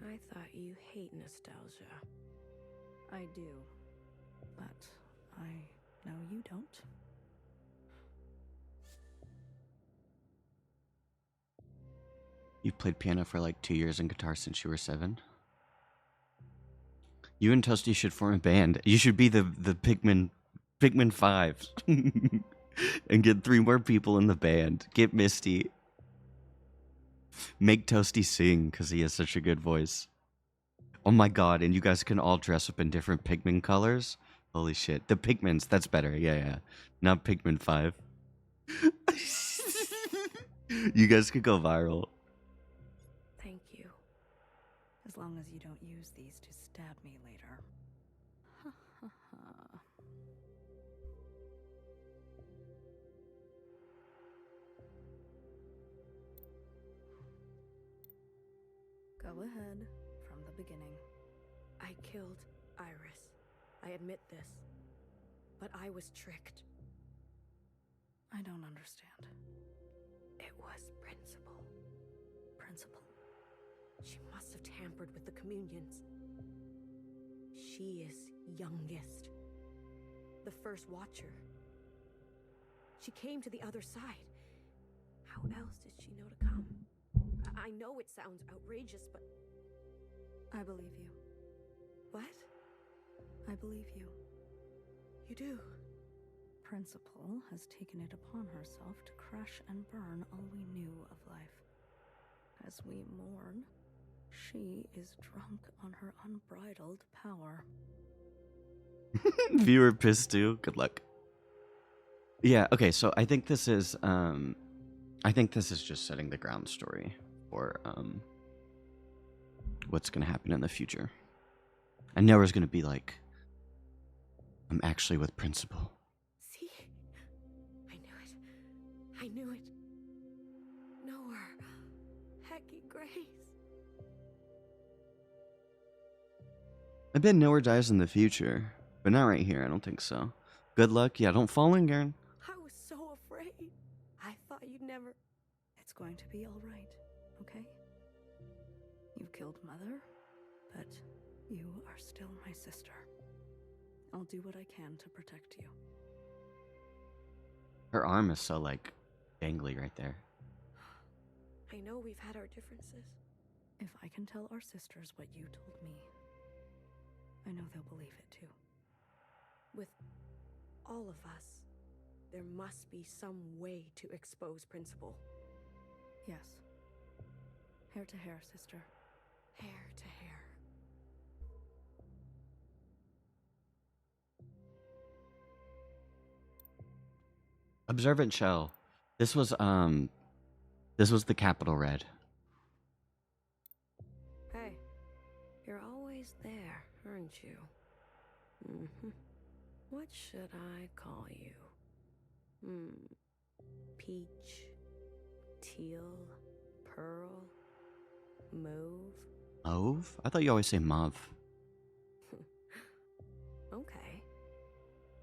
Speaker 5: I thought you hate nostalgia.
Speaker 4: I do, but I know you don't.
Speaker 1: You've played piano for like 2 years and guitar since you were 7. You and Toasty should form a band. You should be the Pigman 5 and get 3 more people in the band. Get Misty. Make Toasty sing because he has such a good voice. Oh my god, and you guys can all dress up in different Pigman colors? Holy shit. The Pigmans, that's better. Yeah. Not Pigman 5. You guys could go viral.
Speaker 5: Thank you.
Speaker 4: As long as you don't use these to stab me later. Ha ha ha. Go ahead, from the beginning.
Speaker 5: I killed Iris. I admit this. But I was tricked.
Speaker 4: I don't understand.
Speaker 5: It was Principal.
Speaker 4: Principal?
Speaker 5: She must have tampered with the communions. She is youngest. The first watcher. She came to the other side. How else did she know to come? I know it sounds outrageous, but
Speaker 4: I believe you.
Speaker 5: What?
Speaker 4: I believe you.
Speaker 5: You do?
Speaker 4: Principal has taken it upon herself to crash and burn all we knew of life. As we mourn, she is drunk on her unbridled power.
Speaker 1: Viewer pissed too. Good luck. Yeah, okay, so I think this is just setting the ground story for what's gonna happen in the future. And Noah's gonna be like, I'm actually with Principal.
Speaker 5: See? I knew it. I knew it. Noah. Hecky Grace.
Speaker 1: I bet Noah dies in the future, but not right here. I don't think so. Good luck. Yeah, don't fall in, Garen.
Speaker 5: I was so afraid. I thought you'd never...
Speaker 4: It's going to be all right, okay? You've killed Mother, but you are still my sister. I'll do what I can to protect you.
Speaker 1: Her arm is so, like, dangly right there.
Speaker 5: I know we've had our differences.
Speaker 4: If I can tell our sisters what you told me, I know they'll believe it too.
Speaker 5: With all of us, there must be some way to expose Principal.
Speaker 4: Yes. Hair to hair, sister.
Speaker 5: Hair to hair.
Speaker 1: Observant Shell. This was the capital red.
Speaker 5: Hey, you're always there, aren't you? Mm-hmm. What should I call you? Peach, teal, pearl, mauve?
Speaker 1: Mauve? I thought you always say mauve.
Speaker 5: Okay.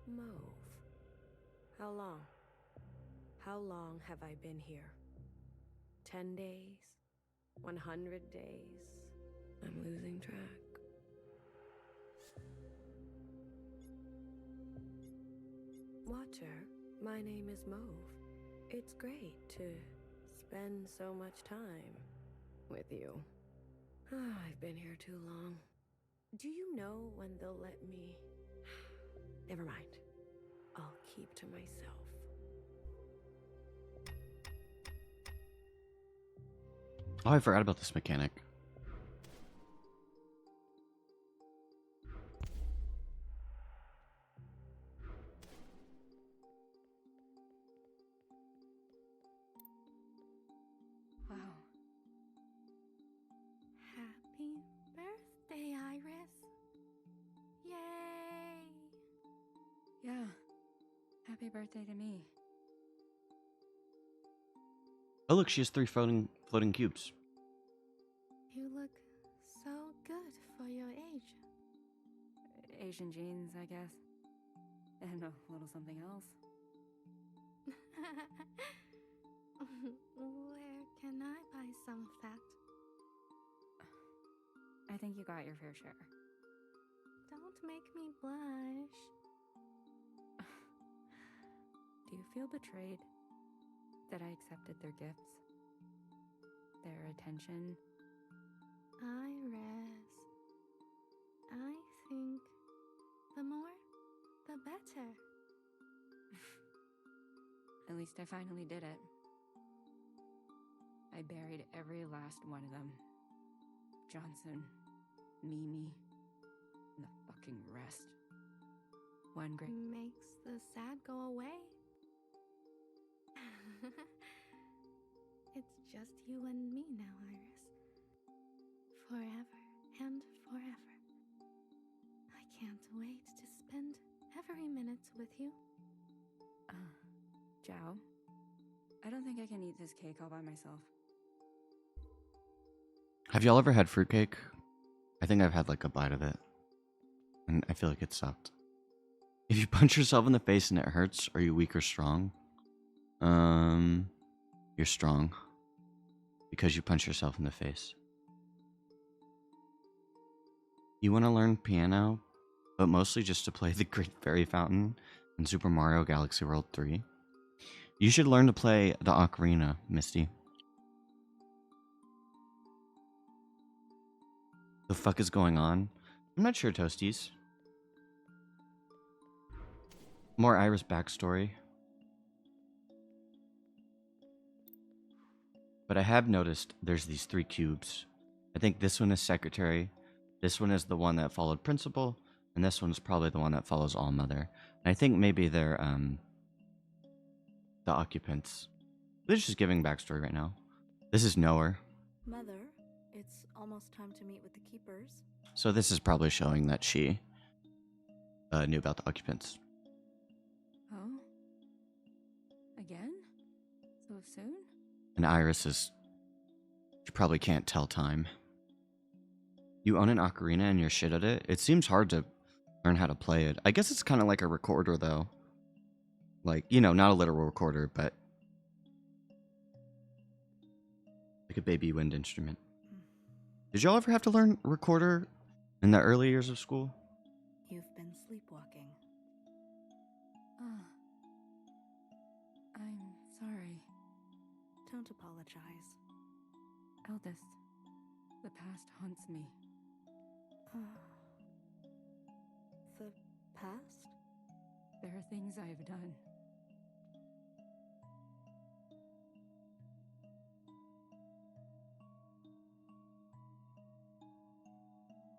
Speaker 5: Mauve. How long? How long have I been here? 10 days? 100 days? I'm losing track. Watcher, my name is Mauve. It's great to spend so much time with you. I've been here too long. Do you know when they'll let me... Never mind. I'll keep to myself.
Speaker 1: Oh, I forgot about this mechanic.
Speaker 6: Wow.
Speaker 10: Happy birthday, Iris. Yay!
Speaker 6: Yeah. Happy birthday to me.
Speaker 1: Oh, look, she has 3 floating cubes.
Speaker 10: You look so good for your age.
Speaker 6: Asian genes, I guess. And a little something else.
Speaker 10: Where can I buy some of that?
Speaker 6: I think you got your fair share.
Speaker 10: Don't make me blush.
Speaker 6: Do you feel betrayed that I accepted their gifts? Their attention?
Speaker 10: Iris, I think the more, the better.
Speaker 6: At least I finally did it. I buried every last one of them. Johnson, Mimi, and the fucking rest. One great...
Speaker 10: Makes the sad go away. It's just you and me now, Iris. Forever and forever. I can't wait to spend every minute with you.
Speaker 6: Zhao, I don't think I can eat this cake all by myself.
Speaker 1: Have y'all ever had fruitcake? I think I've had like a bite of it, and I feel like it sucked. If you punch yourself in the face and it hurts, are you weak or strong? You're strong. Because you punch yourself in the face. You want to learn piano, but mostly just to play the Great Fairy Fountain in Super Mario Galaxy World 3? You should learn to play the ocarina, Misty. The fuck is going on? I'm not sure, Toasties. More Iris backstory. But I have noticed there's these 3 cubes. I think this one is secretary, this one is the one that followed principal, and this one's probably the one that follows Allmother. And I think maybe they're the occupants. They're just giving backstory right now. This is Knower.
Speaker 8: Mother, it's almost time to meet with the keepers.
Speaker 1: So this is probably showing that she knew about the occupants.
Speaker 6: Oh? Again? So soon?
Speaker 1: And Iris is... She probably can't tell time. You own an ocarina and you're shit at it? It seems hard to learn how to play it. I guess it's kind of like a recorder, though. Like, you know, not a literal recorder, but... like a baby wind instrument. Did y'all ever have to learn recorder in the early years of school?
Speaker 8: You've been sleepwalking.
Speaker 6: I'm sorry.
Speaker 8: Don't apologize.
Speaker 6: Eldest, the past haunts me.
Speaker 8: The past?
Speaker 6: There are things I have done.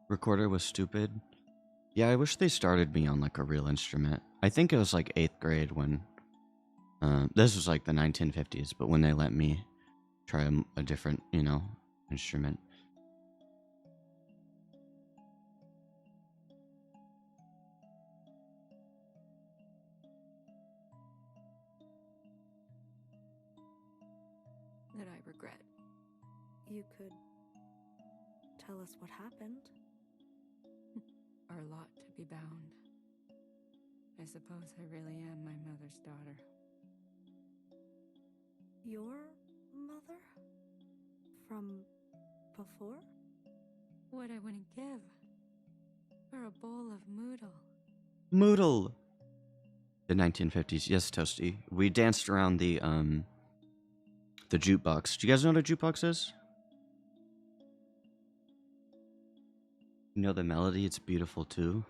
Speaker 1: Recorder was stupid. Yeah, I wish they started me on like a real instrument. I think it was like 8th grade when... this was like the 1950s, but when they let me try a different, you know, instrument.
Speaker 6: That I regret.
Speaker 8: You could tell us what happened.
Speaker 6: Our lot to be bound. I suppose I really am my mother's daughter.
Speaker 8: Your mother? From before?
Speaker 6: What I wouldn't give for a bowl of moodle.
Speaker 1: Moodle! The 1950s. Yes, Toasty. We danced around the jukebox. Do you guys know what a jukebox is? You know the melody? It's beautiful too.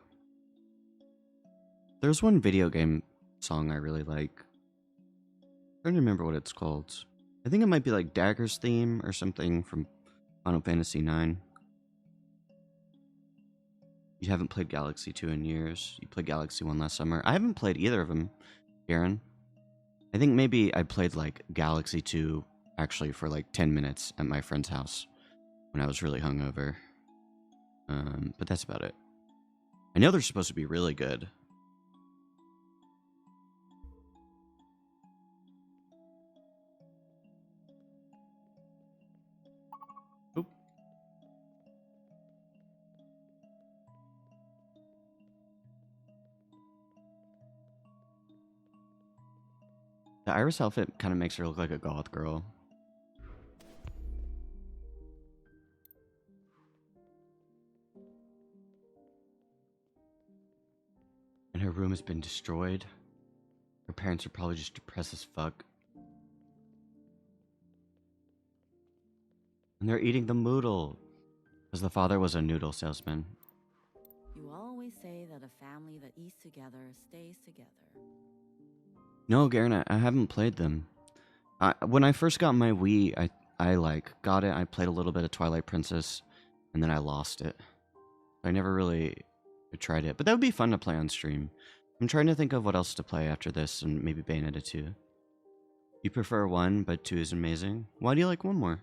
Speaker 1: There's one video game song I really like. I'm trying to remember what it's called. I think it might be like Dagger's theme or something from Final Fantasy IX. You haven't played Galaxy 2 in years. You played Galaxy 1 last summer. I haven't played either of them, Garen. I think maybe I played like Galaxy 2 actually for like 10 minutes at my friend's house when I was really hungover. But that's about it. I know they're supposed to be really good. Oop. The Iris outfit kind of makes her look like a goth girl. And her room has been destroyed. Her parents are probably just depressed as fuck. And they're eating the noodle. Because the father was a noodle salesman.
Speaker 13: You always say that a family that eats together stays together.
Speaker 1: No, Garen, I haven't played them. When I first got my Wii, I like got it. I played a little bit of Twilight Princess, and then I lost it. I never really tried it, but that would be fun to play on stream. I'm trying to think of what else to play after this, and maybe Bayonetta 2. You prefer 1, but 2 is amazing. Why do you like 1 more?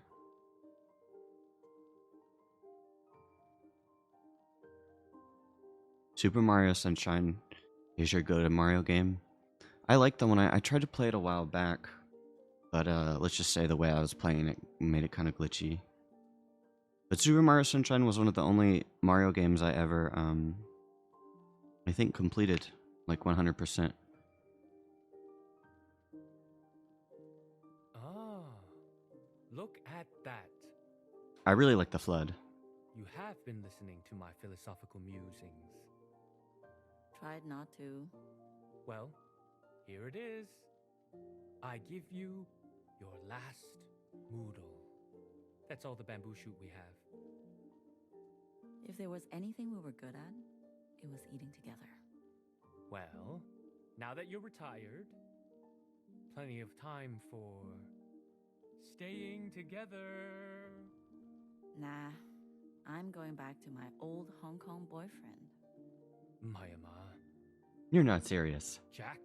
Speaker 1: Super Mario Sunshine is your go-to Mario game. I like the one. I tried to play it a while back, but let's just say the way I was playing it made it kind of glitchy. But Super Mario Sunshine was one of the only Mario games I ever, I think, completed, like 100%.
Speaker 12: Ah, look at that.
Speaker 1: I really like the Flood.
Speaker 12: You have been listening to my philosophical musings.
Speaker 13: Tried not to.
Speaker 12: Well, here it is. I give you your last moodle. That's all the bamboo shoot we have.
Speaker 13: If there was anything we were good at, it was eating together.
Speaker 12: Well, now that you're retired, plenty of time for staying together.
Speaker 13: Nah, I'm going back to my old Hong Kong boyfriend.
Speaker 12: Myanmar.
Speaker 1: You're not serious.
Speaker 12: Jack?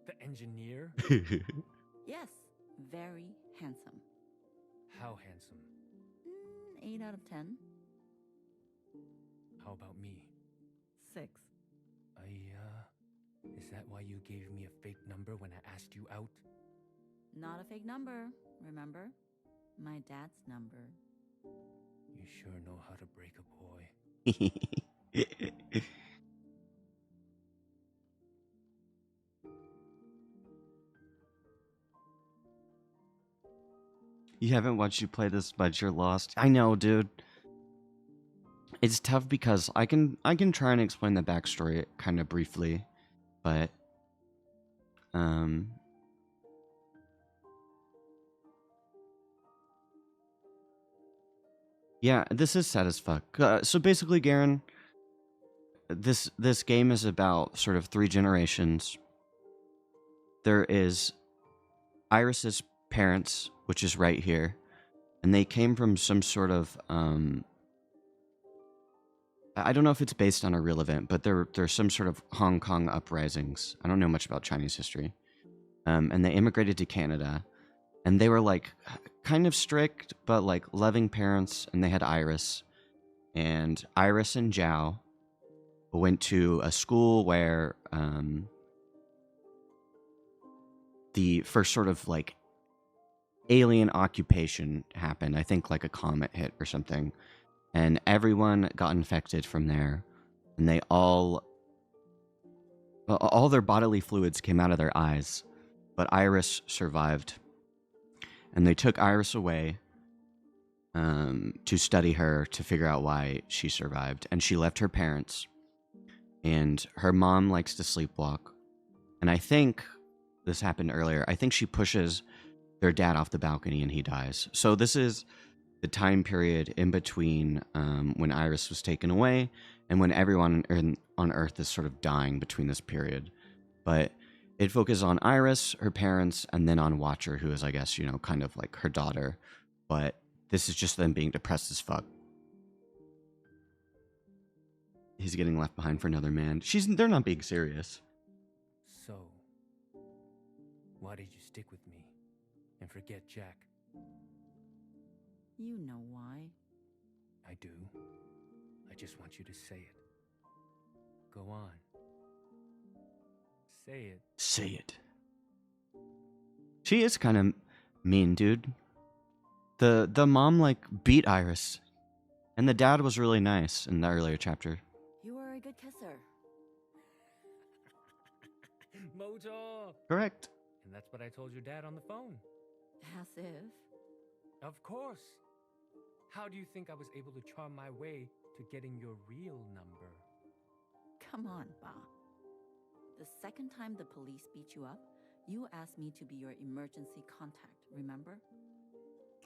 Speaker 12: The engineer?
Speaker 13: Yes, very handsome.
Speaker 12: How handsome?
Speaker 13: 8 out of 10.
Speaker 12: How about me?
Speaker 13: 6.
Speaker 12: Is that why you gave me a fake number when I asked you out?
Speaker 13: Not a fake number, remember? My dad's number.
Speaker 12: You sure know how to break a boy.
Speaker 1: You haven't watched you play this, but you're lost. I know, dude. It's tough because I can try and explain the backstory kind of briefly, but yeah, this is sad as fuck. So basically, Garen, this game is about sort of 3 generations. There is Iris's parents, which is right here, and they came from some sort of I don't know if it's based on a real event, but there's some sort of Hong Kong uprisings. I don't know much about Chinese history. And they immigrated to Canada, and they were like kind of strict, but like loving parents, and they had Iris. And Iris and Zhao went to a school where the first sort of like alien occupation happened. I think like a comet hit or something. And everyone got infected from there. And they all their bodily fluids came out of their eyes. But Iris survived. And they took Iris away to study her, to figure out why she survived. And she left her parents. And her mom likes to sleepwalk. And I think this happened earlier. I think she pushes their dad off the balcony and he dies. So this is the time period in between when Iris was taken away and when everyone on Earth is sort of dying between this period. But it focuses on Iris, her parents, and then on Watcher, who is, I guess, you know, kind of like her daughter. But this is just them being depressed as fuck. He's getting left behind for another man. They're not being serious.
Speaker 12: So, why did you stick with me and forget Jack?
Speaker 13: You know why.
Speaker 12: I do. I just want you to say it. Go on. Say it.
Speaker 1: Say it. She is kind of mean, dude. The mom like beat Iris, and the dad was really nice in the earlier chapter.
Speaker 13: You are a good kisser.
Speaker 12: Mojo!
Speaker 1: Correct.
Speaker 12: And that's what I told your dad on the phone.
Speaker 13: As if.
Speaker 12: Of course. How do you think I was able to charm my way to getting your real number?
Speaker 13: Come on, Ba. The second time the police beat you up, you asked me to be your emergency contact, remember?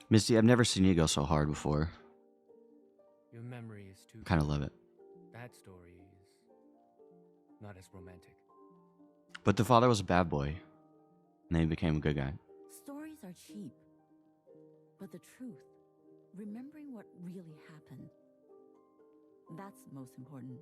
Speaker 1: Misty, I've never seen you go so hard before.
Speaker 12: Your memory is too...
Speaker 1: Kind of love it.
Speaker 12: That story is not as romantic.
Speaker 1: But the father was a bad boy, and then he became a good guy.
Speaker 13: Stories are cheap. But the truth, remembering what really happened, that's most important.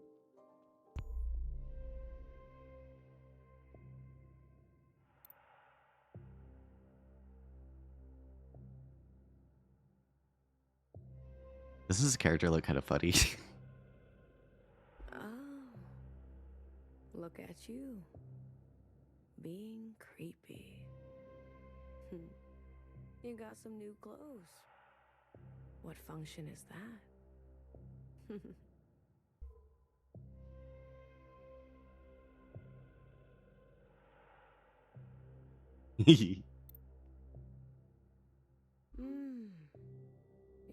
Speaker 1: Does this character look kind of funny?
Speaker 5: Oh, look at you. Being creepy. You got some new clothes. What function is that?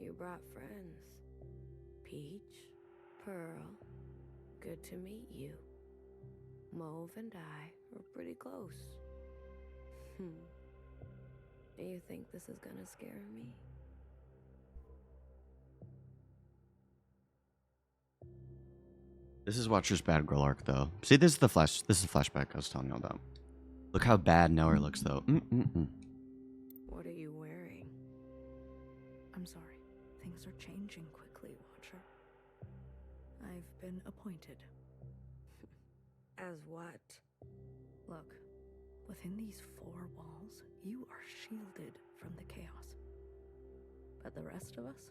Speaker 5: You brought friends. Peach, Pearl, good to meet you. Mauve and I were pretty close. Do you think this is gonna scare me?
Speaker 1: This is Watcher's bad girl arc, though. See, this is the flashback I was telling you about. Look how bad Noah looks, though.
Speaker 5: What are you wearing?
Speaker 4: I'm sorry. Things are changing quickly, Watcher. I've been appointed.
Speaker 5: As what?
Speaker 4: Look, within these four walls, you are shielded from the chaos. But the rest of us,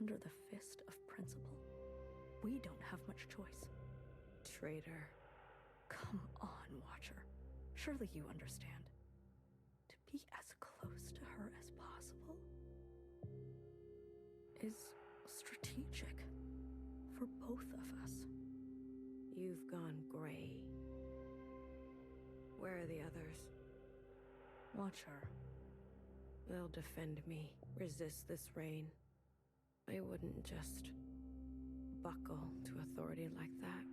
Speaker 4: under the fist of principle, we don't have much choice.
Speaker 5: Traitor.
Speaker 4: Come on, Watcher. Surely you understand. To be as close to her as possible is strategic for both of us.
Speaker 5: You've gone gray. Where are the others?
Speaker 4: Watcher.
Speaker 5: They'll defend me, resist this reign. They wouldn't just buckle to authority like that.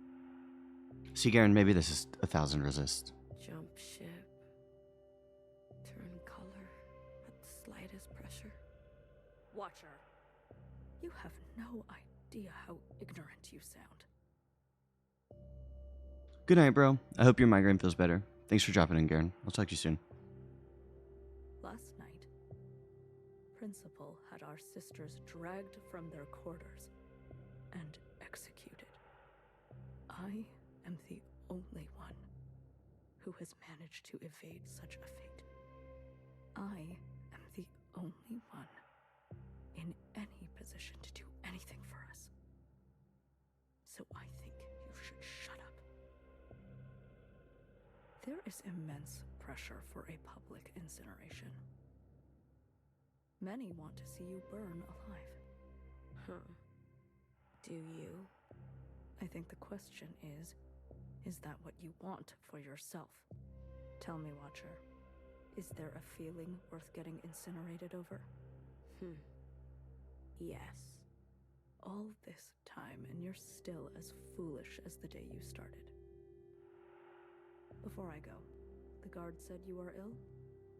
Speaker 1: See, Garen, maybe this is 1000xRESIST.
Speaker 5: Jump ship. Turn color at the slightest pressure.
Speaker 4: Watcher. You have no idea how ignorant you sound.
Speaker 1: Good night, bro. I hope your migraine feels better. Thanks for dropping in, Garen. I'll talk to you soon.
Speaker 4: Last night, Principal had our sisters dragged from their quarters and executed. I am the only one who has managed to evade such a fate. I am the only one in any position to do anything for us. So I think you should shut up. There is immense pressure for a public incineration. Many want to see you burn alive.
Speaker 5: Huh. Do you?
Speaker 4: I think the question is that what you want for yourself? Tell me, Watcher, is there a feeling worth getting incinerated over?
Speaker 5: Yes.
Speaker 4: All this time, and you're still as foolish as the day you started. Before I go, the guard said you are ill?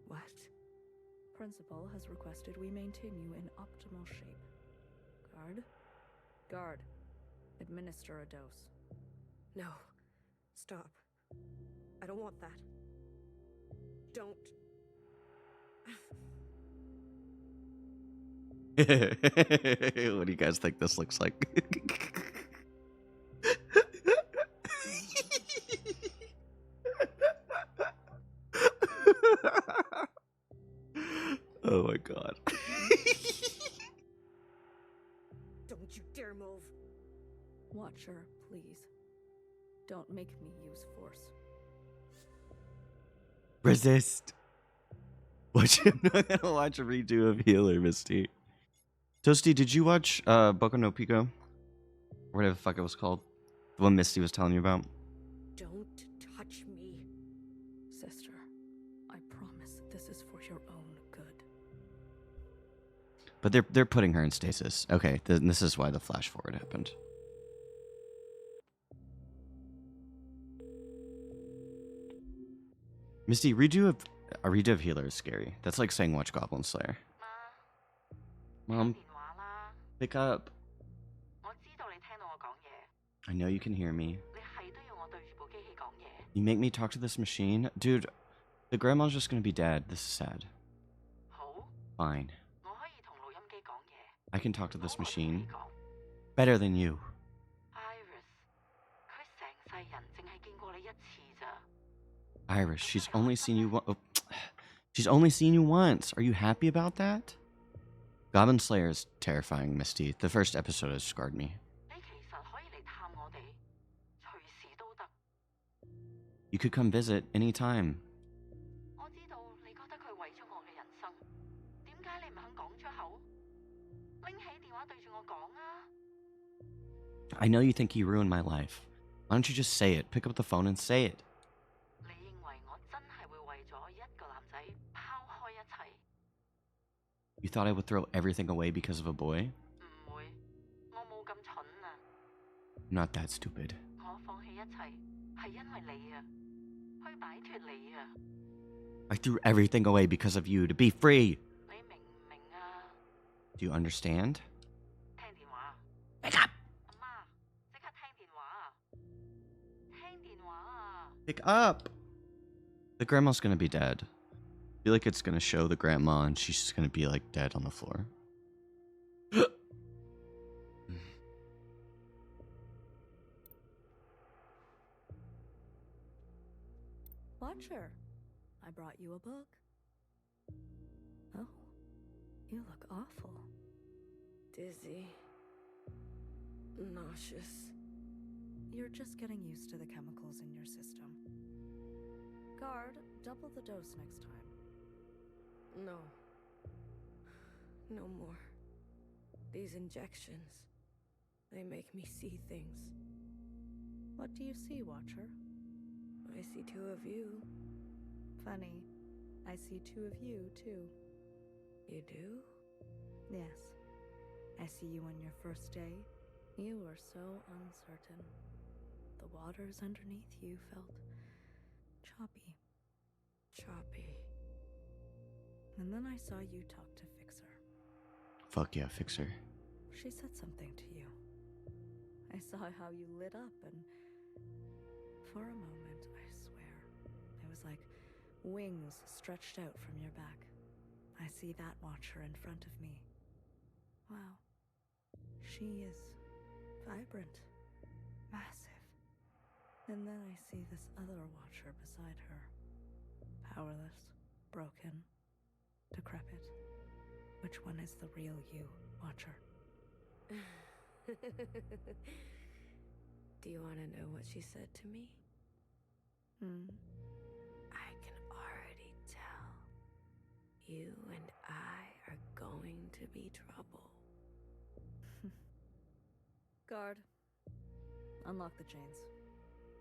Speaker 5: What?
Speaker 4: Principal has requested we maintain you in optimal shape. Guard? Guard. Administer a dose.
Speaker 5: No. Stop. I don't want that. Don't.
Speaker 1: What do you guys think this looks like? Oh my god.
Speaker 5: Don't you dare move.
Speaker 4: Watcher, please. Don't make me use force.
Speaker 1: Resist. I'm not gonna watch a redo of Healer, Misty. Toasty, did you watch Boku no Pico? Or whatever the fuck it was called? The one Misty was telling you about?
Speaker 5: Don't touch me.
Speaker 4: Sister, I promise this is for your own good.
Speaker 1: But they're putting her in stasis. Okay, this is why the flash forward happened. Misty, a redo of Healer is scary. That's like saying watch Goblin Slayer. Mom, pick up. I know you can hear me. You make me talk to this machine? Dude, the grandma's just gonna be dead. This is sad. Fine. I can talk to this machine. Better than you. Iris, she's only seen you she's only seen you once. Are you happy about that? Goblin Slayer is terrifying, Misty. The first episode has scarred me. You could come visit anytime. I know you think he ruined my life. Why don't you just say it? Pick up the phone and say it. You thought I would throw everything away because of a boy? I'm not that stupid. I threw everything away because of you, to be free. Do you understand? Wake up! Pick up! The grandma's gonna be dead. I feel like it's gonna show the grandma and she's just gonna be like dead on the floor.
Speaker 8: Watcher, I brought you a book. Oh, you look awful.
Speaker 5: Dizzy. Nauseous.
Speaker 4: You're just getting used to the chemicals in your system. Guard, double the dose next time.
Speaker 5: No. No more. These injections. They make me see things.
Speaker 4: What do you see, Watcher?
Speaker 5: I see two of you.
Speaker 4: Funny. I see two of you, too.
Speaker 5: You do?
Speaker 4: Yes. I see you on your first day.
Speaker 5: You were so uncertain.
Speaker 4: The waters underneath you felt choppy.
Speaker 5: Choppy.
Speaker 4: And then I saw you talk to Fixer.
Speaker 1: Fuck yeah, Fixer.
Speaker 4: She said something to you. I saw how you lit up, and for a moment, I swear, it was like wings stretched out from your back. I see that Watcher in front of me. Wow. She is vibrant, massive. And then I see this other Watcher beside her. Powerless, broken, decrepit. Which one is the real you, Watcher?
Speaker 5: Do you want to know what she said to me? I can already tell. You and I are going to be trouble.
Speaker 4: Guard, unlock the chains.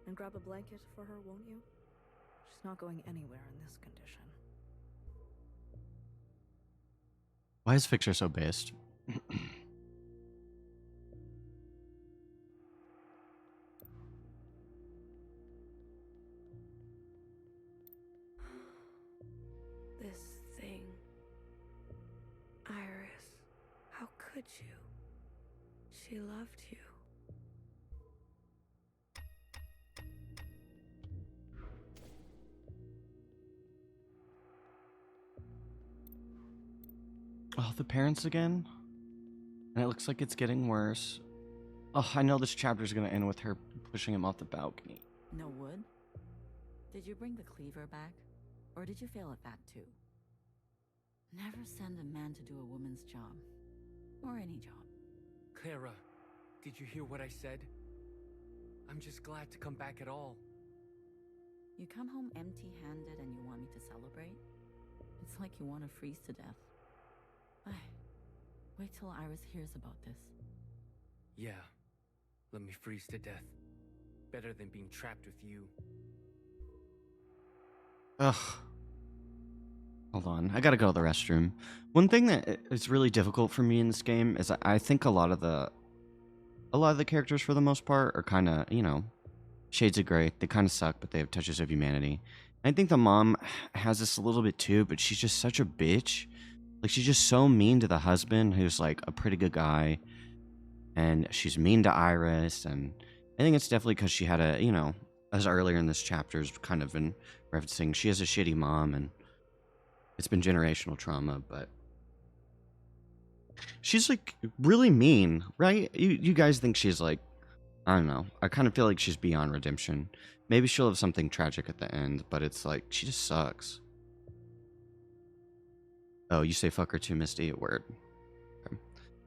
Speaker 4: And grab a blanket for her, won't you? She's not going anywhere in this condition.
Speaker 1: Why is Fixer so based?
Speaker 5: This thing. Iris, how could you? She loved you.
Speaker 1: Oh, the parents again? And it looks like it's getting worse. Oh, I know this chapter is going to end with her pushing him off the balcony.
Speaker 13: No wood? Did you bring the cleaver back? Or did you fail at that too? Never send a man to do a woman's job. Or any job.
Speaker 12: Clara, did you hear what I said? I'm just glad to come back at all.
Speaker 13: You come home empty-handed and you want me to celebrate? It's like you want to freeze to death. Wait till Iris hears about this.
Speaker 12: Yeah, let me freeze to death. Better than being trapped with you.
Speaker 1: Ugh. Hold on, I gotta go to the restroom. One thing that is really difficult for me in this game is I think a lot of the characters, for the most part, are kind of, you know, shades of gray. They kind of suck, but they have touches of humanity. I think the mom has this a little bit too, but she's just such a bitch. Like, she's just so mean to the husband, who's like a pretty good guy, and she's mean to Iris. And I think it's definitely because she had a, you know, as earlier in this chapter is kind of been referencing, she has a shitty mom, and it's been generational trauma. But she's like really mean, right? You guys think she's like, I don't know. I kind of feel like she's beyond redemption. Maybe she'll have something tragic at the end, but it's like she just sucks. Oh, you say fuck her too, Misty? Word. Okay.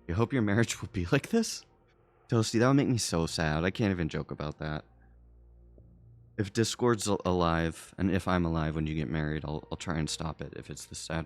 Speaker 1: You hope your marriage will be like this? Toasty, that would make me so sad. I can't even joke about that. If Discord's alive, and if I'm alive when you get married, I'll try and stop it if it's this sad.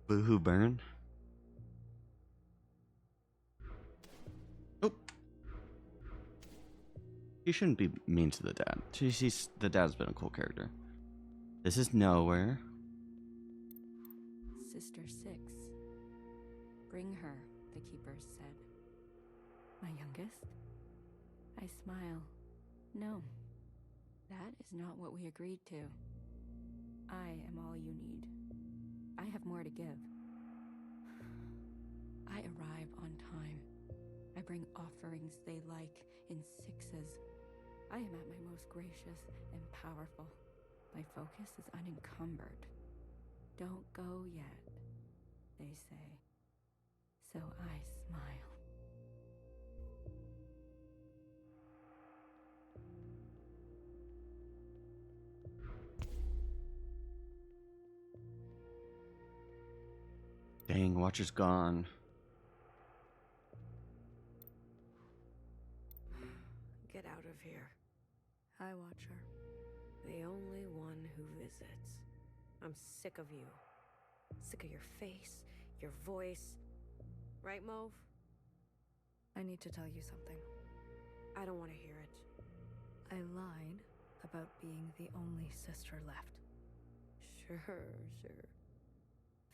Speaker 1: Boohoo burn. Oh. She shouldn't be mean to the dad. The dad's been a cool character. This is nowhere.
Speaker 8: Sister 6. Bring her, the keeper said. My youngest? I smile. No. That is not what we agreed to. I am all you need. I have more to give. I arrive on time. I bring offerings they like in 6s. I am at my most gracious and powerful. My focus is unencumbered. Don't go yet, they say. So I smile.
Speaker 1: Dang, Watcher's gone.
Speaker 5: Get out of here.
Speaker 8: Hi, Watcher.
Speaker 5: The only one who visits. I'm sick of you. Sick of your face, your voice. Right, Mauve?
Speaker 4: I need to tell you something.
Speaker 5: I don't want to hear it.
Speaker 4: I lied about being the only sister left.
Speaker 5: Sure.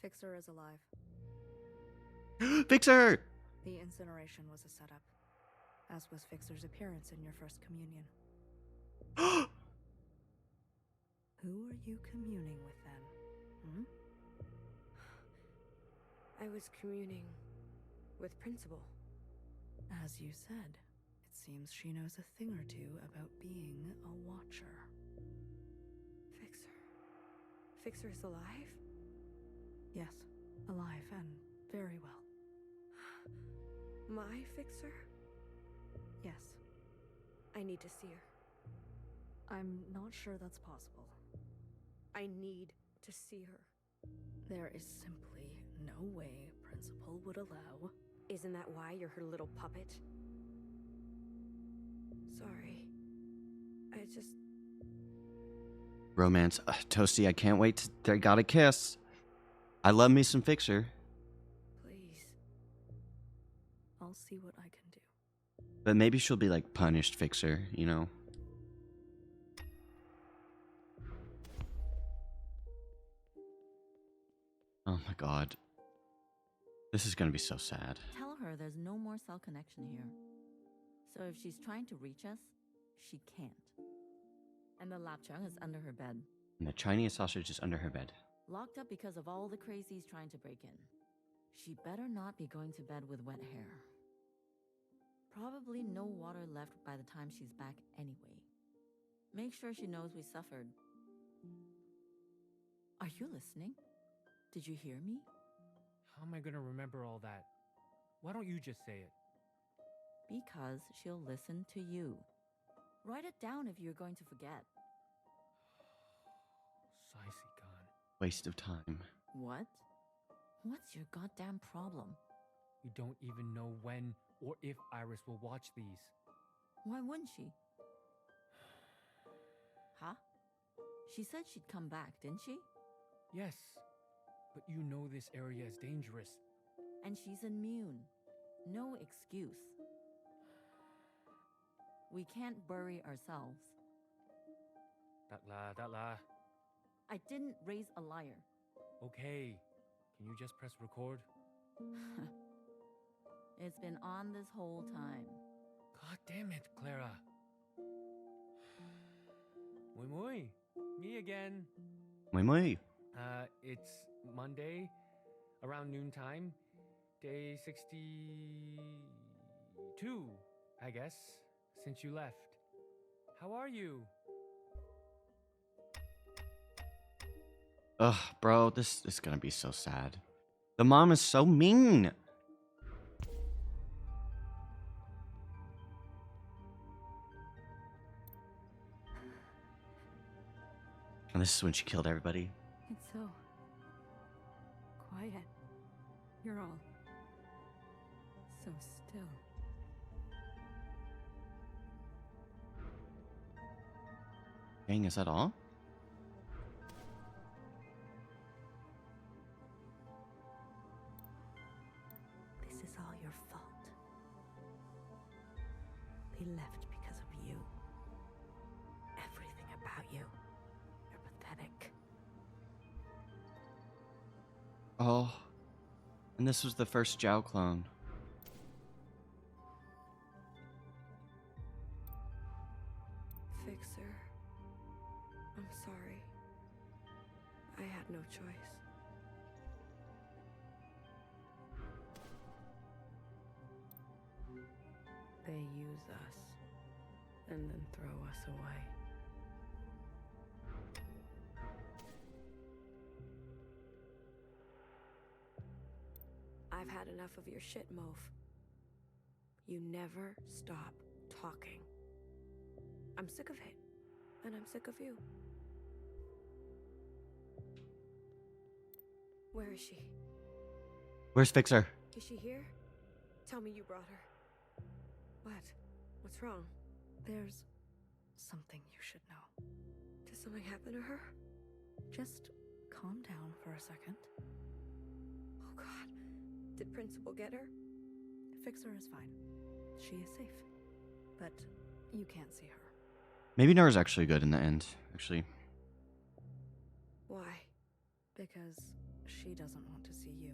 Speaker 4: Fixer is alive.
Speaker 1: Fixer!
Speaker 4: The incineration was a setup, as was Fixer's appearance in your first communion. Who are you communing with then?
Speaker 5: I was communing with Principal.
Speaker 4: As you said, it seems she knows a thing or two about being a Watcher.
Speaker 5: Fixer is alive?
Speaker 4: Yes, alive and very well.
Speaker 5: My Fixer?
Speaker 4: Yes.
Speaker 5: I need to see her.
Speaker 4: I'm not sure that's possible.
Speaker 5: I need to see her.
Speaker 4: There is simply no way Principal would allow.
Speaker 5: Isn't that why you're her little puppet? Sorry. I just...
Speaker 1: Romance. Toasty, I can't wait to... They gotta kiss. I love me some Fixer.
Speaker 5: Please.
Speaker 4: I'll see what I can do.
Speaker 1: But maybe she'll be like punished Fixer, you know? Oh my god. This is gonna be so sad.
Speaker 13: Tell her there's no more cell connection here. So if she's trying to reach us, she can't. And the lapchung is under her bed.
Speaker 1: And the Chinese sausage is under her bed.
Speaker 13: Locked up because of all the crazies trying to break in. She better not be going to bed with wet hair. Probably no water left by the time she's back anyway. Make sure she knows we suffered. Are you listening? Did you hear me?
Speaker 12: How am I gonna remember all that? Why don't you just say it?
Speaker 13: Because she'll listen to you. Write it down if you're going to forget.
Speaker 1: Waste of time.
Speaker 13: What? What's your goddamn problem?
Speaker 12: We don't even know when or if Iris will watch these.
Speaker 13: Why wouldn't she? Huh? She said she'd come back, didn't she?
Speaker 12: Yes, but you know this area is dangerous.
Speaker 13: And she's immune. No excuse. We can't bury ourselves.
Speaker 12: Datla.
Speaker 13: I didn't raise a liar.
Speaker 12: Okay, can you just press record?
Speaker 13: It's been on this whole time.
Speaker 12: God damn it, Clara. Muy, me again.
Speaker 1: Muy.
Speaker 12: It's Monday, around noontime, day 62, I guess, since you left. How are you?
Speaker 1: Ugh, bro, this is gonna be so sad. The mom is so mean. And this is when she killed everybody.
Speaker 8: It's so quiet. You're all so still.
Speaker 1: Dang, is that all?
Speaker 5: He left because of you. Everything about you. You're pathetic.
Speaker 1: Oh. And this was the first Zhao clone.
Speaker 5: Fixer. I'm sorry. I had no choice. They use us and then throw us away. I've had enough of your shit, Moph. You never stop talking. I'm sick of it, and I'm sick of you. Where is she?
Speaker 1: Where's Fixer?
Speaker 5: Is she here? Tell me you brought her. What? What's wrong?
Speaker 4: There's something you should know.
Speaker 5: Did something happen to her?
Speaker 4: Just calm down for a second.
Speaker 5: Oh God. Did Principal get her?
Speaker 4: Fixer is fine. She is safe. But you can't see her.
Speaker 1: Maybe Nara's actually good in the end, actually.
Speaker 5: Why?
Speaker 4: Because she doesn't want to see you.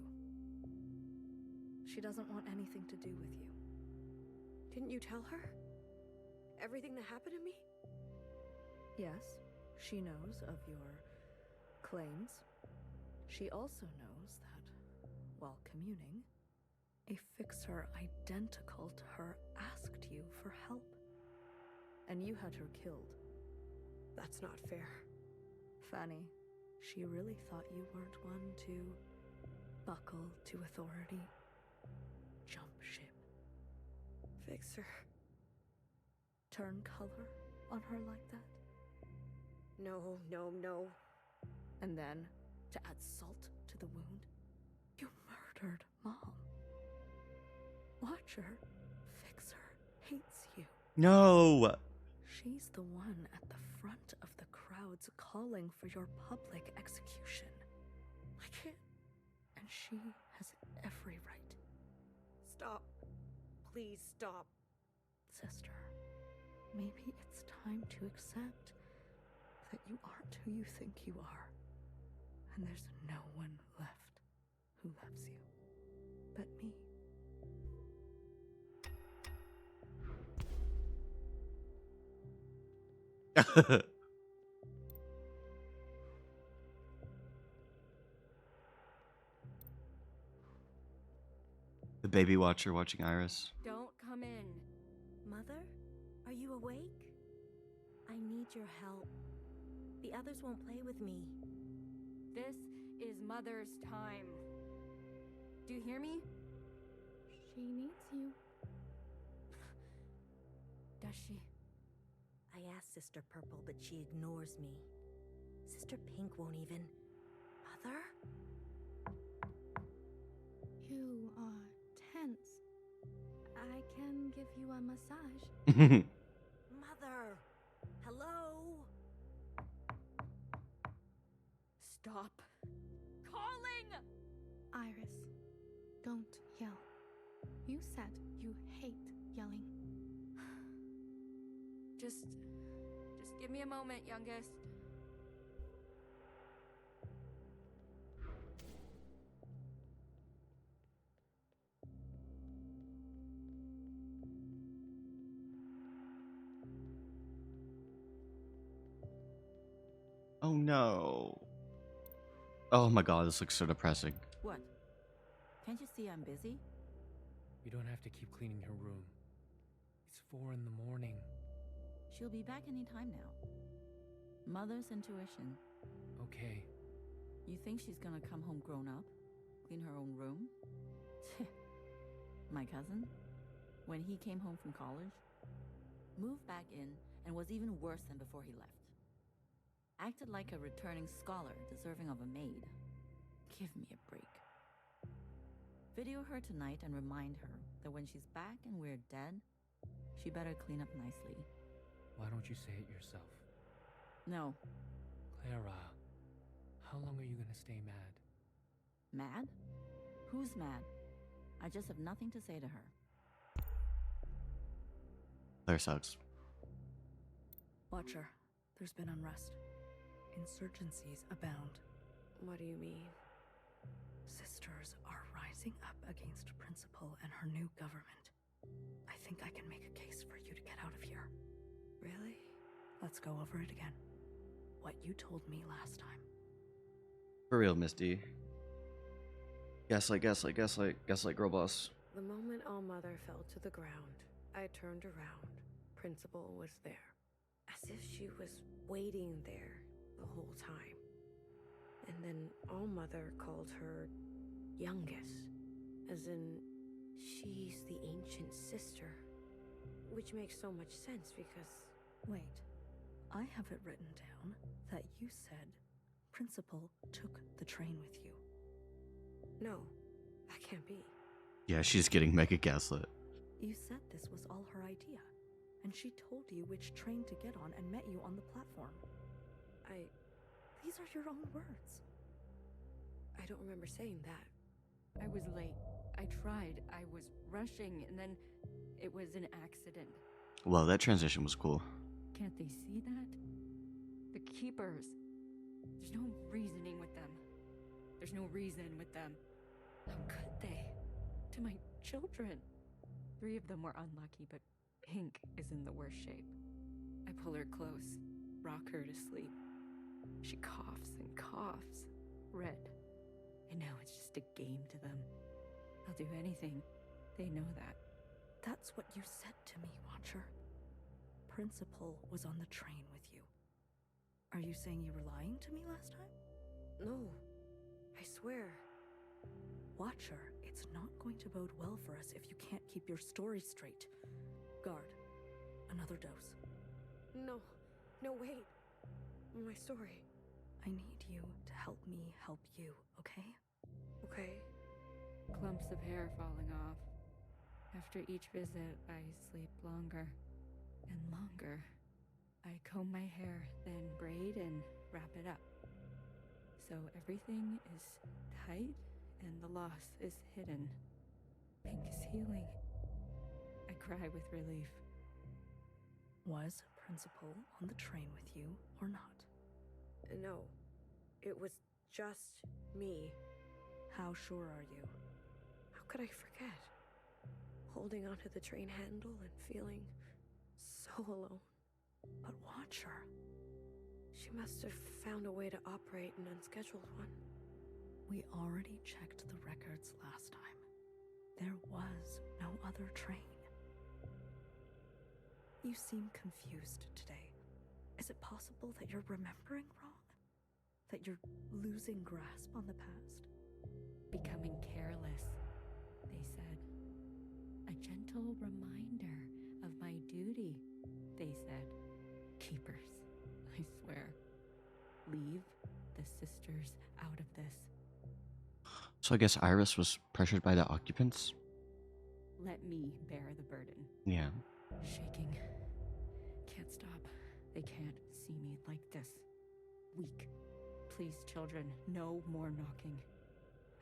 Speaker 4: She doesn't want anything to do with you.
Speaker 5: Didn't you tell her? Everything that happened to me?
Speaker 4: Yes, she knows of your claims. She also knows that, while communing, a fixer identical to her asked you for help. And you had her killed.
Speaker 5: That's not fair.
Speaker 4: Fanny, she really thought you weren't one to buckle to authority. Jump ship.
Speaker 5: Fixer.
Speaker 4: Turn color on her like that?
Speaker 5: No, no, no.
Speaker 4: And then, to add salt to the wound, you murdered Mom. Watcher, Fixer, hates you.
Speaker 1: No!
Speaker 4: She's the one at the front of the crowds calling for your public execution.
Speaker 5: I can't.
Speaker 4: And she has every right.
Speaker 5: Stop. Please stop.
Speaker 4: Sister, maybe it's time to accept that you aren't who you think you are. And there's no one left who loves you but me.
Speaker 1: The baby watcher watching Iris.
Speaker 3: Don't come in. Mother, are you awake? I need your help. The others won't play with me.
Speaker 14: This is Mother's time. Do you hear me?
Speaker 10: She needs you.
Speaker 14: Does she?
Speaker 3: I asked Sister Purple, but she ignores me. Sister Pink won't even. Mother?
Speaker 10: You are tense. I can give you a massage.
Speaker 3: Mother! Hello?
Speaker 14: Stop calling!
Speaker 10: Iris, don't yell. You said you hate yelling.
Speaker 14: Just give me a moment, youngest.
Speaker 1: Oh no. Oh my god, this looks so depressing.
Speaker 13: What? Can't you see I'm busy?
Speaker 12: You don't have to keep cleaning her room. It's 4 in the morning.
Speaker 13: She'll be back any time now. Mother's intuition.
Speaker 12: Okay.
Speaker 13: You think she's gonna come home grown up? Clean her own room? My cousin? When he came home from college? Moved back in and was even worse than before he left. Acted like a returning scholar deserving of a maid. Give me a break. Video her tonight and remind her that when she's back and we're dead, she better clean up nicely.
Speaker 12: Why don't you say it yourself?
Speaker 13: No.
Speaker 12: Clara, how long are you gonna stay mad?
Speaker 13: Mad? Who's mad? I just have nothing to say to her.
Speaker 1: Claire sucks.
Speaker 4: Watcher, there's been unrest. Insurgencies abound.
Speaker 5: What do you mean?
Speaker 4: Sisters are rising up against Principal and her new government. I think I can make a case for you to get out of here.
Speaker 5: Really?
Speaker 4: Let's go over it again. What you told me last time.
Speaker 1: For real, Misty. Gaslight, girl boss.
Speaker 5: The moment All-Mother fell to the ground, I turned around. Principal was there. As if she was waiting there the whole time. And then All-Mother called her youngest. As in, she's the ancient sister. Which makes so much sense because...
Speaker 4: Wait, I have it written down that you said Principal took the train with you.
Speaker 5: No, that can't be.
Speaker 1: Yeah, she's getting mega gaslit.
Speaker 4: You said this was all her idea, and she told you which train to get on and met you on the platform. These are your own words.
Speaker 5: I don't remember saying that.
Speaker 14: I was late. I tried. I was rushing, and then it was an accident.
Speaker 1: Well, that transition was cool.
Speaker 14: Can't they see that? The keepers. There's no reasoning with them. There's no reason with them. How could they? To my children. 3 of them were unlucky, but Pink is in the worst shape. I pull her close, rock her to sleep. She coughs and coughs. Red. I know it's just a game to them. I'll do anything. They know that.
Speaker 4: That's what you said to me, Watcher. Principal was on the train with you. Are you saying you were lying to me last time?
Speaker 5: No, I swear.
Speaker 4: Watcher, it's not going to bode well for us if you can't keep your story straight. Guard, another dose.
Speaker 5: No, wait. My story.
Speaker 4: I need you to help me help you, okay?
Speaker 5: Okay.
Speaker 14: Clumps of hair falling off. After each visit, I sleep longer and longer. I comb my hair, then braid and wrap it up. So everything is tight and the loss is hidden. Pink is healing. I cry with relief.
Speaker 4: Was Principal on the train with you or not?
Speaker 5: No, it was just me.
Speaker 4: How sure are you?
Speaker 5: How could I forget? Holding onto the train handle and feeling so alone.
Speaker 4: But Watcher...
Speaker 5: She must have found a way to operate an unscheduled one.
Speaker 4: We already checked the records last time. There was no other train. You seem confused today. Is it possible that you're remembering wrong? That you're losing grasp on the past?
Speaker 14: Becoming careless, they said. A gentle reminder of my duty, they said. Keepers, I swear. Leave the sisters out of this.
Speaker 1: So I guess Iris was pressured by the occupants?
Speaker 14: Let me bear the burden.
Speaker 1: Yeah.
Speaker 14: Shaking. Can't stop. They can't see me like this. Weak. Please, children, no more knocking.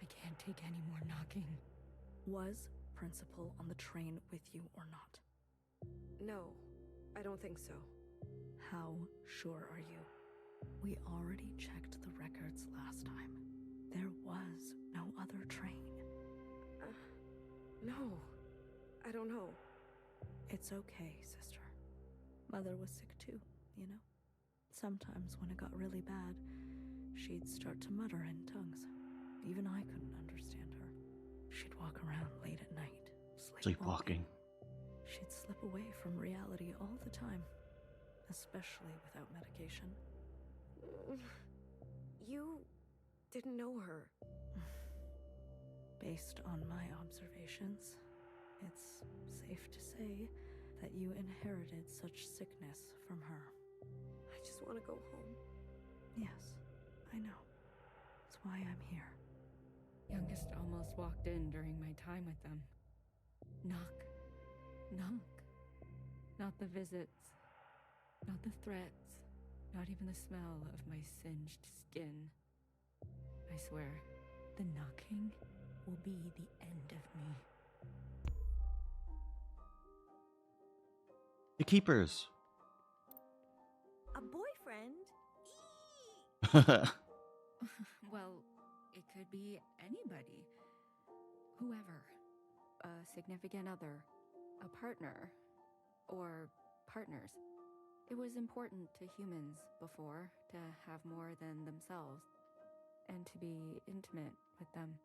Speaker 14: I can't take any more knocking.
Speaker 4: Was Principal on the train with you or not?
Speaker 5: No, I don't think so.
Speaker 4: How sure are you? We already checked the records last time. There was no other train.
Speaker 5: No, I don't know.
Speaker 4: It's okay, sister. Mother was sick too, you know? Sometimes when it got really bad, she'd start to mutter in tongues. Even I couldn't understand her. She'd walk around late at night,
Speaker 1: Sleepwalking.
Speaker 4: She'd slip away from reality all the time, especially without medication.
Speaker 5: You didn't know her.
Speaker 4: Based on my observations, it's safe to say that you inherited such sickness from her.
Speaker 5: I just want to go home.
Speaker 4: Yes, I know. That's why I'm here.
Speaker 14: Youngest almost walked in during my time with them. Knock. Knock. Not the visits. Not the threats. Not even the smell of my singed skin. I swear, the knocking will be the end of me.
Speaker 1: The keepers.
Speaker 5: A boyfriend?
Speaker 14: Well, it could be anybody. Whoever. A significant other, a partner, or partners. It was important to humans before to have more than themselves and to be intimate with them.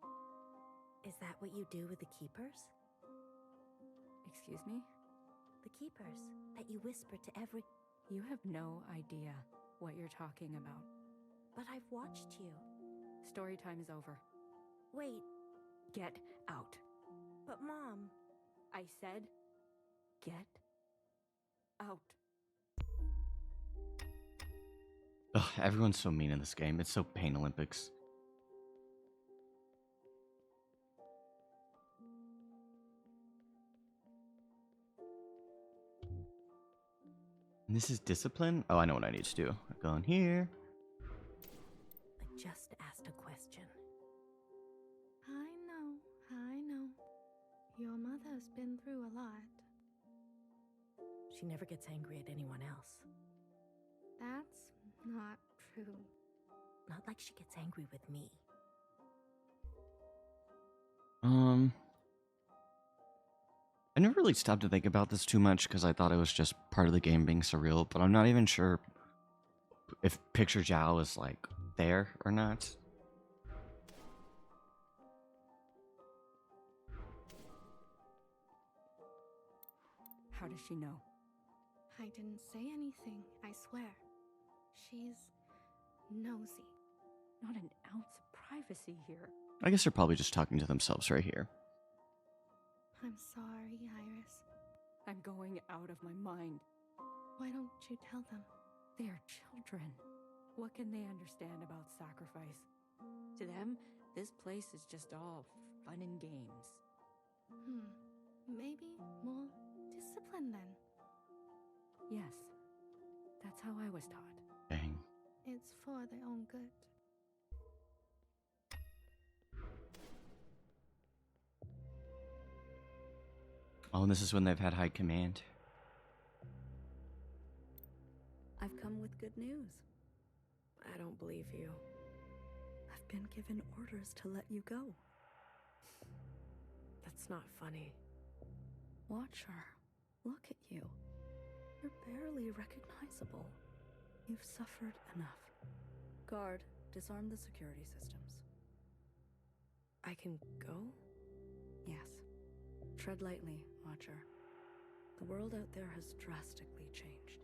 Speaker 3: Is that what you do with the keepers?
Speaker 14: Excuse me?
Speaker 3: The keepers that you whisper to every...
Speaker 14: You have no idea what you're talking about.
Speaker 3: But I've watched you.
Speaker 14: Story time is over.
Speaker 3: Wait,
Speaker 14: Get out.
Speaker 3: but Mom...
Speaker 14: I said, get out.
Speaker 1: Ugh, everyone's so mean in this game. It's so Pain Olympics. And this is discipline? Oh, I know what I need to do. I go in here.
Speaker 3: I just asked a question.
Speaker 10: I know. Your mother's been through a lot.
Speaker 3: She never gets angry at anyone else.
Speaker 10: That's not true.
Speaker 3: Not like she gets angry with me.
Speaker 1: I never really stopped to think about this too much because I thought it was just part of the game being surreal, but I'm not even sure if Picture Zhao is like there or not.
Speaker 14: How does she know?
Speaker 10: I didn't say anything, I swear. She's nosy.
Speaker 14: Not an ounce of privacy here.
Speaker 1: I guess they're probably just talking to themselves right here.
Speaker 10: I'm sorry, Iris.
Speaker 14: I'm going out of my mind.
Speaker 10: Why don't you tell them?
Speaker 14: They are children. What can they understand about sacrifice? To them, this place is just all fun and games.
Speaker 10: Maybe more discipline then.
Speaker 14: Yes, that's how I was taught.
Speaker 1: Dang.
Speaker 10: It's for their own good.
Speaker 1: Oh, and this is when they've had high command.
Speaker 8: I've come with good news.
Speaker 5: I don't believe you.
Speaker 8: I've been given orders to let you go.
Speaker 5: That's not funny.
Speaker 8: Watcher, look at you. You're barely recognizable. You've suffered enough. Guard, disarm the security systems.
Speaker 5: I can go?
Speaker 8: Yes. Tread lightly, Watcher. The world out there has drastically changed.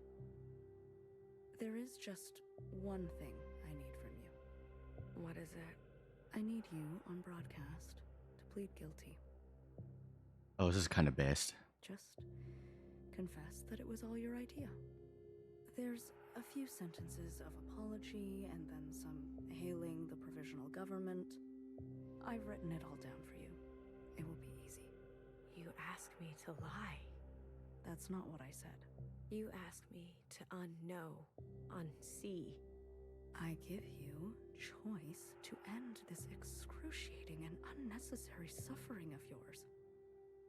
Speaker 8: There is just one thing I need from you.
Speaker 5: What is it?
Speaker 8: I need you on broadcast to plead guilty.
Speaker 1: Oh, this is kind of based.
Speaker 8: Just confess that it was all your idea. There's a few sentences of apology and then some hailing the provisional government. I've written it all down for you. It will be easy.
Speaker 5: You ask me to lie.
Speaker 8: That's not what I said.
Speaker 5: You ask me to unknow, unsee.
Speaker 8: I give you choice to end this excruciating and unnecessary suffering of yours.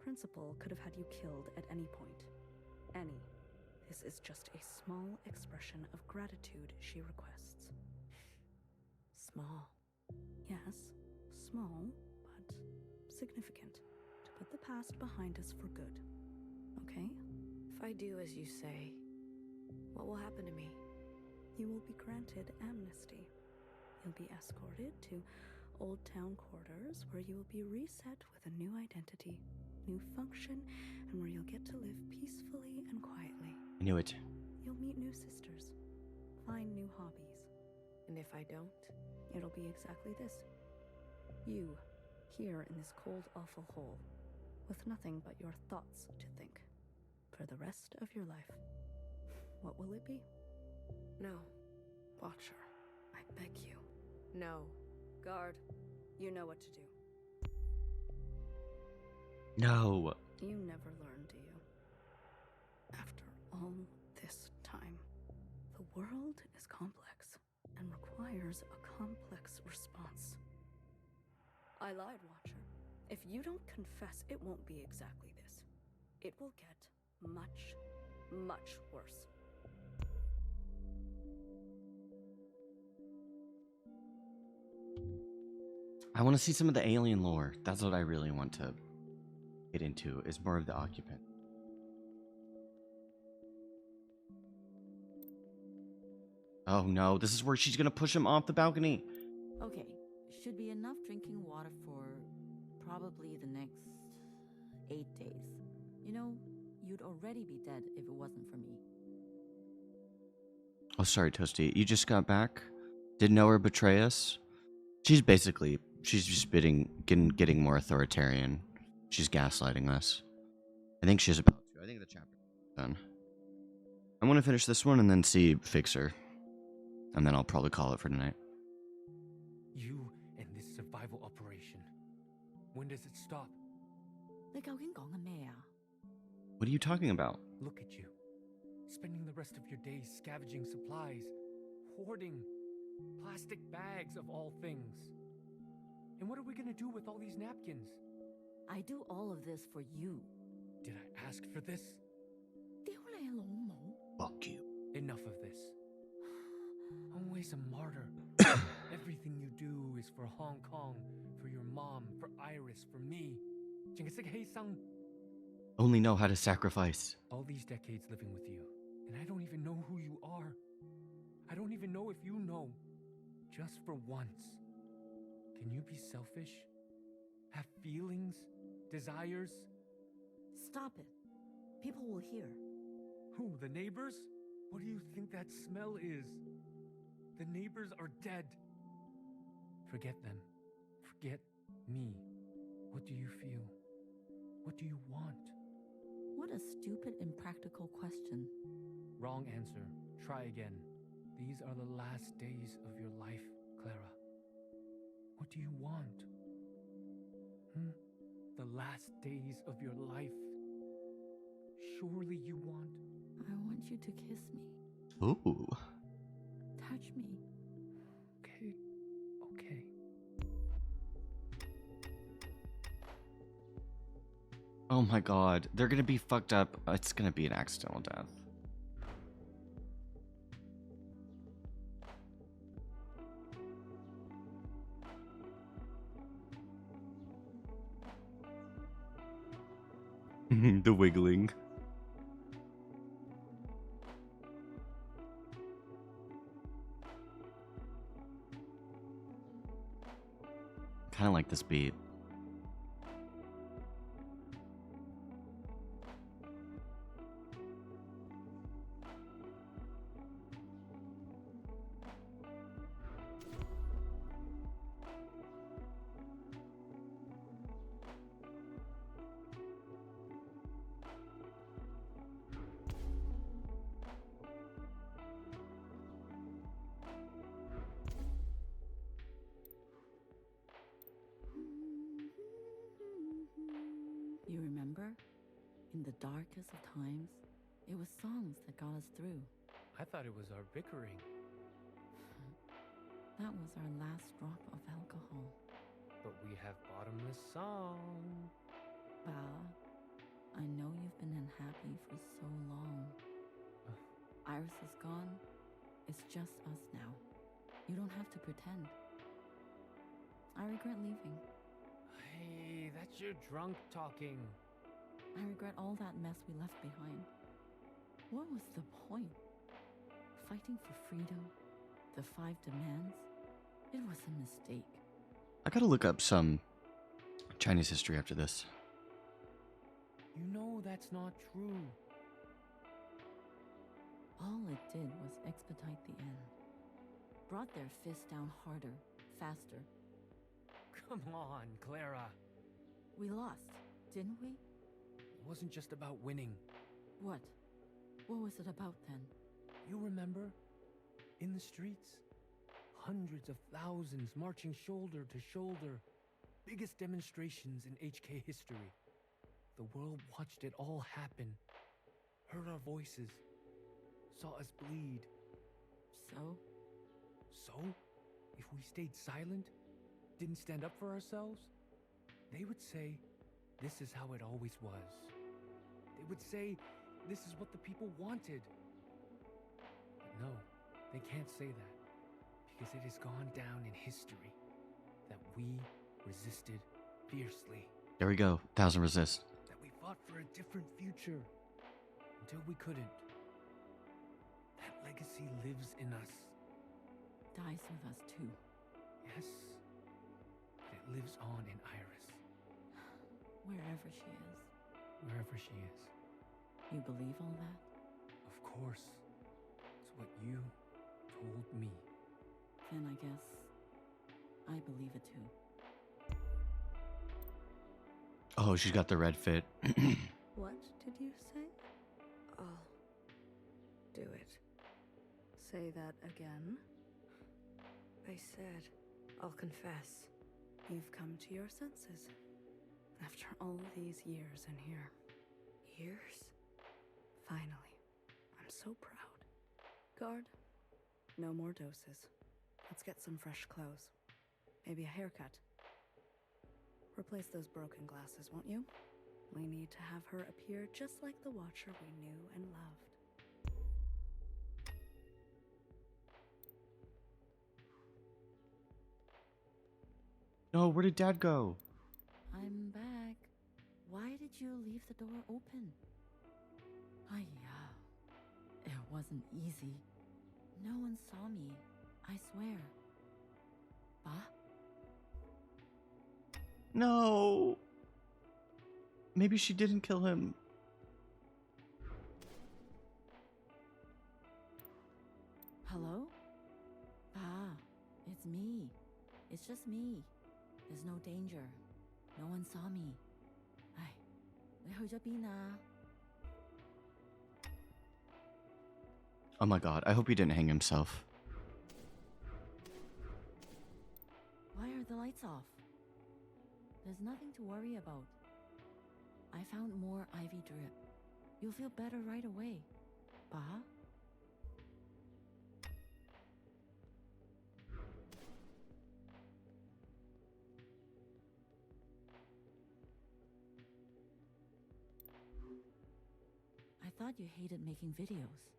Speaker 8: Principal could have had you killed at any point. Any. This is just a small expression of gratitude she requests.
Speaker 5: Small.
Speaker 8: Yes, small, but significant. To put the past behind us for good. Okay?
Speaker 5: If I do as you say, what will happen to me?
Speaker 8: You will be granted amnesty. You'll be escorted to Old Town quarters where you will be reset with a new identity, new function, and where you'll get to live peacefully and quietly.
Speaker 1: I knew it.
Speaker 8: You'll meet new sisters, find new hobbies.
Speaker 5: And if I don't?
Speaker 8: It'll be exactly this. You, here in this cold, awful hole, with nothing but your thoughts to think, for the rest of your life. What will it be?
Speaker 5: No. Watcher.
Speaker 8: I beg you.
Speaker 5: No.
Speaker 8: Guard, you know what to do.
Speaker 1: No.
Speaker 8: You never learn, do you? After all this time, the world is complex and requires a complex response. I lied, Watcher. If you don't confess, it won't be exactly this. It will get much,
Speaker 5: much worse.
Speaker 1: I want to see some of the alien lore. That's what I really want to get into, is more of the occupant. Oh no, this is where she's gonna push him off the balcony.
Speaker 13: Okay, should be enough drinking water for probably the next 8 days. You know, you'd already be dead if it wasn't for me.
Speaker 1: Oh, sorry, Toasty. You just got back? Didn't know her betray us? She's just getting more authoritarian. She's gaslighting us. I think she's about to. I think the chapter's done. I'm gonna finish this one and then see Fixer. And then I'll probably call it for tonight.
Speaker 12: You and this survival operation. When does it stop?
Speaker 13: What
Speaker 1: are you talking about?
Speaker 12: Look at you. Spending the rest of your days scavenging supplies, hoarding plastic bags of all things. And what are we gonna do with all these napkins?
Speaker 13: I do all of this for you.
Speaker 12: Did I ask for this?
Speaker 1: Fuck you.
Speaker 12: Enough of this. Always a martyr. Everything you do is for Hong Kong, for your mom, for Iris, for me.
Speaker 1: Only know how to sacrifice.
Speaker 12: All these decades living with you, and I don't even know who you are. I don't even know if you know. Just for once. Can you be selfish? Have feelings? Desires?
Speaker 13: Stop it. People will hear.
Speaker 12: Who, the neighbors? What do you think that smell is? The neighbors are dead. Forget them. Forget me. What do you feel? What do you want?
Speaker 13: What a stupid, impractical question.
Speaker 12: Wrong answer. Try again. These are the last days of your life, Clara. What do you want? The last days of your life. Surely you want...
Speaker 13: I want you to kiss me.
Speaker 1: Ooh.
Speaker 13: Touch me.
Speaker 12: Okay.
Speaker 1: Oh my god. They're gonna be fucked up. It's gonna be an accidental death. The wiggling. Kind of like this beat.
Speaker 13: You remember? In the darkest of times, it was songs that got us through.
Speaker 12: I thought it was our bickering.
Speaker 13: That was our last drop of alcohol.
Speaker 12: But we have bottomless song.
Speaker 13: Ba, I know you've been unhappy for so long. Iris is gone. It's just us now. You don't have to pretend. I regret leaving.
Speaker 12: Hey, that's your drunk talking.
Speaker 13: I regret all that mess we left behind. What was the point? Fighting for freedom? The 5 demands? It was a mistake.
Speaker 1: I gotta look up some Chinese history after this.
Speaker 12: You know that's not true.
Speaker 13: All it did was expedite the end. Brought their fists down harder, faster.
Speaker 12: Come on, Clara.
Speaker 13: We lost, didn't we?
Speaker 12: It wasn't just about winning.
Speaker 13: What? What was it about then?
Speaker 12: You remember? In the streets? Hundreds of thousands marching shoulder to shoulder. Biggest demonstrations in HK history. The world watched it all happen. Heard our voices. Saw us bleed.
Speaker 13: So?
Speaker 12: So? If we stayed silent, didn't stand up for ourselves, they would say, this is how it always was. They would say, this is what the people wanted. But no, they can't say that, because it has gone down in history that we resisted fiercely.
Speaker 1: There we go. 1000xRESIST.
Speaker 12: That we fought for a different future until we couldn't. That legacy lives in us.
Speaker 13: Dies with us too.
Speaker 12: Yes, but it lives on in Iris.
Speaker 13: Wherever she is.
Speaker 12: Wherever she is.
Speaker 13: You believe all that?
Speaker 12: Of course. It's what you told me.
Speaker 13: Then I guess I believe it too.
Speaker 1: Oh, she's got the red fit.
Speaker 5: What did you say? I'll do it. Say that again. I said, I'll confess. You've come to your senses. After all these years in here. Years? Finally. I'm so proud. Guard, no more doses. Let's get some fresh clothes. Maybe a haircut. Replace those broken glasses, won't you? We need to have her appear just like the Watcher we knew and loved.
Speaker 1: No, where did Dad go?
Speaker 13: I'm back. Why did you leave the door open? It wasn't easy. No one saw me, I swear. Bah?
Speaker 1: No. Maybe she didn't kill him.
Speaker 13: Hello? Ah, it's me. It's just me. There's no danger. No one saw me. Ai, 你去咗邊啊?
Speaker 1: Oh my god, I hope he didn't hang himself.
Speaker 13: Why are the lights off? There's nothing to worry about. I found more ivy drip. You'll feel better right away. Bah? I thought you hated making videos.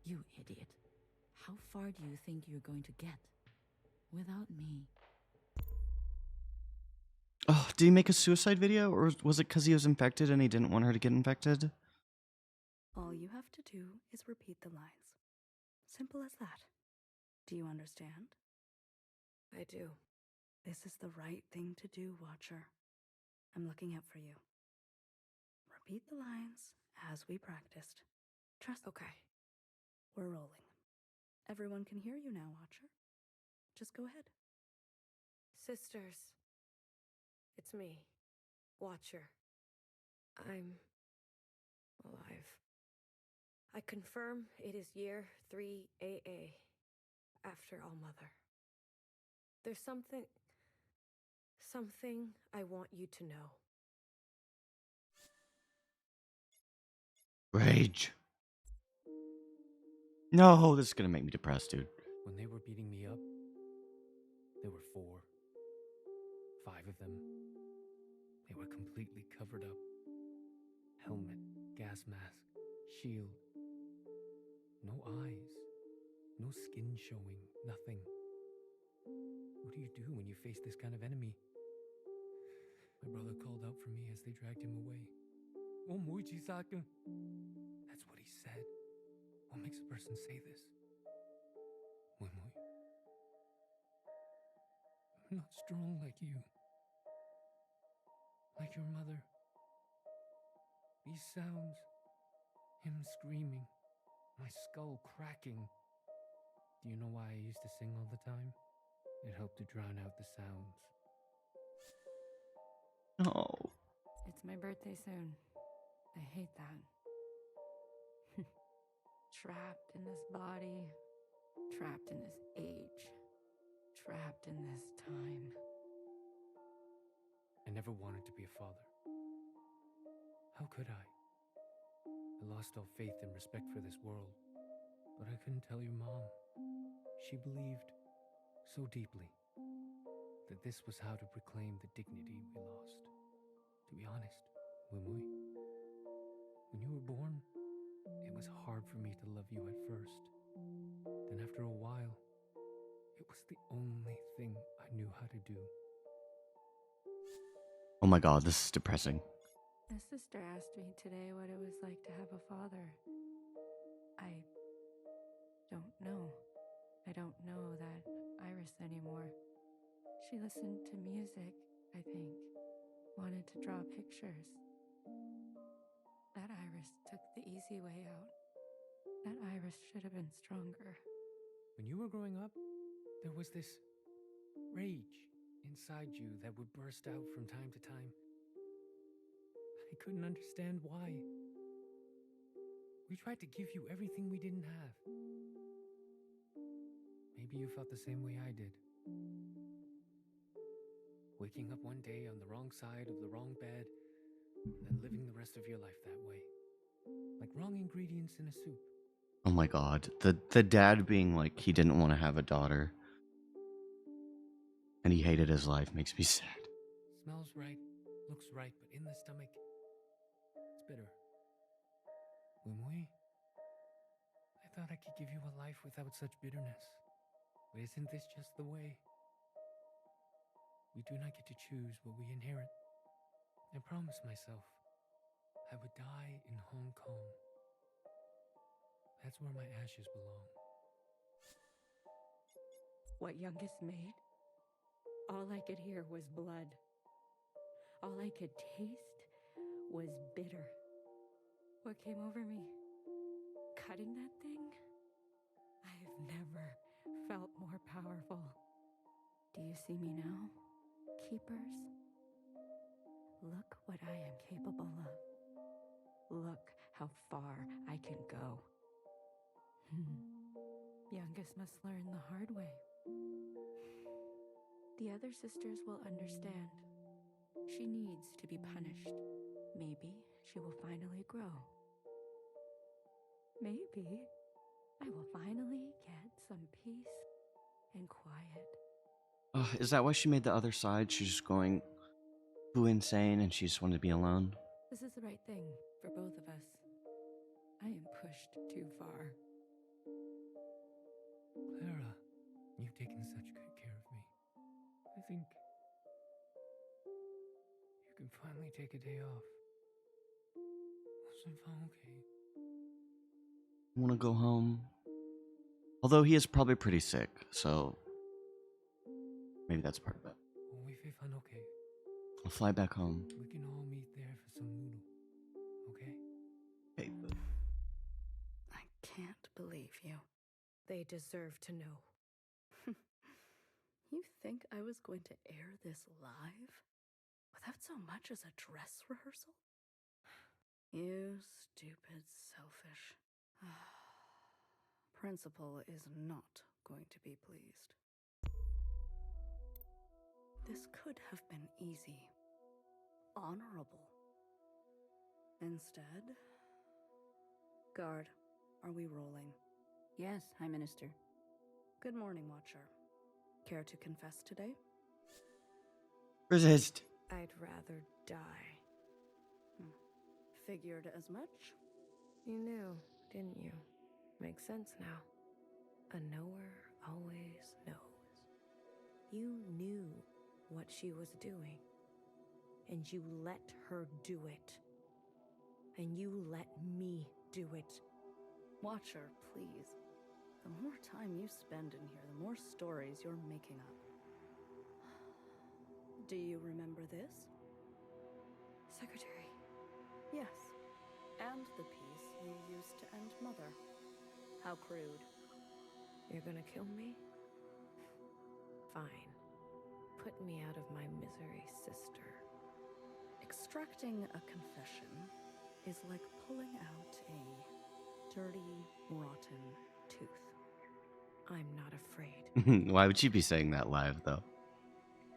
Speaker 13: You idiot. How far do you think you're going to get? Without me.
Speaker 1: Oh, did he make a suicide video? Or was it because he was infected and he didn't want her to get infected?
Speaker 5: All you have to do is repeat the lines. Simple as that. Do you understand? I do. This is the right thing to do, Watcher. I'm looking out for you. Repeat the lines as we practiced. Trust. Okay. We're rolling. Everyone can hear you now, Watcher. Just go ahead. Sisters. It's me, Watcher. I'm alive. I confirm it is year 3 AA, after All Mother. There's something I want you to know.
Speaker 1: Rage. No, this is gonna make me depressed, dude.
Speaker 12: When they were beating me up, there were 4, 5 of them. They were completely covered up. Helmet, gas mask, shield. No eyes, no skin showing, nothing. What do you do when you face this kind of enemy? My brother called out for me as they dragged him away. That's what he said. What makes a person say this? I'm not strong like you. Like your mother. These sounds, him screaming, my skull cracking. Do you know why I used to sing all the time? It helped to drown out the sounds.
Speaker 1: Oh.
Speaker 14: It's my birthday soon. I hate that. Trapped in this body, trapped in this age, trapped in this time.
Speaker 12: I never wanted to be a father. How could I? I lost all faith and respect for this world. But I couldn't tell your mom. She believed so deeply that this was how to reclaim the dignity we lost. To be honest, Wimui, when you were born, was hard for me to love you at first. Then after a while, it was the only thing I knew how to do.
Speaker 1: Oh my god, this is depressing.
Speaker 14: My sister asked me today what it was like to have a father. I don't know. I don't know that Iris anymore. She listened to music, I think. Wanted to draw pictures. That Iris took the easy way out. That Iris should have been stronger.
Speaker 12: When you were growing up, there was this rage inside you that would burst out from time to time. I couldn't understand why. We tried to give you everything we didn't have. Maybe you felt the same way I did. Waking up one day on the wrong side of the wrong bed, then living the rest of your life that way. Like wrong ingredients in a soup.
Speaker 1: Oh my god. The dad being like he didn't want to have a daughter. And he hated his life makes me sad.
Speaker 12: Smells right, looks right, but in the stomach, it's bitter. Wimui, I thought I could give you a life without such bitterness. But isn't this just the way? We do not get to choose what we inherit. I promised myself I would die in Hong Kong. That's where my ashes belong.
Speaker 14: What youngest made? All I could hear was blood. All I could taste was bitter. What came over me? Cutting that thing? I've never felt more powerful. Do you see me now, keepers? Look what I am capable of. Look how far I can go. Youngest must learn the hard way. The other sisters will understand. She needs to be punished. Maybe she will finally grow. Maybe I will finally get some peace and quiet.
Speaker 1: Is that why she made the other side? She's just going too insane and she just wanted to be alone?
Speaker 14: This is the right thing for both of us. I am pushed too far.
Speaker 12: Clara, you've taken such good care of me. I think you can finally take a day off. Okay.
Speaker 1: I want to go home. Although he is probably pretty sick, so maybe that's part of it.
Speaker 12: Okay.
Speaker 1: I'll fly back home.
Speaker 12: We can all meet there for some noodle. Okay?
Speaker 1: Hey.
Speaker 8: I can't believe you.
Speaker 5: They deserve to know.
Speaker 8: You think I was going to air this live? Without so much as a dress rehearsal? You stupid, selfish. Principal is not going to be pleased. This could have been easy. Honorable. Instead... Guard, are we rolling?
Speaker 15: Yes, High Minister.
Speaker 8: Good morning, Watcher. Care to confess today?
Speaker 1: Resist.
Speaker 5: I'd rather die.
Speaker 8: Figured as much.
Speaker 5: You knew, didn't you? Makes sense now. A knower always knows. You knew what she was doing. And you let her do it. And you let me do it.
Speaker 8: Watcher, please. The more time you spend in here, the more stories you're making up. Do you remember this?
Speaker 5: Secretary.
Speaker 8: Yes. And the piece you used to end Mother. How crude.
Speaker 5: You're gonna kill me? Fine. Put me out of my misery, sister.
Speaker 8: Extracting a confession is like pulling out a dirty, rotten tooth.
Speaker 5: I'm not afraid.
Speaker 1: Why would she be saying that live, though?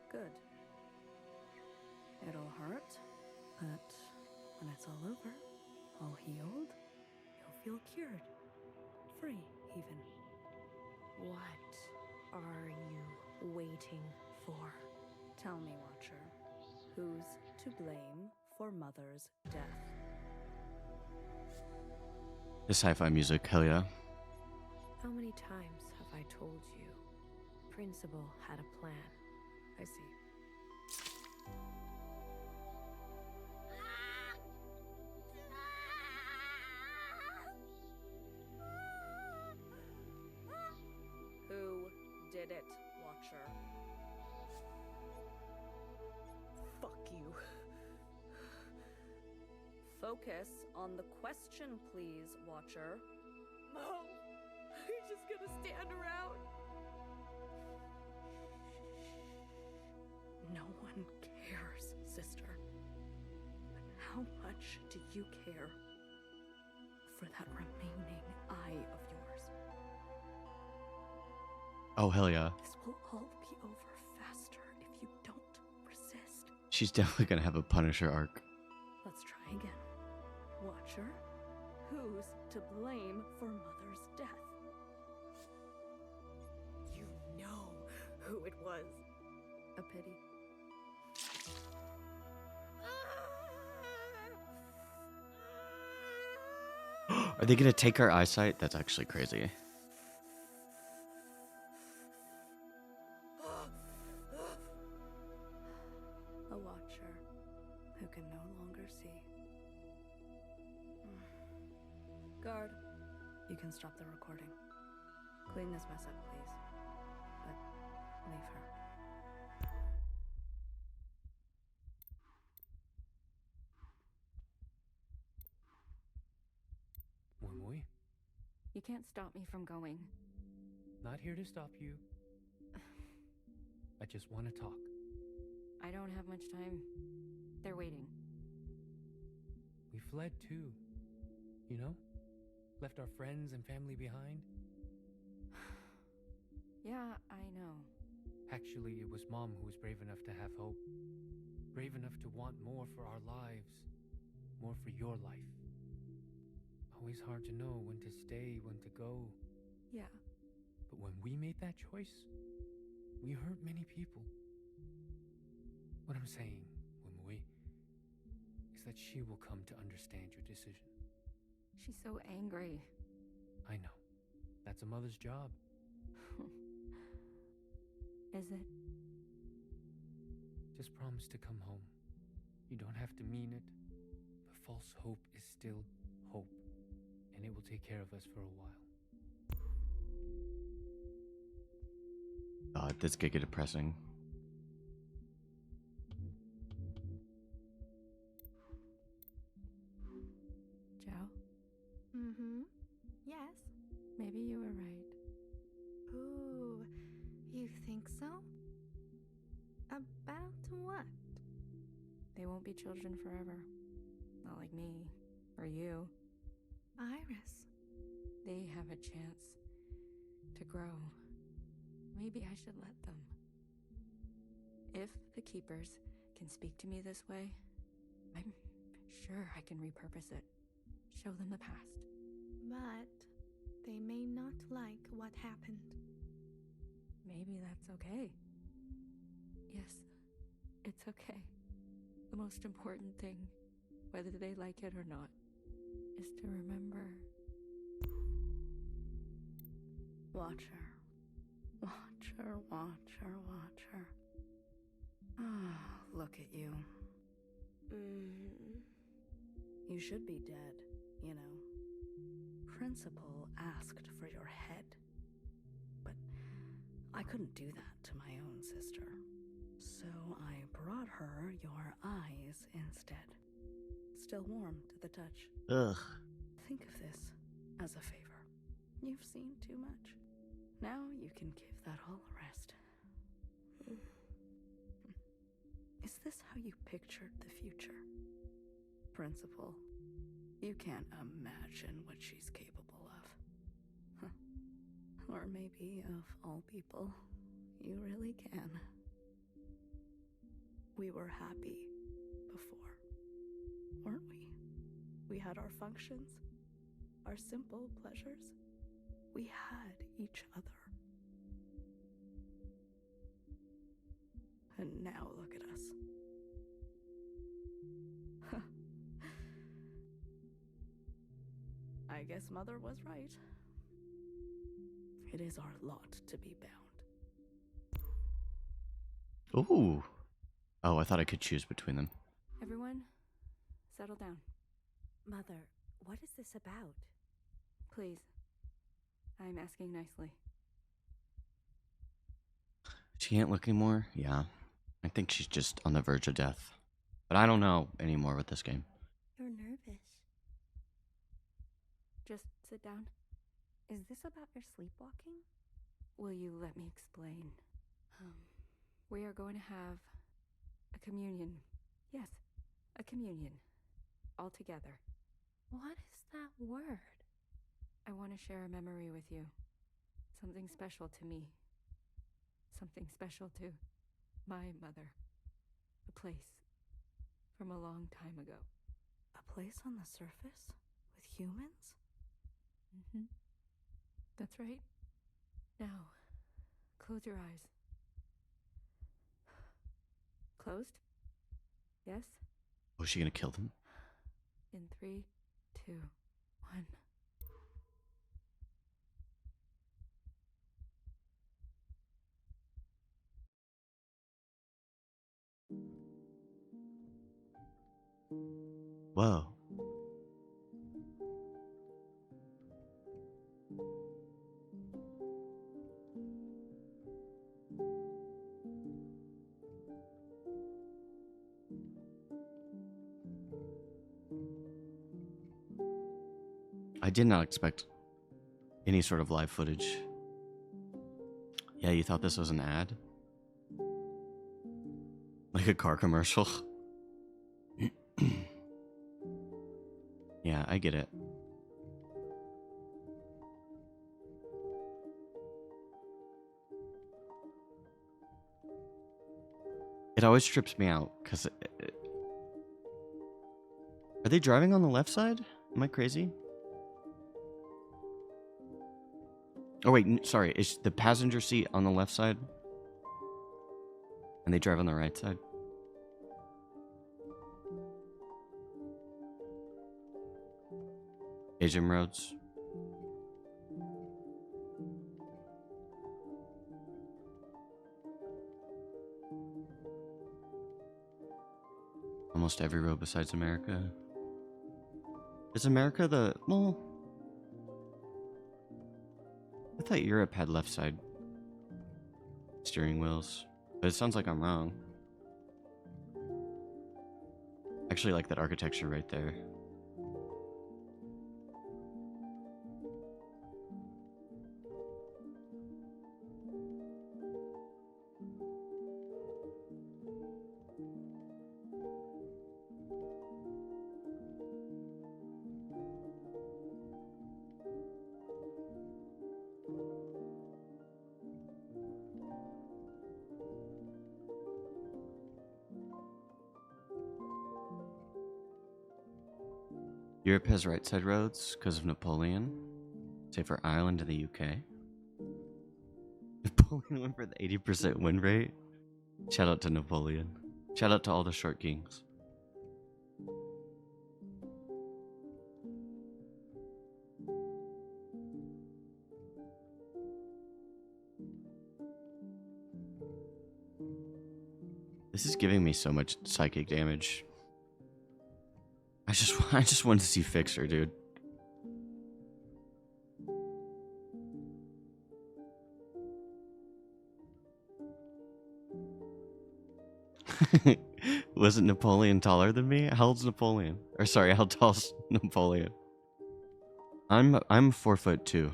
Speaker 8: Good. It'll hurt, but when it's all over, all healed, you'll feel cured. Free, even.
Speaker 5: What are you waiting for?
Speaker 8: Tell me, Watcher, who's to blame for Mother's death?
Speaker 1: This sci-fi music, hell yeah.
Speaker 5: How many times have I told you? Principal had a plan.
Speaker 15: I see.
Speaker 8: Who did it, Watcher? Fuck you. Focus on the question, please, Watcher.
Speaker 5: No! You're just gonna stand around?
Speaker 8: No one cares, sister. But how much do you care for that remaining eye of yours?
Speaker 1: Oh, hell yeah.
Speaker 8: This will all be over faster if you don't resist.
Speaker 1: She's definitely gonna have a Punisher arc.
Speaker 8: Let's try again. Watcher, who's to blame for Mother's death? You know who it was.
Speaker 15: A pity.
Speaker 1: Are they gonna take our eyesight? That's actually crazy.
Speaker 15: A watcher who can no longer see. Guard, you can stop the recording. Clean this mess up, please. But leave her.
Speaker 12: Mui,
Speaker 14: You can't stop me from going.
Speaker 12: not here to stop you. I just want to talk.
Speaker 14: I don't have much time. They're waiting.
Speaker 12: We fled too. You know? Left our friends and family behind.
Speaker 14: Yeah, I know.
Speaker 12: Actually, it was Mom who was brave enough to have hope. Brave enough to want more for our lives. More for your life. Always hard to know when to stay, when to go.
Speaker 14: Yeah.
Speaker 12: But when we made that choice, we hurt many people. What I'm saying, Wimui, is that she will come to understand your decision.
Speaker 14: She's so angry.
Speaker 12: I know. That's a mother's job.
Speaker 14: Is it?
Speaker 12: Just promise to come home. You don't have to mean it, but false hope is still hope, and it will take care of us for a while.
Speaker 1: God, this could get depressing.
Speaker 7: Joe,
Speaker 10: Mm-hmm. Yes.
Speaker 7: maybe you were right.
Speaker 10: Ooh, you think so? About what?
Speaker 7: They won't be children forever. Not like me, or you.
Speaker 10: Iris.
Speaker 7: They have a chance to grow. Maybe I should let them. If the Keepers can speak to me this way, I'm sure I can repurpose it. Show them the past.
Speaker 10: But they may not like what happened.
Speaker 7: Maybe that's okay. Yes, it's okay. The most important thing, whether they like it or not, is to remember.
Speaker 15: Watcher. Watcher, watcher, watcher. Ah, look at you. You should be dead, you know. Principal asked for your head. But I couldn't do that to my own sister. So I brought her your eyes instead. Still warm to the touch.
Speaker 1: Ugh.
Speaker 15: Think of this as a favor. You've seen too much. Now you can give that all a rest. Is this how you pictured the future? Principal, you can't imagine what she's capable of. Or maybe, of all people, you really can. We were happy before, weren't we? We had our functions, our simple pleasures. We had each other. And now look at us. I guess Mother was right. It is our lot to be bound.
Speaker 1: Ooh. Oh, I thought I could choose between them.
Speaker 14: Everyone, settle down.
Speaker 3: Mother, what is this about?
Speaker 14: Please. I'm asking nicely.
Speaker 1: She can't look anymore? Yeah. I think she's just on the verge of death. But I don't know anymore with this game.
Speaker 3: You're nervous.
Speaker 14: Just sit down.
Speaker 3: Is this about your sleepwalking?
Speaker 14: Will you let me explain? We are going to have a communion. Yes, a communion. All together.
Speaker 3: What is that word?
Speaker 14: I want to share a memory with you. Something special to me. Something special to my mother. A place from a long time ago.
Speaker 15: A place on the surface? With humans?
Speaker 14: Mm-hmm. That's right. Now, close your eyes. Closed? Yes?
Speaker 1: Oh, is she gonna kill them?
Speaker 14: In 3, 2, 1.
Speaker 1: Whoa. I did not expect any sort of live footage. Yeah, you thought this was an ad? Like a car commercial? Yeah, I get it. It always trips me out, because... Are they driving on the left side? Am I crazy? Oh wait, sorry, is the passenger seat on the left side? And they drive on the right side? Asian roads. Almost every road besides America. Is America the... Well... I thought Europe had left side steering wheels. But it sounds like I'm wrong. Actually, like that architecture right there. Europe has right side roads because of Napoleon. Say for Ireland and the UK. Napoleon went for the 80% win rate. Shout out to Napoleon. Shout out to all the short kings. This is giving me so much psychic damage. I just want to see Fixer, dude. Wasn't Napoleon taller than me? How old's Napoleon? Or sorry, how tall's Napoleon? I'm 4'2".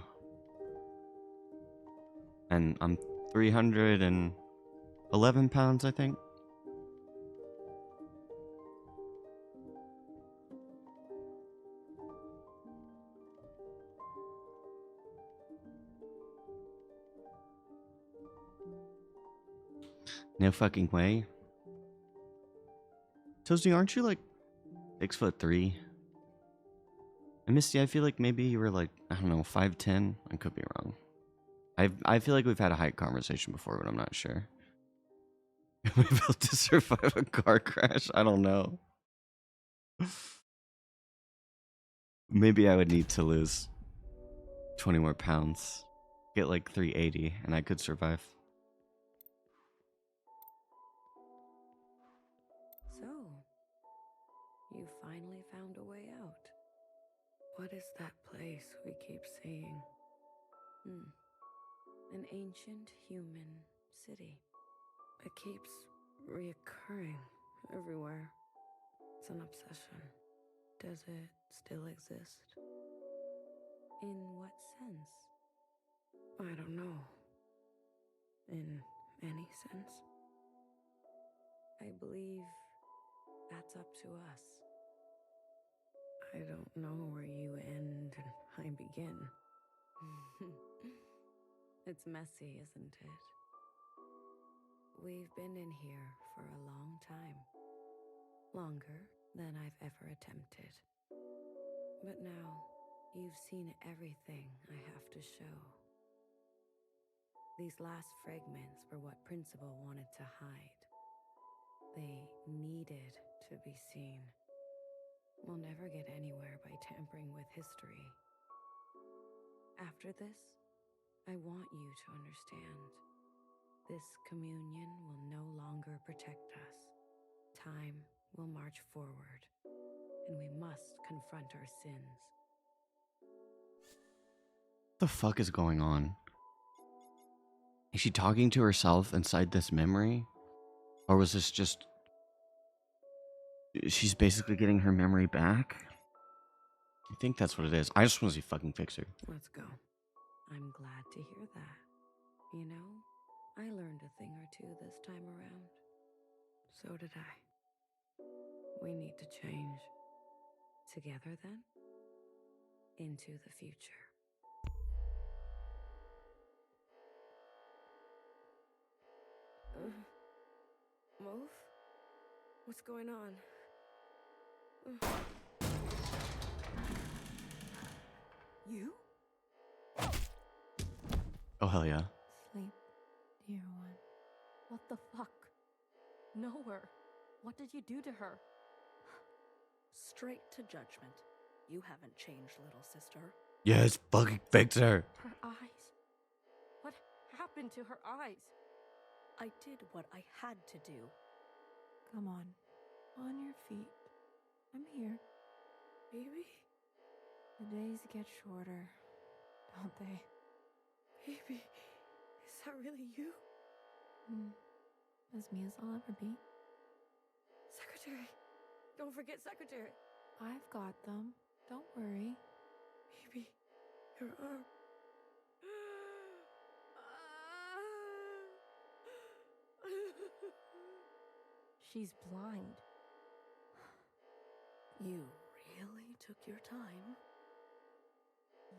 Speaker 1: And I'm 311 pounds, I think. No fucking way. Toasty, aren't you like 6'3"? And Misty, I feel like maybe you were like, I don't know, 5'10". I could be wrong. I feel like we've had a height conversation before, but I'm not sure. Am I built to survive a car crash? I don't know. Maybe I would need to lose 20 more pounds. Get like 380 and I could survive.
Speaker 8: So, you finally found a way out. What is that place we keep seeing? An ancient human city. It keeps reoccurring everywhere. It's an obsession. Does it still exist? In what sense? I don't know. In any sense? I believe that's up to us. I don't know where you end and I begin. It's messy, isn't it? We've been in here for a long time. Longer than I've ever attempted. But now, you've seen everything I have to show. These last fragments were what Principal wanted to hide. They needed to be seen. We'll never get anywhere by tampering with history. After this, I want you to understand. This communion will no longer protect us. Time will march forward, and we must confront our sins.
Speaker 1: What the fuck is going on? Is she talking to herself inside this memory? Or was this just... She's basically getting her memory back? I think that's what it is. I just want to see fucking Fixer.
Speaker 8: Let's go. I'm glad to hear that. You know, I learned a thing or two this time around. So did I. We need to change. Together, then? Into the future. Move? What's going on? You?
Speaker 1: Oh, hell yeah.
Speaker 7: Sleep, dear one. What the fuck? Know her. What did you do to her?
Speaker 15: Straight to judgment. You haven't changed, little sister.
Speaker 1: Yes, fucking Fixer.
Speaker 7: Her eyes. What happened to her eyes?
Speaker 15: I did what I had to do.
Speaker 7: Come on. On your feet. I'm here.
Speaker 8: Baby?
Speaker 7: The days get shorter, don't they?
Speaker 8: Baby, is that really you?
Speaker 7: As me as I'll ever be.
Speaker 8: Secretary! Don't forget Secretary!
Speaker 7: I've got them. Don't worry.
Speaker 8: Baby, your arm.
Speaker 7: She's blind.
Speaker 15: You really took your time?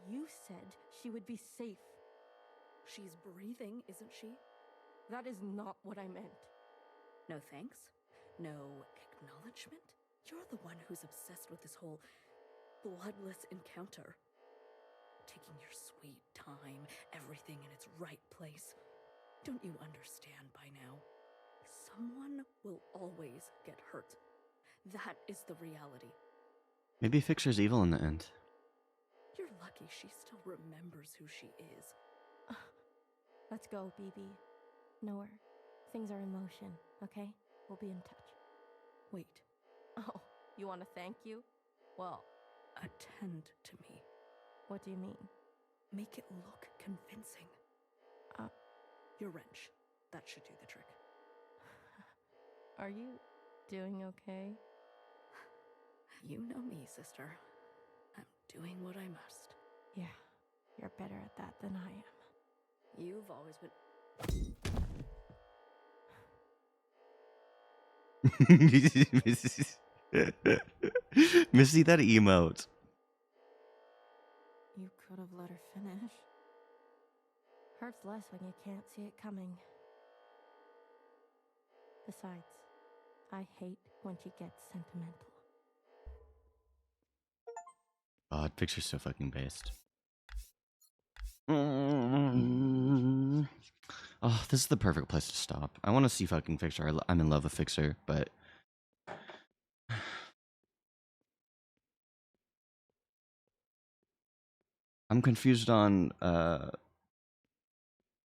Speaker 7: You said she would be safe.
Speaker 15: She's breathing, isn't she?
Speaker 7: That is not what I meant.
Speaker 15: No thanks? No acknowledgement? You're the one who's obsessed with this whole bloodless encounter. Taking your sweet time, everything in its right place. Don't you understand by now? Someone will always get hurt. That is the reality.
Speaker 1: Maybe Fixer's evil in the end.
Speaker 15: You're lucky she still remembers who she is.
Speaker 7: Let's go, BB. Know her. Things are in motion, okay? We'll be in touch.
Speaker 15: Wait.
Speaker 7: Oh, you want to thank you? Well,
Speaker 15: attend to me.
Speaker 7: What do you mean?
Speaker 15: Make it look convincing. Your wrench. That should do the trick.
Speaker 7: Are you doing okay?
Speaker 15: You know me, sister. I'm doing what I must.
Speaker 7: Yeah, you're better at that than I am.
Speaker 15: You've always been...
Speaker 1: Missy, that emote.
Speaker 7: You could have let her finish. Hurts less when you can't see it coming. Besides, I hate when she gets sentimental.
Speaker 1: God, Fixer's so fucking based. Oh, this is the perfect place to stop. I want to see fucking Fixer. I'm in love with Fixer, but... I'm confused on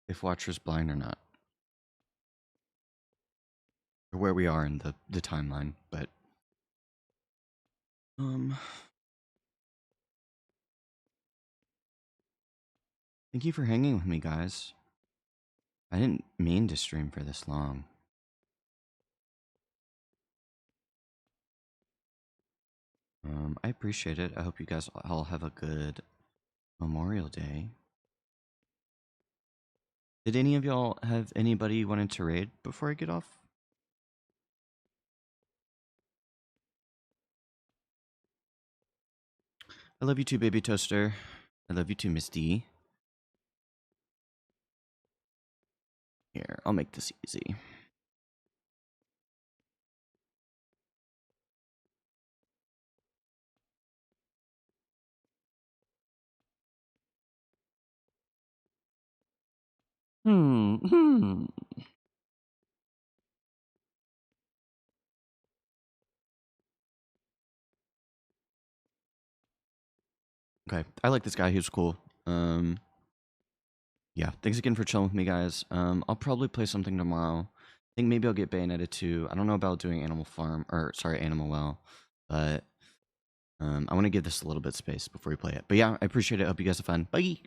Speaker 1: if Watcher's blind or not. Or where we are in the timeline, but thank you for hanging with me, guys. I didn't mean to stream for this long. I appreciate it. I hope you guys all have a good Memorial Day. Did any of y'all have anybody you wanted to raid before I get off? I love you too, Baby Toaster. I love you too, Miss D. Here, I'll make this easy. Okay, I like this guy. He was cool. Yeah, thanks again for chilling with me, guys. I'll probably play something tomorrow. I think maybe I'll get Bayonetta 2. I don't know about doing Animal Well, but I want to give this a little bit of space before we play it. But yeah, I appreciate it. Hope you guys have fun. Bye!